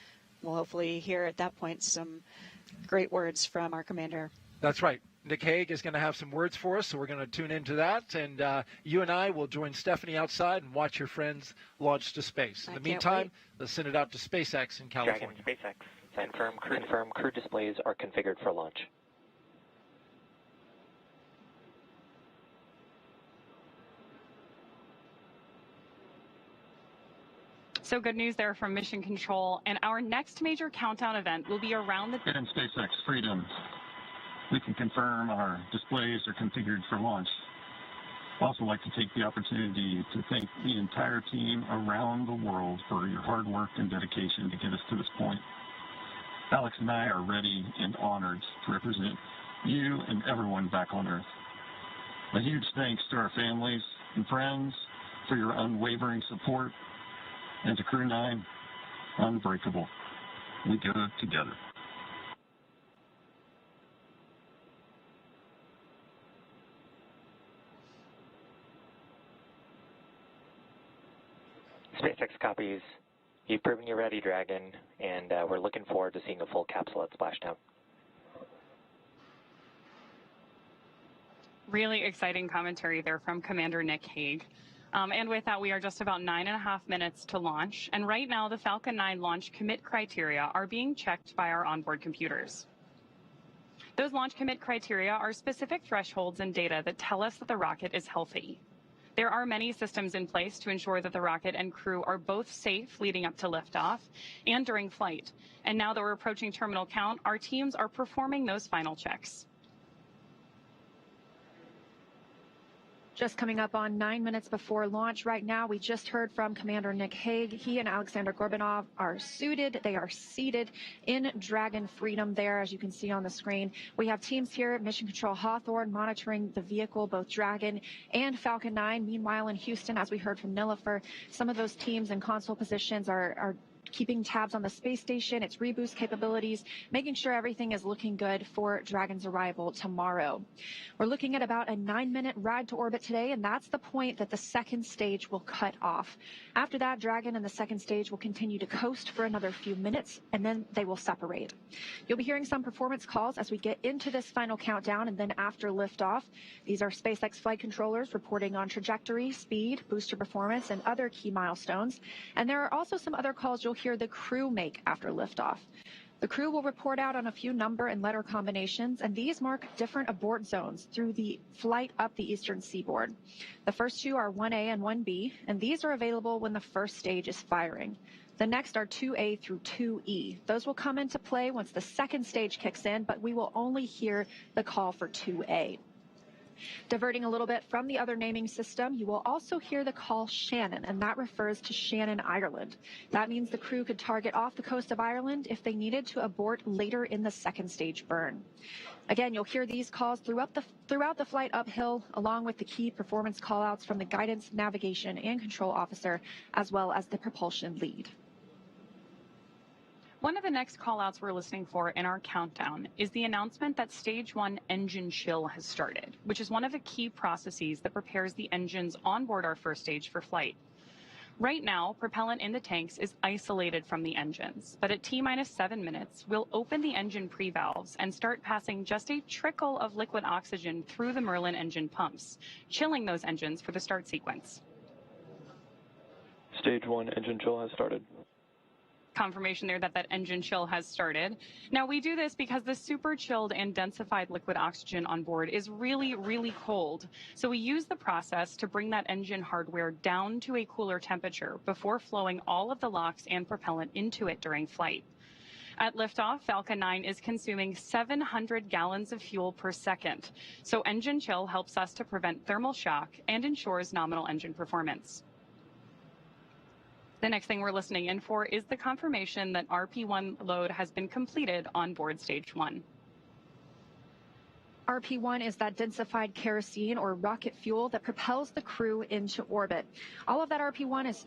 We'll hopefully hear at that point some great words from our commander. That's right. Nick Hague is going to have some words for us, so we're going to tune into that. And you and I will join Stephanie outside and watch your friends launch to space. In the meantime, let's send it out to SpaceX in California. Dragon, SpaceX. Confirm crew displays are configured for launch. So good news there from Mission Control. And our next major countdown event will be around the... And SpaceX Freedom. We can confirm our displays are configured for launch. I'd also like to take the opportunity to thank the entire team around the world for your hard work and dedication to get us to this point. Alex and I are ready and honored to represent you and everyone back on Earth. A huge thanks to our families and friends for your unwavering support, and to Crew-9, unbreakable. We go together. SpaceX copies. You've proven you're ready, Dragon, and we're looking forward to seeing a full capsule at splashdown. Really exciting commentary there from Commander Nick Hague. And with that, we are just about 9.5 minutes to launch. And right now, the Falcon 9 launch commit criteria are being checked by our onboard computers. Those launch commit criteria are specific thresholds and data that tell us that the rocket is healthy. There are many systems in place to ensure that the rocket and crew are both safe leading up to liftoff and during flight. And now that we're approaching terminal count, our teams are performing those final checks. Just coming up on 9 minutes before launch right now, we just heard from Commander Nick Hague. He and Alexander Gorbanov are suited. They are seated in Dragon Freedom there, as you can see on the screen. We have teams here at Mission Control Hawthorne monitoring the vehicle, both Dragon and Falcon 9. Meanwhile, in Houston, as we heard from Nilifer, some of those teams in console positions are keeping tabs on the space station, its reboost capabilities, making sure everything is looking good for Dragon's arrival tomorrow. We're looking at about a 9-minute ride to orbit today, and that's the point that the second stage will cut off. After that, Dragon and the second stage will continue to coast for another few minutes, and then they will separate. You'll be hearing some performance calls as we get into this final countdown, and then after liftoff. These are SpaceX flight controllers reporting on trajectory, speed, booster performance, and other key milestones. And there are also some other calls you'll hear the crew make after liftoff. The crew will report out on a few number and letter combinations, and these mark different abort zones through the flight up the eastern seaboard. The first two are 1A and 1B, and these are available when the first stage is firing. The next are 2A through 2E. Those will come into play once the second stage kicks in, but we will only hear the call for 2A. Diverting a little bit from the other naming system, you will also hear the call Shannon, and that refers to Shannon, Ireland. That means the crew could target off the coast of Ireland if they needed to abort later in the second stage burn. Again, you'll hear these calls throughout the flight uphill, along with the key performance callouts from the guidance, navigation, and control officer, as well as the propulsion lead. One of the next callouts we're listening for in our countdown is the announcement that Stage 1 engine chill has started, which is one of the key processes that prepares the engines on board our first stage for flight. Right now, propellant in the tanks is isolated from the engines, but at T-minus 7 minutes, we'll open the engine pre-valves and start passing just a trickle of liquid oxygen through the Merlin engine pumps, chilling those engines for the start sequence. Stage 1 engine chill has started. Confirmation there that engine chill has started. Now, we do this because the super chilled and densified liquid oxygen on board is really, really cold. So we use the process to bring that engine hardware down to a cooler temperature before flowing all of the LOX and propellant into it during flight. At liftoff, Falcon 9 is consuming 700 gallons of fuel per second. So engine chill helps us to prevent thermal shock and ensures nominal engine performance. The next thing we're listening in for is the confirmation that RP1 load has been completed on board Stage 1. RP1 is that densified kerosene or rocket fuel that propels the crew into orbit. All of that RP1 is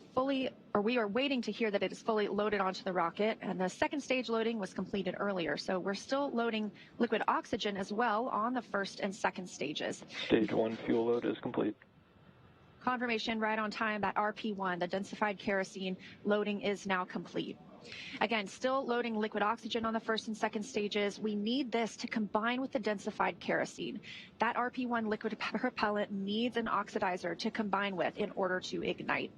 we are waiting to hear that it is fully loaded onto the rocket, and the second stage loading was completed earlier. So we're still loading liquid oxygen as well on the first and second stages. Stage 1 fuel load is complete. Confirmation right on time that RP1, the densified kerosene loading, is now complete. Again, still loading liquid oxygen on the first and second stages. We need this to combine with the densified kerosene. That RP1 liquid propellant needs an oxidizer to combine with in order to ignite.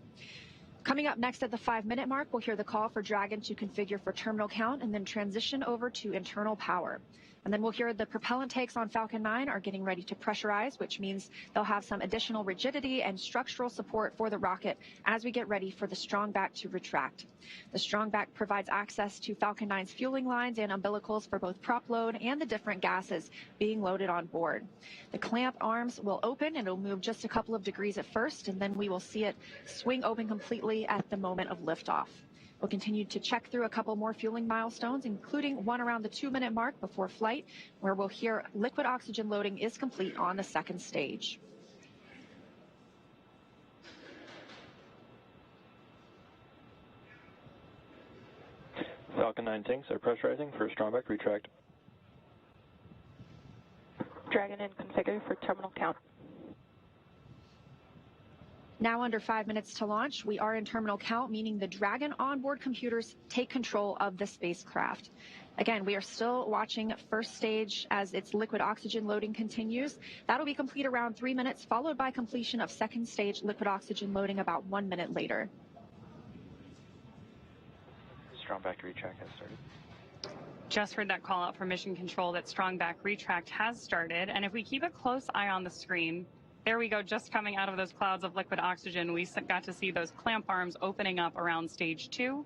Coming up next at the 5-minute mark, we'll hear the call for Dragon to configure for terminal count and then transition over to internal power. And then we'll hear the propellant tanks on Falcon 9 are getting ready to pressurize, which means they'll have some additional rigidity and structural support for the rocket as we get ready for the strong back to retract. The strong back provides access to Falcon 9's fueling lines and umbilicals for both prop load and the different gases being loaded on board. The clamp arms will open and it'll move just a couple of degrees at first, and then we will see it swing open completely at the moment of liftoff. We'll continue to check through a couple more fueling milestones, including one around the 2-minute mark before flight, where we'll hear liquid oxygen loading is complete on the second stage. Falcon 9 tanks are pressurizing for strong back retract. Dragon in configure for terminal count. Now under 5 minutes to launch, we are in terminal count, meaning the Dragon onboard computers take control of the spacecraft. Again, we are still watching first stage as its liquid oxygen loading continues. That'll be complete around 3 minutes, followed by completion of second stage liquid oxygen loading about 1 minute later. Strong back retract has started. Just heard that call out from Mission Control that strong back retract has started. And if we keep a close eye on the screen, there we go, just coming out of those clouds of liquid oxygen, we got to see those clamp arms opening up around stage 2.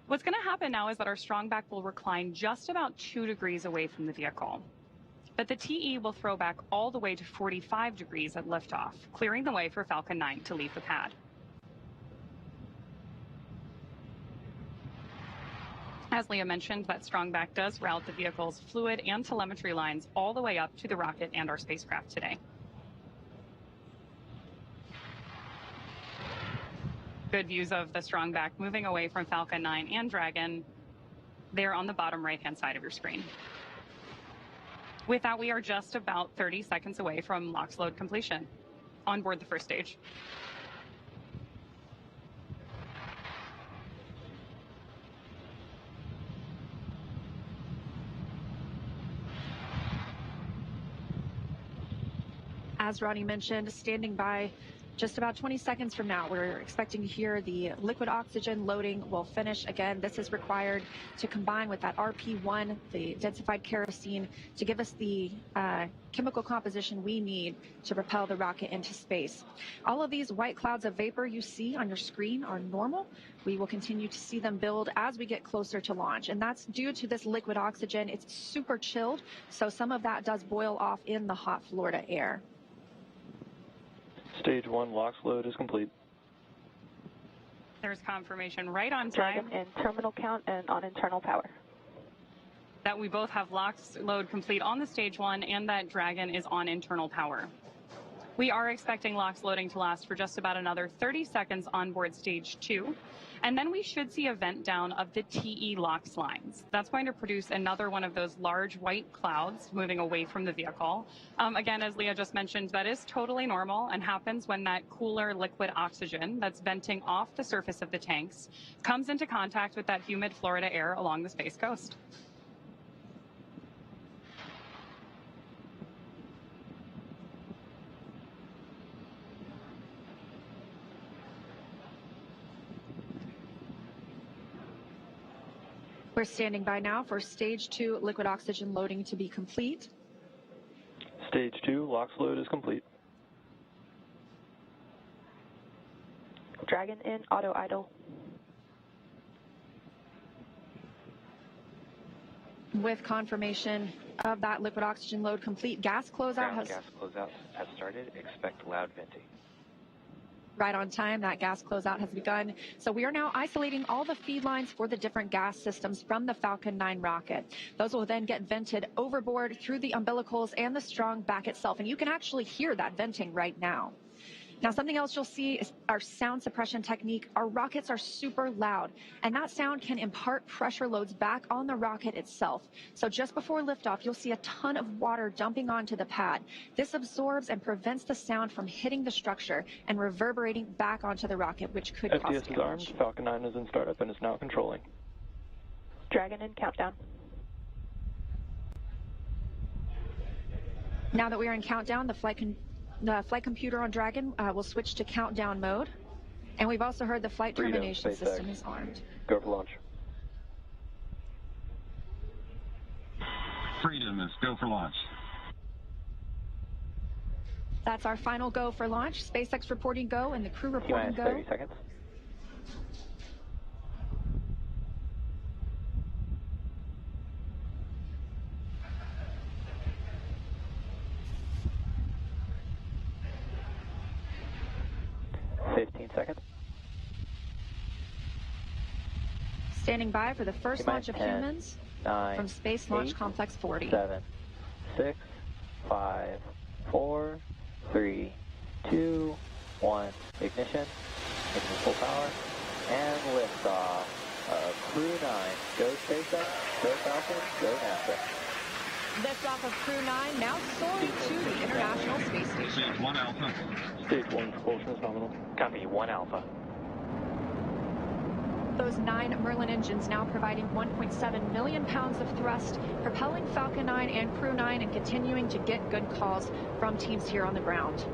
What's going to happen now is that our strong back will recline just about 2 degrees away from the vehicle. But the TE will throw back all the way to 45 degrees at liftoff, clearing the way for Falcon 9 to leave the pad. As Leah mentioned, that strong back does route the vehicle's fluid and telemetry lines all the way up to the rocket and our spacecraft today. Good views of the strong back moving away from Falcon 9 and Dragon there on the bottom right-hand side of your screen. With that, we are just about 30 seconds away from LOX load completion on board the first stage. As Ronnie mentioned, standing by just about 20 seconds from now, we're expecting to hear the liquid oxygen loading will finish. Again, this is required to combine with that RP1, the densified kerosene, to give us the chemical composition we need to propel the rocket into space. All of these white clouds of vapor you see on your screen are normal. We will continue to see them build as we get closer to launch, and that's due to this liquid oxygen. It's super chilled, so some of that does boil off in the hot Florida air. Stage 1 LOX load is complete. There's confirmation right on time. Dragon in terminal count and on internal power. That we both have LOX load complete on the stage 1 and that Dragon is on internal power. We are expecting LOX loading to last for just about another 30 seconds on board stage 2. And then we should see a vent down of the TE LOX lines. That's going to produce another one of those large white clouds moving away from the vehicle. Again, as Leah just mentioned, that is totally normal and happens when that cooler liquid oxygen that's venting off the surface of the tanks comes into contact with that humid Florida air along the Space Coast. We're standing by now for stage 2 liquid oxygen loading to be complete. Stage 2 LOX load is complete. Dragon in auto idle. With confirmation of that liquid oxygen load complete, gas closeout has started. Expect loud venting. right on time. That gas closeout has begun. So we are now isolating all the feed lines for the different gas systems from the Falcon 9 rocket. Those will then get vented overboard through the umbilicals and the strong back itself. And you can actually hear that venting right now. Now, something else you'll see is our sound suppression technique. Our rockets are super loud, and that sound can impart pressure loads back on the rocket itself. So just before liftoff, you'll see a ton of water dumping onto the pad. This absorbs and prevents the sound from hitting the structure and reverberating back onto the rocket, which could cause FDS is damage. armed. Falcon 9 is in startup and is now controlling. Dragon in countdown. Now that we are in countdown, the flight computer on Dragon will switch to countdown mode. And we've also heard the flight termination system is armed. Go for launch. Freedom is go for launch. That's our final go for launch. SpaceX reporting go and the crew reporting go. 30 seconds. Standing by for the first launch of 10, humans 9, from Space 8, Launch Complex 40. 7, 6, 5, 4, 3, 2, 1. Ignition. Ignition full power. And liftoff. Crew-9. Go SpaceX. Go Falcon. Go NASA. Liftoff of Crew-9 now soaring to the International Space Station. Stage 1 Alpha. Stage 1 propulsion is nominal. Copy 1 Alpha. Those 9 Merlin engines now providing 1.7 million pounds of thrust, propelling Falcon 9 and Crew-9 and continuing to get good calls from teams here on the ground.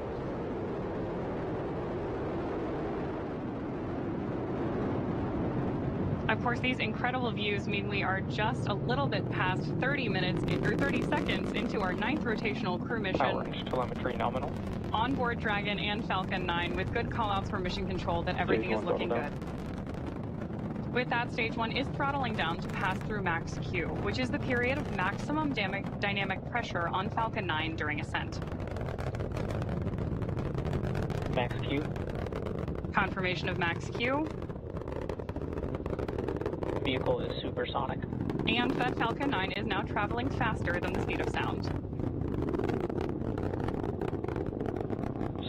Of course, these incredible views mean we are just a little bit past 30 minutes or 30 seconds into our 9th rotational crew mission. Power telemetry nominal. On board Dragon and Falcon 9 with good callouts for mission control that everything is looking good. With that, stage 1 is throttling down to pass through max Q, which is the period of maximum dynamic pressure on Falcon 9 during ascent. Max Q. Confirmation of max Q. Vehicle is supersonic. And that Falcon 9 is now traveling faster than the speed of sound.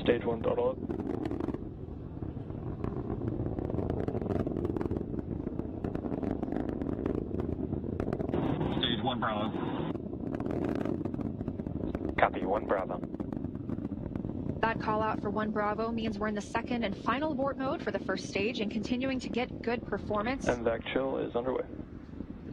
Stage 1 throttle up. Stage 1 Bravo. Copy 1 Bravo. That call out for 1 Bravo means we're in the second and final abort mode for the first stage and continuing to get good performance. And vac chill is underway.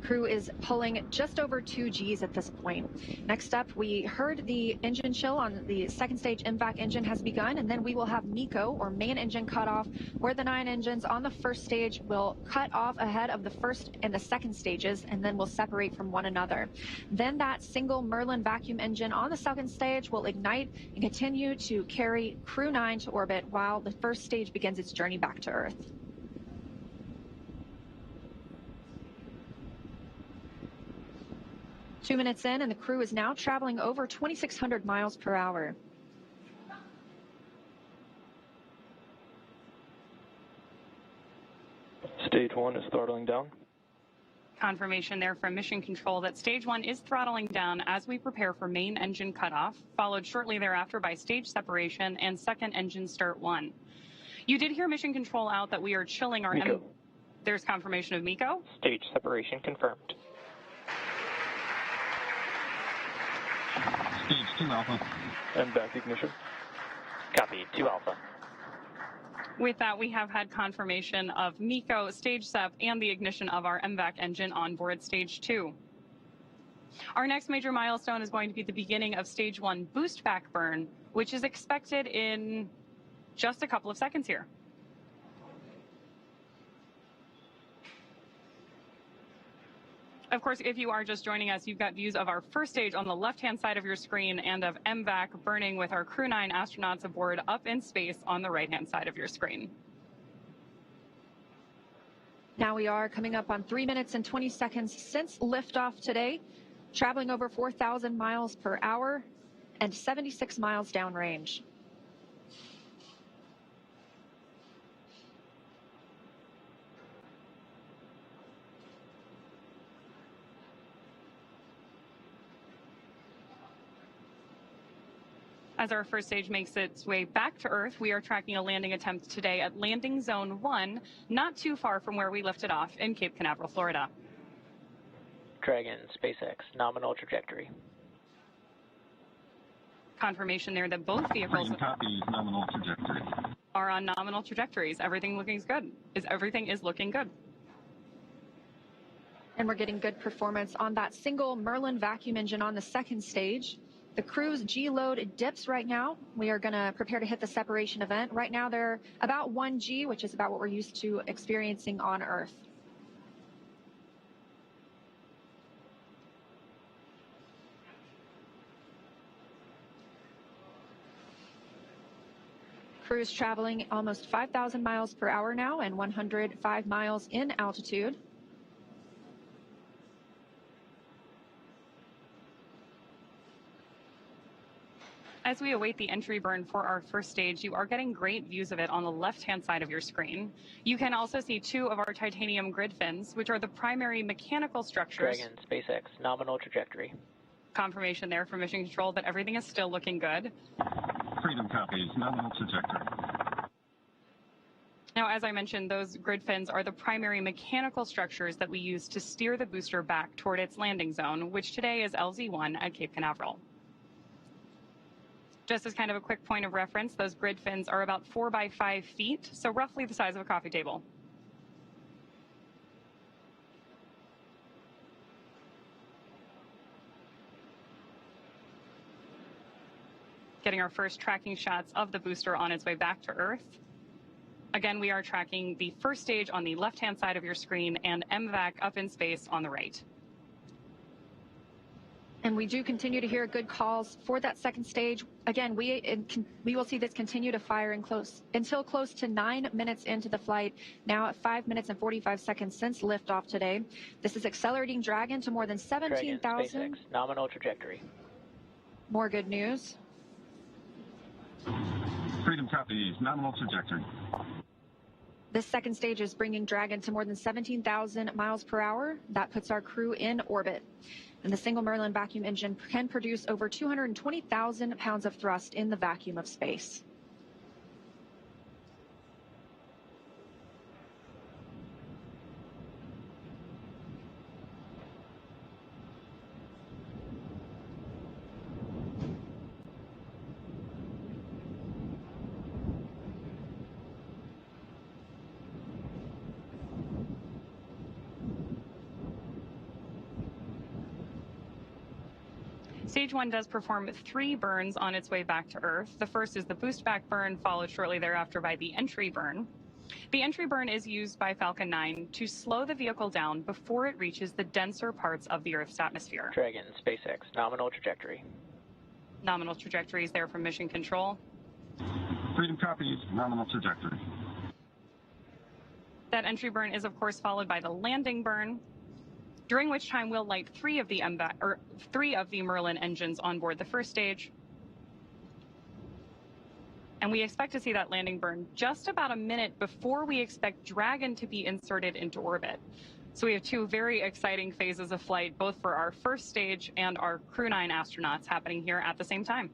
Crew is pulling just over 2 Gs at this point. Next up, we heard the engine chill on the second stage MVAC engine has begun, and then we will have MECO, or main engine cutoff, where the 9 engines on the first stage will cut off ahead of the first and the second stages, and then will separate from one another. Then that single Merlin vacuum engine on the second stage will ignite and continue to carry Crew-9 to orbit while the first stage begins its journey back to Earth. Two minutes in, and the crew is now traveling over 2,600 miles per hour. Stage 1 is throttling down. Confirmation there from mission control that stage 1 is throttling down as we prepare for main engine cutoff, followed shortly thereafter by stage separation and second engine start 1. You did hear mission control out that we are chilling our... There's confirmation of MECO. Stage separation confirmed. Stage 2 Alpha. And back ignition. Copy 2 Alpha. With that, we have had confirmation of MECO, stage SEP, and the ignition of our MVAC engine on board stage 2. Our next major milestone is going to be the beginning of stage 1 boost back burn, which is expected in just a couple of seconds here. Of course, if you are just joining us, you've got views of our first stage on the left-hand side of your screen and of MVAC burning with our Crew-9 astronauts aboard up in space on the right-hand side of your screen. Now we are coming up on 3 minutes and 20 seconds since liftoff today, traveling over 4,000 miles per hour and 76 miles downrange. As our first stage makes its way back to Earth, we are tracking a landing attempt today at landing zone 1, not too far from where we lifted off in Cape Canaveral, Florida. Dragon, SpaceX, nominal trajectory. Confirmation there that both vehicles nominal trajectory. Are on nominal trajectories. Everything is looking good. And we're getting good performance on that single Merlin vacuum engine on the second stage. The crew's G-load dips right now. We are going to prepare to hit the separation event. Right now they're about 1 G, which is about what we're used to experiencing on Earth. Cruise traveling almost 5,000 miles per hour now and 105 miles in altitude. As we await the entry burn for our first stage, you are getting great views of it on the left-hand side of your screen. You can also see 2 of our titanium grid fins, which are the primary mechanical structures. Dragon, SpaceX, nominal trajectory. Confirmation there from Mission Control that everything is still looking good. Freedom copies, nominal trajectory. Now, as I mentioned, those grid fins are the primary mechanical structures that we use to steer the booster back toward its landing zone, which today is LZ-1 at Cape Canaveral. Just as kind of a quick point of reference, those grid fins are about 4 by 5 feet, so roughly the size of a coffee table. Getting our first tracking shots of the booster on its way back to Earth. Again, we are tracking the first stage on the left-hand side of your screen and MVAC up in space on the right. And we do continue to hear good calls for that second stage. Again, we will see this continue to fire until close to 9 minutes into the flight, now at 5 minutes and 45 seconds since liftoff today. This is accelerating Dragon to more than 17,000. SpaceX, nominal trajectory. More good news. Freedom copies, nominal trajectory. This second stage is bringing Dragon to more than 17,000 miles per hour. That puts our crew in orbit. And the single Merlin vacuum engine can produce over 220,000 pounds of thrust in the vacuum of space. Stage 1 does perform 3 burns on its way back to Earth. The first is the boost back burn, followed shortly thereafter by the entry burn. The entry burn is used by Falcon 9 to slow the vehicle down before it reaches the denser parts of the Earth's atmosphere. Dragon, SpaceX, nominal trajectory. Nominal trajectories there from Mission Control. Freedom copies, nominal trajectory. That entry burn is, of course, followed by the landing burn, during which time we'll light 3 of the Merlin engines on board the first stage. And we expect to see that landing burn just about a minute before we expect Dragon to be inserted into orbit. So we have 2 very exciting phases of flight, both for our first stage and our Crew-9 astronauts happening here at the same time.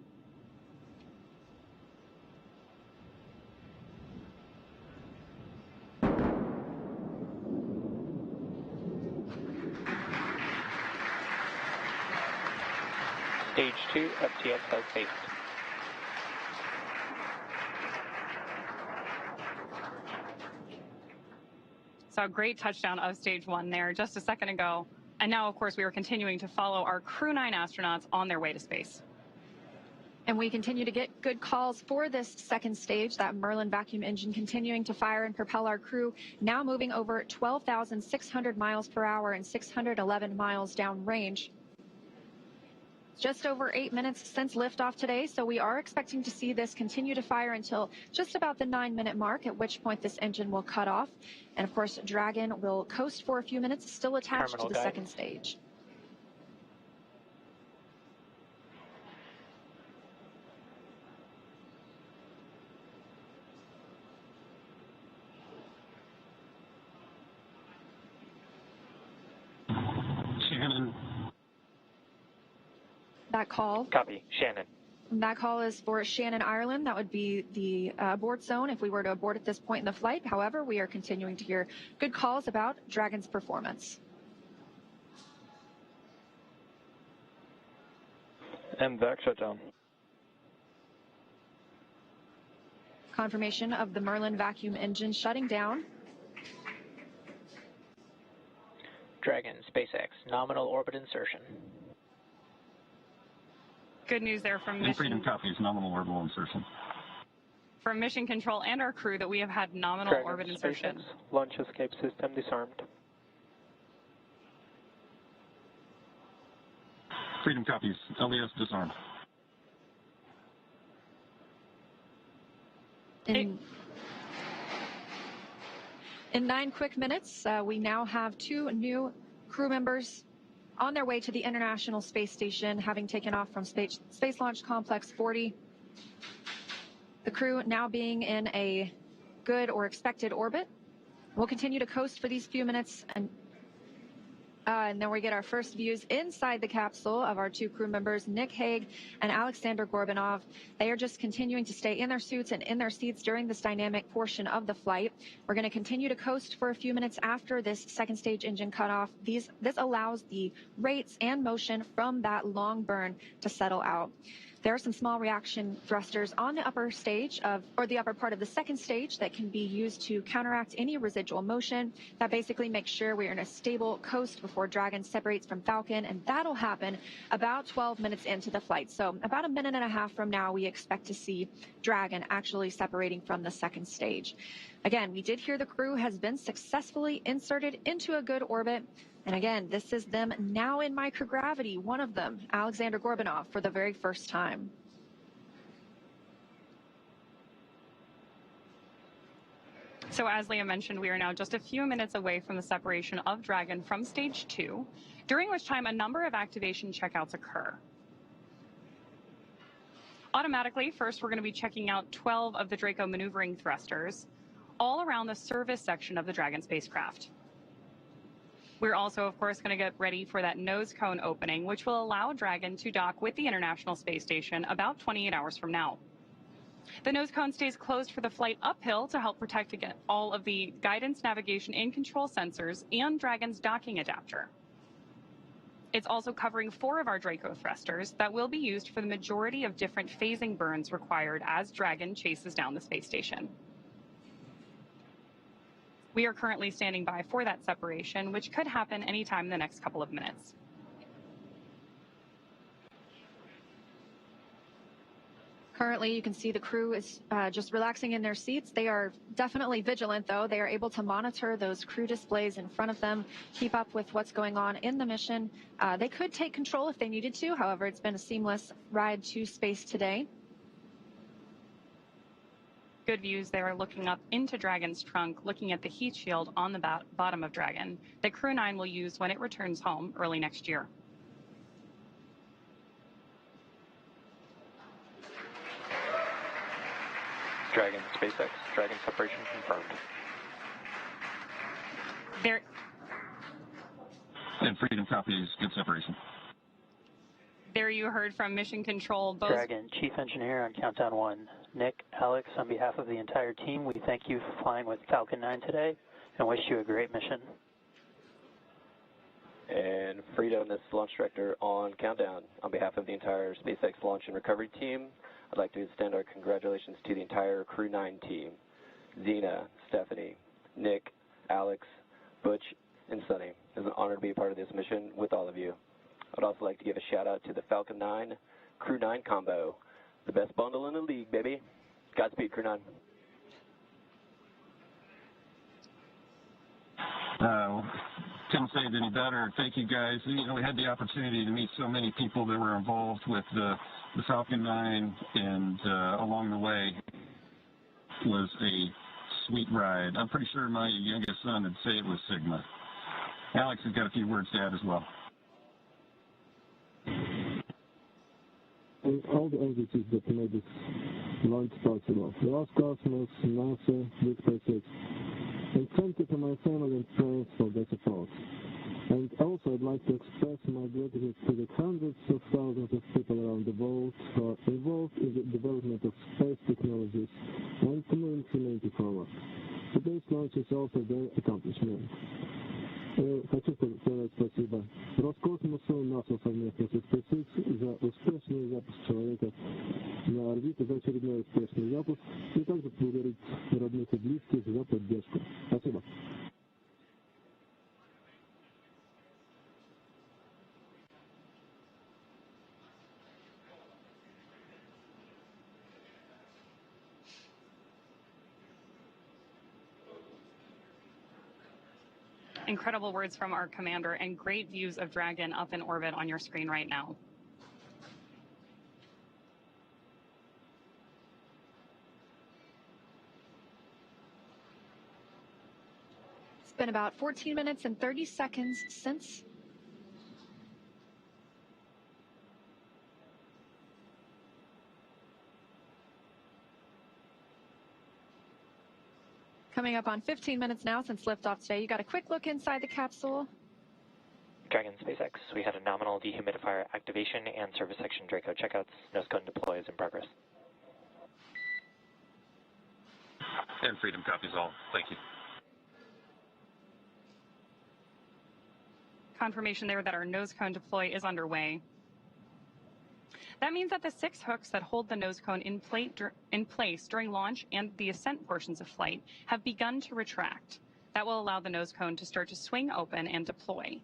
Stage 2, FTX has based. So a great touchdown of stage 1 there just a second ago. And now, of course, we are continuing to follow our Crew-9 astronauts on their way to space. And we continue to get good calls for this second stage, that Merlin vacuum engine continuing to fire and propel our crew, now moving over 12,600 miles per hour and 611 miles downrange. Just over 8 minutes since liftoff today, so we are expecting to see this continue to fire until just about the 9-minute mark, at which point this engine will cut off. And of course, Dragon will coast for a few minutes, still attached Terminal to the guidance. second stage. Shannon. That call. Copy, Shannon. That call is for Shannon, Ireland. That would be the abort zone if we were to abort at this point in the flight. However, we are continuing to hear good calls about Dragon's performance. MVAC shutdown. Confirmation of the Merlin vacuum engine shutting down. Dragon, SpaceX, nominal orbit insertion. Good news there from Freedom Mission, copies, nominal orbital insertion. from Mission Control and our crew that we have had nominal Dragon, orbit insertion. SpaceX, launch escape system disarmed. Freedom copies, LES disarmed. In 9 quick minutes, we now have 2 new crew members on their way to the International Space Station, having taken off from Space Launch Complex 40. The crew now being in a good or expected orbit. We'll continue to coast for these few minutes, and then we get our first views inside the capsule of our 2 crew members, Nick Hague and Alexander Gorbanov. They are just continuing to stay in their suits and in their seats during this dynamic portion of the flight. We're going to continue to coast for a few minutes after this second stage engine cutoff. This allows the rates and motion from that long burn to settle out. There are some small reaction thrusters on the upper stage the upper part of the second stage that can be used to counteract any residual motion. That basically makes sure we're in a stable coast before Dragon separates from Falcon, and that'll happen about 12 minutes into the flight. So about a minute and a half from now, we expect to see Dragon actually separating from the second stage. Again, we did hear the crew has been successfully inserted into a good orbit. And again, this is them now in microgravity, one of them, Alexander Gorbanov, for the very first time. So as Leah mentioned, we are now just a few minutes away from the separation of Dragon from stage 2, during which time a number of activation checkouts occur. Automatically, first we're going to be checking out 12 of the Draco maneuvering thrusters, all around the service section of the Dragon spacecraft. We're also, of course, going to get ready for that nose cone opening, which will allow Dragon to dock with the International Space Station about 28 hours from now. The nose cone stays closed for the flight uphill to help protect against all of the guidance, navigation, and control sensors and Dragon's docking adapter. It's also covering 4 of our Draco thrusters that will be used for the majority of different phasing burns required as Dragon chases down the space station. We are currently standing by for that separation, which could happen anytime in the next couple of minutes. Currently, you can see the crew is just relaxing in their seats. They are definitely vigilant, though. They are able to monitor those crew displays in front of them, keep up with what's going on in the mission. They could take control if they needed to. However, it's been a seamless ride to space today. Good views there, looking up into Dragon's trunk, looking at the heat shield on the bottom of Dragon that Crew-9 will use when it returns home early next year. Dragon SpaceX, Dragon separation confirmed. There. And Freedom copies, good separation. There you heard from Mission Control. Dragon Chief Engineer on Countdown 1. Nick, Alex, on behalf of the entire team, we thank you for flying with Falcon 9 today and wish you a great mission. And Freedom, this is Launch Director on Countdown. On behalf of the entire SpaceX Launch and Recovery team, I'd like to extend our congratulations to the entire Crew-9 team. Zena, Stephanie, Nick, Alex, Butch, and Sunny. It's an honor to be a part of this mission with all of you. I'd also like to give a shout out to the Falcon 9 Crew-9 combo. The best bundle in the league, baby. Godspeed, Crew-9. Couldn't say it any better. Thank you, guys. You know, we had the opportunity to meet so many people that were involved with the Falcon 9, and along the way was a sweet ride. I'm pretty sure my youngest son would say it was Sigma. Alex has got a few words to add as well. And all the entities that made this launch possible. Roscosmos, NASA, Big SpaceX. And thank you to my family and friends for their support. And also I'd like to express my gratitude to the hundreds of thousands of people around the world who are involved in the development of space technologies and to moving humanity forward. Today's launch is also their accomplishment. Хочу сказать спасибо Роскосмосу, НАСА совместно со SpaceX за успешный запуск человека на орбиту, за очередной успешный запуск, и также благодарить родных и близких за поддержку. Спасибо. Incredible words from our commander and great views of Dragon up in orbit on your screen right now. been about 14 minutes and 30 seconds since. Coming up on 15 minutes now since liftoff today. You got a quick look inside the capsule. Dragon SpaceX, we had a nominal dehumidifier activation and service section Draco checkouts. Nose cone deploy is in progress. And Freedom copies all. Thank you. Confirmation there that our nose cone deploy is underway. That means that the 6 hooks that hold the nose cone in place during launch and the ascent portions of flight have begun to retract. That will allow the nose cone to start to swing open and deploy.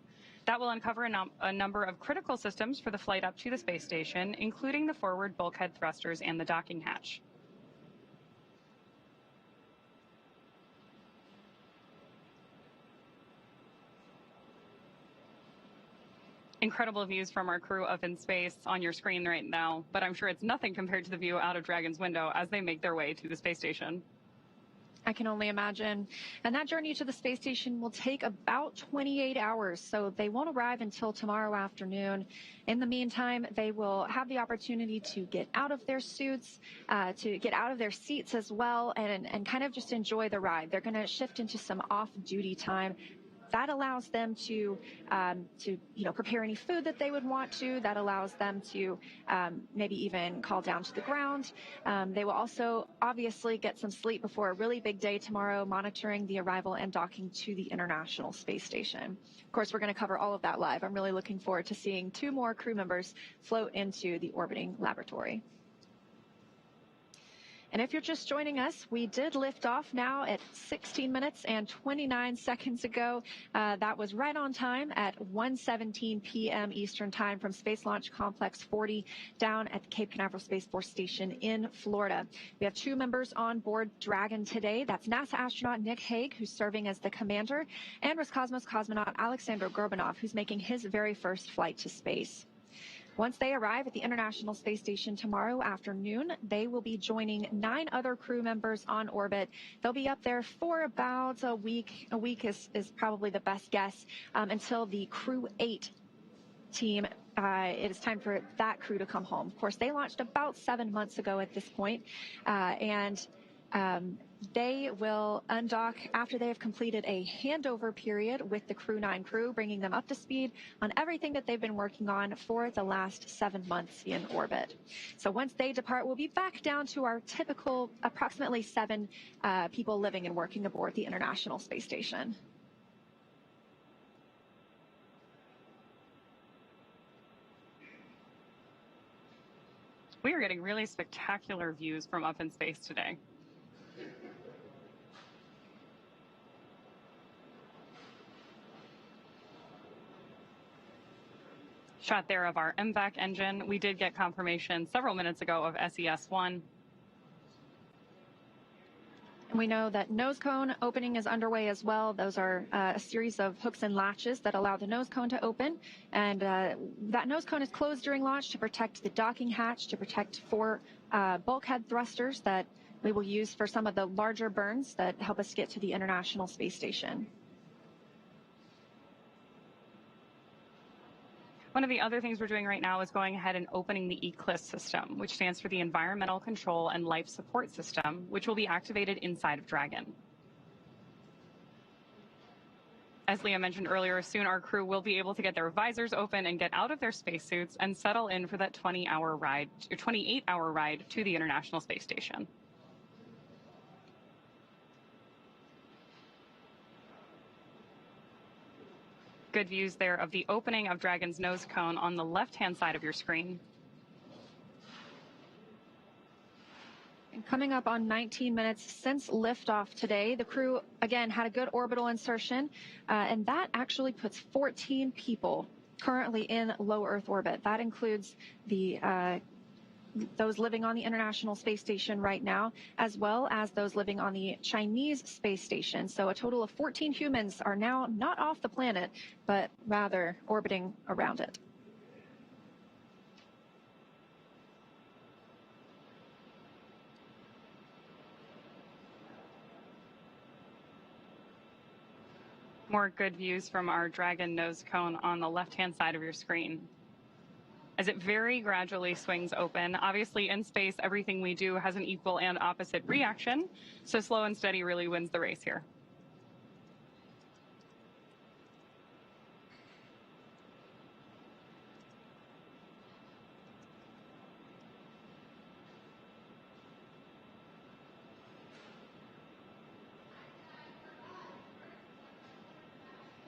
That will uncover a number of critical systems for the flight up to the space station, including the forward bulkhead thrusters and the docking hatch. Incredible views from our crew up in space on your screen right now, but I'm sure it's nothing compared to the view out of Dragon's window as they make their way to the space station. I can only imagine. And that journey to the space station will take about 28 hours, so they won't arrive until tomorrow afternoon. In the meantime, they will have the opportunity to get out of their suits, to get out of their seats as well, and kind of just enjoy the ride. They're going to shift into some off-duty time. That allows them to prepare any food that they would want to. That allows them to maybe even call down to the ground. They will also obviously get some sleep before a really big day tomorrow, monitoring the arrival and docking to the International Space Station. Of course, we're going to cover all of that live. I'm really looking forward to seeing 2 more crew members float into the orbiting laboratory. And if you're just joining us, we did lift off now at 16 minutes and 29 seconds ago. That was right on time at 1:17 p.m. Eastern Time from Space Launch Complex 40 down at the Cape Canaveral Space Force Station in Florida. We have 2 members on board Dragon today. That's NASA astronaut Nick Hague, who's serving as the commander, and Roscosmos cosmonaut Alexander Gorbanov, who's making his very first flight to space. Once they arrive at the International Space Station tomorrow afternoon, they will be joining 9 other crew members on orbit. They'll be up there for about a week. A week is probably the best guess until the Crew-9 team. It is time for that crew to come home. Of course, they launched about 7 months ago at this point, and they will undock after they have completed a handover period with the Crew-9 crew, bringing them up to speed on everything that they've been working on for the last 7 months in orbit. So once they depart, we'll be back down to our typical approximately 7 people living and working aboard the International Space Station. We are getting really spectacular views from up in space today. Shot there of our MVAC engine. We did get confirmation several minutes ago of SES-1. We know that nose cone opening is underway as well. Those are a series of hooks and latches that allow the nose cone to open. And that nose cone is closed during launch to protect the docking hatch, to protect 4 bulkhead thrusters that we will use for some of the larger burns that help us get to the International Space Station. One of the other things we're doing right now is going ahead and opening the ECLSS system, which stands for the Environmental Control and Life Support System, which will be activated inside of Dragon. As Leah mentioned earlier, soon our crew will be able to get their visors open and get out of their spacesuits and settle in for that 28-hour ride to the International Space Station. Good views there of the opening of Dragon's nose cone on the left-hand side of your screen. And coming up on 19 minutes since liftoff today, the crew, again, had a good orbital insertion, and that actually puts 14 people currently in low Earth orbit. That includes the those living on the International Space Station right now, as well as those living on the Chinese space station. So a total of 14 humans are now not off the planet, but rather orbiting around it. More good views from our Dragon nose cone on the left-hand side of your screen. As it very gradually swings open, obviously in space, everything we do has an equal and opposite reaction, so slow and steady really wins the race here.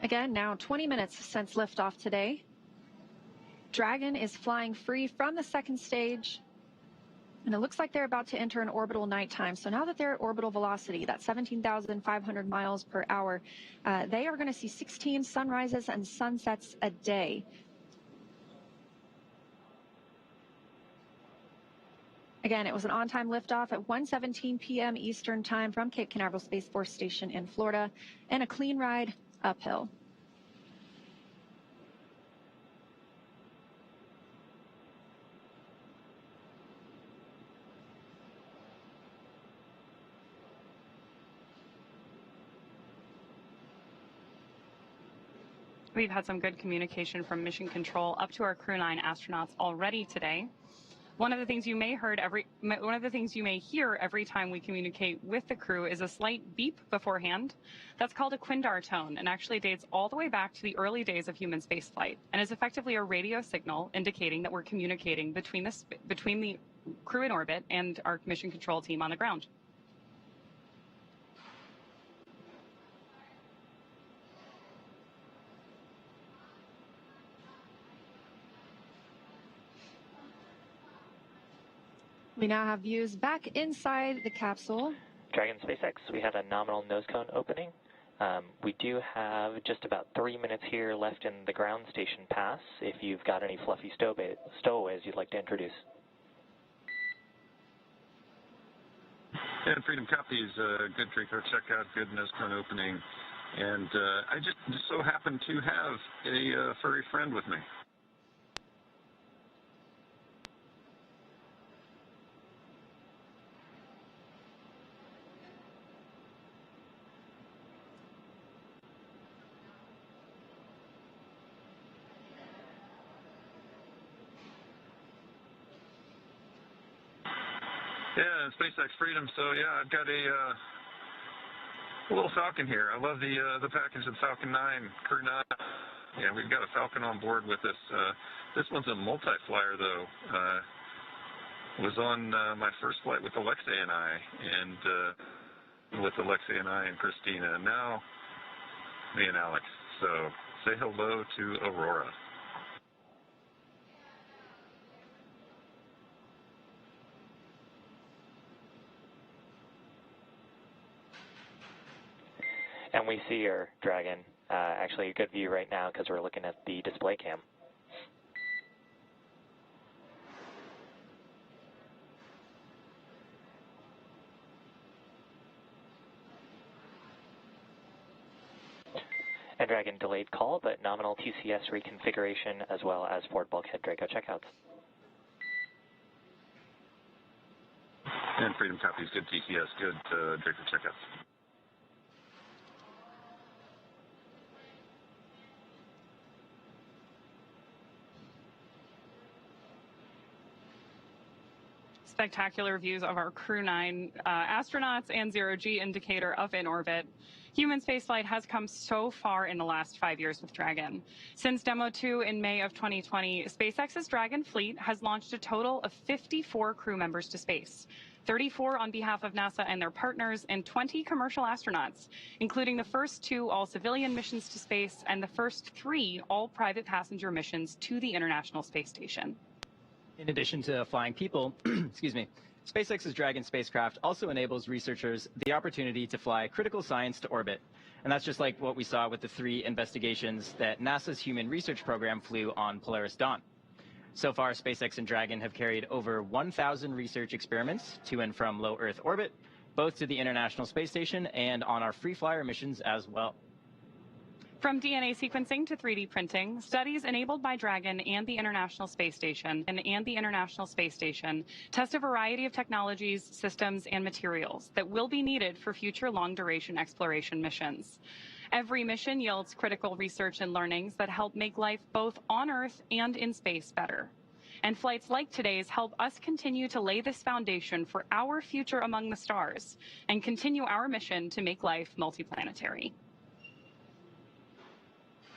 Again, now 20 minutes since liftoff today. Dragon is flying free from the second stage, and it looks like they're about to enter an orbital nighttime. So now that they're at orbital velocity, that's 17,500 miles per hour, they are going to see 16 sunrises and sunsets a day. Again, it was an on-time liftoff at 1:17 p.m. Eastern Time from Cape Canaveral Space Force Station in Florida, and a clean ride uphill. We've had some good communication from Mission Control up to our Crew-9 astronauts already today. One of the things you may hear every time we communicate with the crew is a slight beep beforehand. That's called a Quindar tone, and actually dates all the way back to the early days of human spaceflight, and is effectively a radio signal indicating that we're communicating between the crew in orbit and our Mission Control team on the ground. We now have views back inside the capsule. Dragon SpaceX, we have a nominal nose cone opening. We do have just about 3 minutes here left in the ground station pass if you've got any fluffy stowaways you'd like to introduce. And Freedom copies, good Draco checkout, good nose cone opening. And I just so happen to have a furry friend with me. Yeah, SpaceX Freedom. So yeah, I've got a little Falcon here. I love the package of Falcon 9, Crew-9. Yeah, we've got a Falcon on board with us. This one's a multi-flyer though. Was on my first flight with Alexei and I, and with Alexei and I and Christina. And now me and Alex. So say hello to Aurora. And we see your Dragon. Actually, a good view right now because we're looking at the display cam. And Dragon delayed call, but nominal TCS reconfiguration as well as forward bulkhead Draco checkouts. And Freedom copies, good TCS, good Draco checkouts. Spectacular views of our Crew-9 astronauts and zero-G indicator up in orbit. Human spaceflight has come so far in the last 5 years with Dragon. Since Demo 2 in May of 2020, SpaceX's Dragon fleet has launched a total of 54 crew members to space, 34 on behalf of NASA and their partners, and 20 commercial astronauts, including the first 2 all-civilian missions to space and the first 3 all-private passenger missions to the International Space Station. In addition to flying people, excuse me, SpaceX's Dragon spacecraft also enables researchers the opportunity to fly critical science to orbit. And that's just like what we saw with the 3 investigations that NASA's Human Research Program flew on Polaris Dawn. So far, SpaceX and Dragon have carried over 1,000 research experiments to and from low Earth orbit, both to the International Space Station and on our free flyer missions as well. From DNA sequencing to 3D printing, studies enabled by Dragon and the International Space Station test a variety of technologies, systems, and materials that will be needed for future long-duration exploration missions. Every mission yields critical research and learnings that help make life both on Earth and in space better. And flights like today's help us continue to lay this foundation for our future among the stars and continue our mission to make life multiplanetary.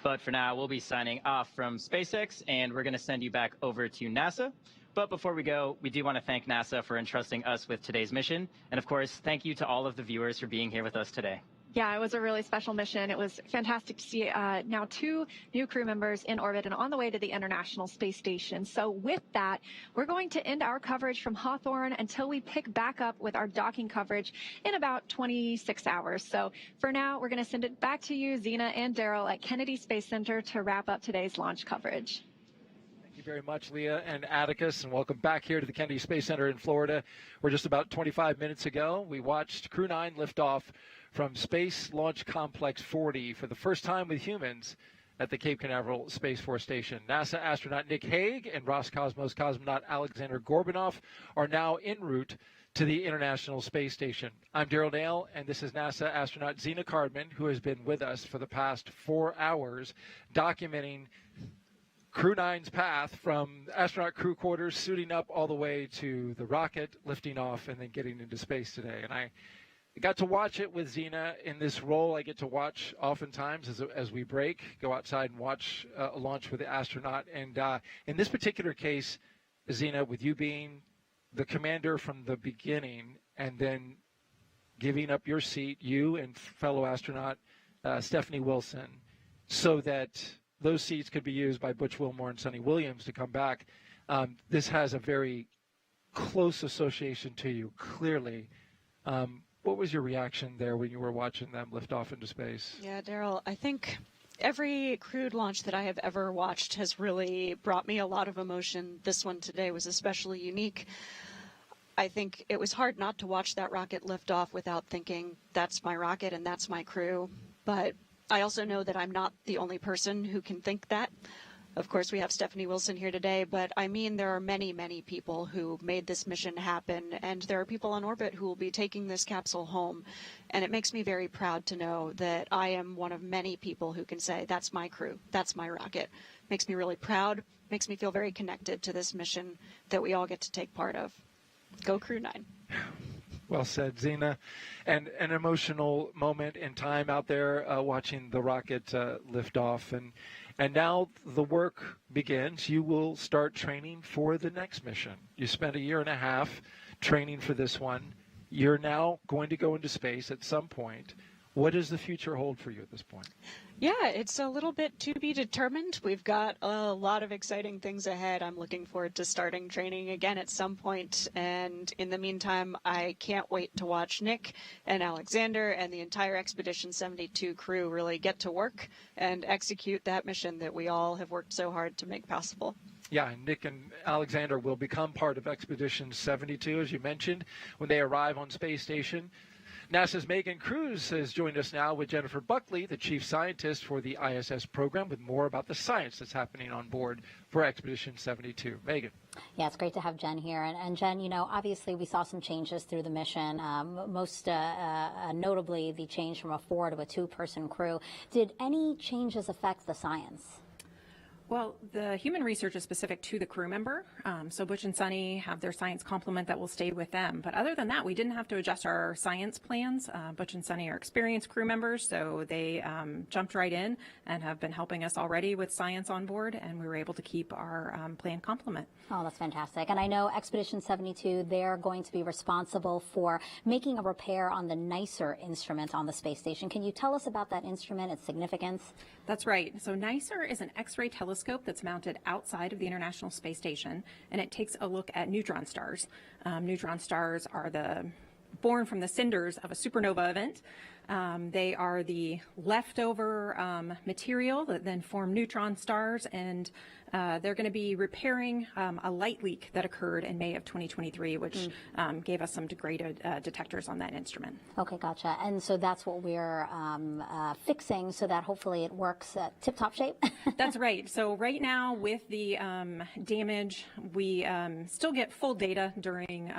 But for now, we'll be signing off from SpaceX, and we're going to send you back over to NASA. But before we go, we do want to thank NASA for entrusting us with today's mission. And of course, thank you to all of the viewers for being here with us today. Yeah, it was a really special mission. It was fantastic to see now 2 new crew members in orbit and on the way to the International Space Station. So with that, we're going to end our coverage from Hawthorne until we pick back up with our docking coverage in about 26 hours. So for now, we're going to send it back to you, Zena and Daryl at Kennedy Space Center to wrap up today's launch coverage. Thank you very much, Leah and Atticus, and welcome back here to the Kennedy Space Center in Florida, where just about 25 minutes ago, we watched Crew-9 lift off from Space Launch Complex 40 for the first time with humans at the Cape Canaveral Space Force Station. NASA astronaut Nick Hague and Roscosmos cosmonaut Alexander Gorbanov are now en route to the International Space Station. I'm Daryl Dale, and this is NASA astronaut Zena Cardman, who has been with us for the past 4 hours, documenting Crew-9's path from astronaut crew quarters, suiting up all the way to the rocket, lifting off, and then getting into space today. And I got to watch it with Zena in this role. I get to watch oftentimes as we break, go outside and watch a launch with the astronaut. And in this particular case, Zena, with you being the commander from the beginning and then giving up your seat, you and fellow astronaut Stephanie Wilson, so that those seats could be used by Butch Wilmore and Sonny Williams to come back. This has a very close association to you, clearly. What was your reaction there when you were watching them lift off into space? Yeah, Daryl, I think every crewed launch that I have ever watched has really brought me a lot of emotion. This one today was especially unique. I think it was hard not to watch that rocket lift off without thinking, that's my rocket and that's my crew. But I also know that I'm not the only person who can think that. Of course, we have Stephanie Wilson here today, but I mean, there are many, many people who made this mission happen, and there are people on orbit who will be taking this capsule home. And it makes me very proud to know that I am one of many people who can say, that's my crew, that's my rocket. Makes me really proud, makes me feel very connected to this mission that we all get to take part of. Go Crew-9. Well said, Zena. And an emotional moment in time out there watching the rocket lift off. And now the work begins. You will start training for the next mission. You spent 1.5 years training for this one. You're now going to go into space at some point. What does the future hold for you at this point? Yeah, it's a little bit to be determined. We've got a lot of exciting things ahead. I'm looking forward to starting training again at some point. And in the meantime, I can't wait to watch Nick and Alexander and the entire Expedition 72 crew really get to work and execute that mission that we all have worked so hard to make possible. Yeah, Nick and Alexander will become part of Expedition 72, as you mentioned, when they arrive on Space Station. NASA's Megan Cruz has joined us now with Jennifer Buckley, the chief scientist for the ISS program, with more about the science that's happening on board for Expedition 72. Megan. Yeah, it's great to have Jen here. And Jen, you know, obviously we saw some changes through the mission, most notably the change from a 4 to a 2-person crew. Did any changes affect the science? Well, the human research is specific to the crew member. So Butch and Sonny have their science complement that will stay with them. But other than that, we didn't have to adjust our science plans. Butch and Sonny are experienced crew members, so they jumped right in and have been helping us already with science on board, and we were able to keep our plan complement. Oh, that's fantastic. And I know Expedition 72, they're going to be responsible for making a repair on the NICER instrument on the space station. Can you tell us about that instrument, its significance? That's right. So NICER is an X-ray telescope that's mounted outside of the International Space Station, and it takes a look at neutron stars. Neutron stars are born from the cinders of a supernova event. They are the leftover material that then form neutron stars, and they're going to be repairing a light leak that occurred in May of 2023, which gave us some degraded detectors on that instrument. Okay, gotcha. And so that's what we're fixing so that hopefully it works tip-top shape? That's right. So right now with the damage, we still get full data during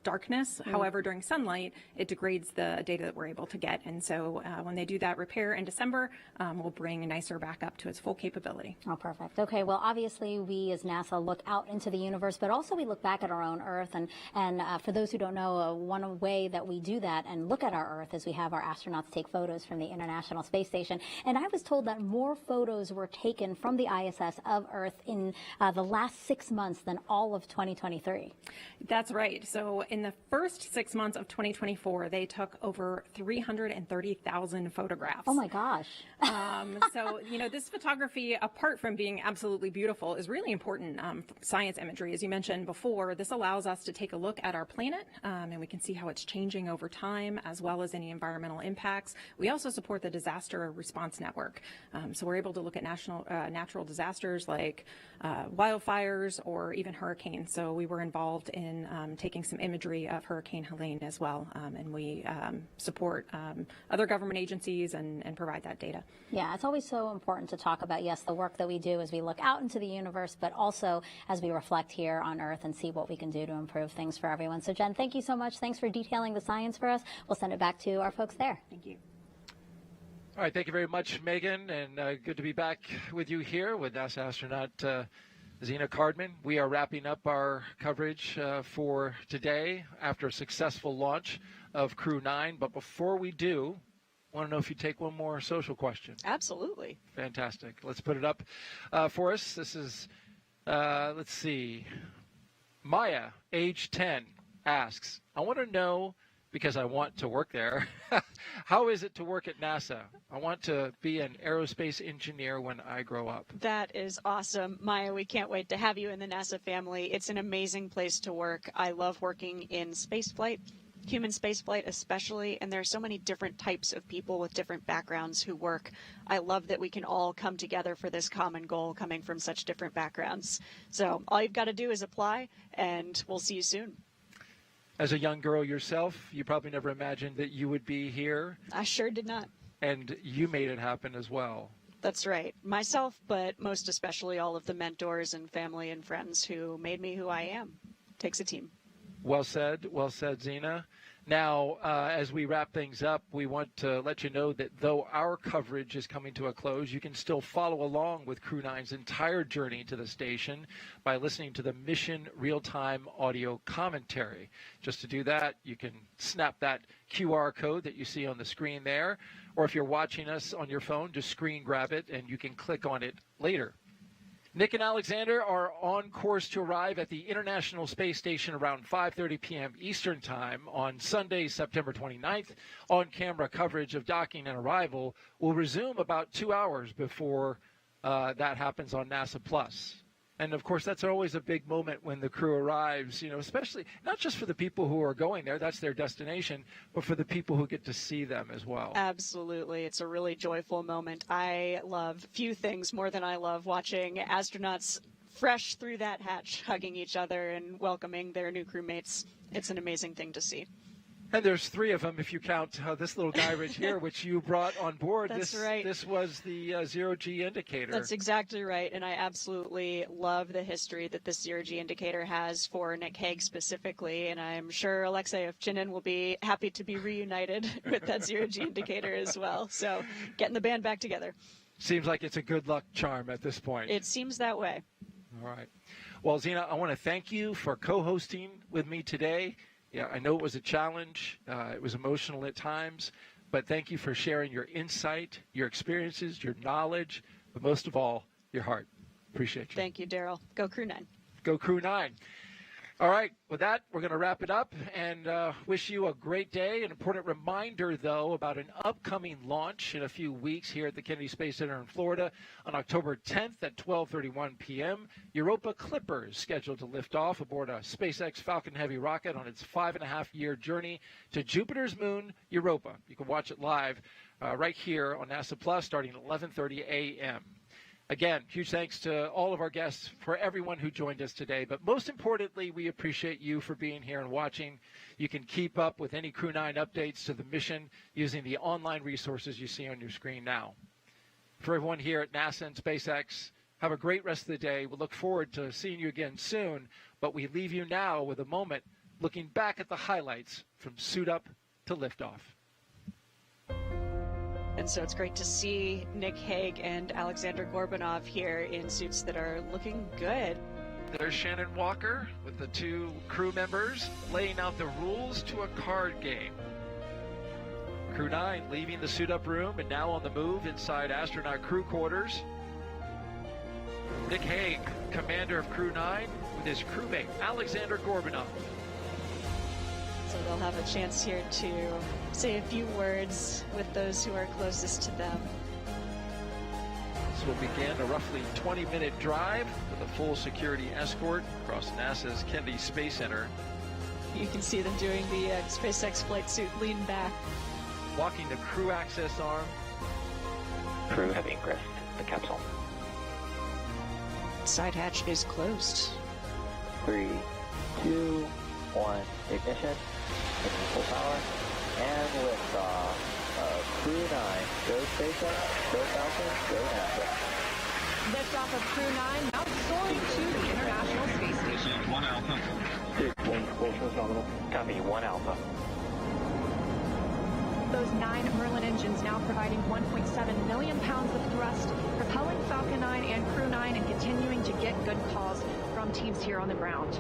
darkness. However, during sunlight, it degrades the data that we're able to get, and And so when they do that repair in December, we'll bring NICER back up to its full capability. Oh, perfect. Okay, well, obviously we as NASA look out into the universe, but also we look back at our own Earth. And for those who don't know, one way that we do that and look at our Earth is we have our astronauts take photos from the International Space Station. And I was told that more photos were taken from the ISS of Earth in the last 6 months than all of 2023. That's right. So in the first 6 months of 2024, they took over 330,000 photographs. Oh my gosh. So, this photography, apart from being absolutely beautiful, is really important science imagery. As you mentioned before, this allows us to take a look at our planet, and we can see how it's changing over time, as well as any environmental impacts. We also support the Disaster Response Network. So we're able to look at natural disasters like wildfires or even hurricanes. So we were involved in taking some imagery of Hurricane Helene as well, and we support other government agencies and provide that data. Yeah, it's always so important to talk about, yes, the work that we do as we look out into the universe, but also as we reflect here on Earth and see what we can do to improve things for everyone. So, Jen, thank you so much. Thanks for detailing the science for us. We'll send it back to our folks there. Thank you. All right, thank you very much, Megan, and good to be back with you here with NASA astronaut Zena Cardman. We are wrapping up our coverage for today after a successful launch of Crew-9. But before we do, I want to know if you take one more social question. Absolutely. Fantastic. Let's put it up for us. This is, let's see, Maya, age 10, asks, I want to know, because I want to work there, how is it to work at NASA? I want to be an aerospace engineer when I grow up. That is awesome. Maya, we can't wait to have you in the NASA family. It's an amazing place to work. I love working in spaceflight, human spaceflight especially, and there are so many different types of people with different backgrounds who work. I love that we can all come together for this common goal coming from such different backgrounds. So all you've got to do is apply, and we'll see you soon. As a young girl yourself, you probably never imagined that you would be here. I sure did not. And you made it happen as well. That's right. Myself, but most especially all of the mentors and family and friends who made me who I am. Takes a team. Well said, Zena. Now, as we wrap things up, we want to let you know that though our coverage is coming to a close, you can still follow along with Crew-9's entire journey to the station by listening to the mission real-time audio commentary. Just to do that, you can snap that QR code that you see on the screen there, or if you're watching us on your phone, just screen grab it and you can click on it later. Nick and Alexander are on course to arrive at the International Space Station around 5:30 p.m. Eastern Time on Sunday, September 29th. On-camera coverage of docking and arrival will resume about 2 hours before that happens on NASA Plus. And, of course, that's always a big moment when the crew arrives, especially not just for the people who are going there, that's their destination, but for the people who get to see them as well. Absolutely. It's a really joyful moment. I love few things more than I love watching astronauts fresh through that hatch, hugging each other and welcoming their new crewmates. It's an amazing thing to see. And there's 3 of them if you count this little guy right here, which you brought on board. That's right. This was the zero-G indicator. That's exactly right. And I absolutely love the history that this zero-G indicator has for Nick Hague specifically. And I'm sure Alexei Ovchinin will be happy to be reunited with that zero-G indicator as well. So getting the band back together. Seems like it's a good luck charm at this point. It seems that way. All right. Well, Zena, I want to thank you for co-hosting with me today. Yeah, I know it was a challenge. It was emotional at times, but thank you for sharing your insight, your experiences, your knowledge, but most of all, your heart. Appreciate you. Thank you, Daryl. Go Crew-9. Go Crew-9. All right, with that, we're going to wrap it up and wish you a great day. An important reminder, though, about an upcoming launch in a few weeks here at the Kennedy Space Center in Florida on October 10th at 12:31 p.m. Europa Clipper is scheduled to lift off aboard a SpaceX Falcon Heavy rocket on its 5.5-year journey to Jupiter's moon, Europa. You can watch it live right here on NASA Plus starting at 11:30 a.m. Again, huge thanks to all of our guests, for everyone who joined us today. But most importantly, we appreciate you for being here and watching. You can keep up with any Crew-9 updates to the mission using the online resources you see on your screen now. For everyone here at NASA and SpaceX, have a great rest of the day. We look forward to seeing you again soon. But we leave you now with a moment looking back at the highlights from suit up to liftoff. And so it's great to see Nick Hague and Alexander Gorbanov here in suits that are looking good. There's Shannon Walker with the 2 crew members laying out the rules to a card game. Crew-9 leaving the suit-up room and now on the move inside astronaut crew quarters. Nick Hague, commander of Crew-9, with his crewmate Alexander Gorbanov. So they'll have a chance here to say a few words with those who are closest to them. This will begin a roughly 20-minute drive with a full security escort across NASA's Kennedy Space Center. You can see them doing the SpaceX flight suit lean back. Walking the crew access arm. Crew have ingressed the capsule. Side hatch is closed. 3, 2, 1, ignition, full power, and liftoff of Crew-9. Go SpaceX, go Falcon, go NASA. Liftoff of Crew-9 now soaring to the International Space Station. 1 Alpha. 1 propulsion nominal. Copy, 1 Alpha. Those 9 Merlin engines now providing 1.7 million pounds of thrust, propelling Falcon 9 and Crew-9 and continuing to get good calls from teams here on the ground.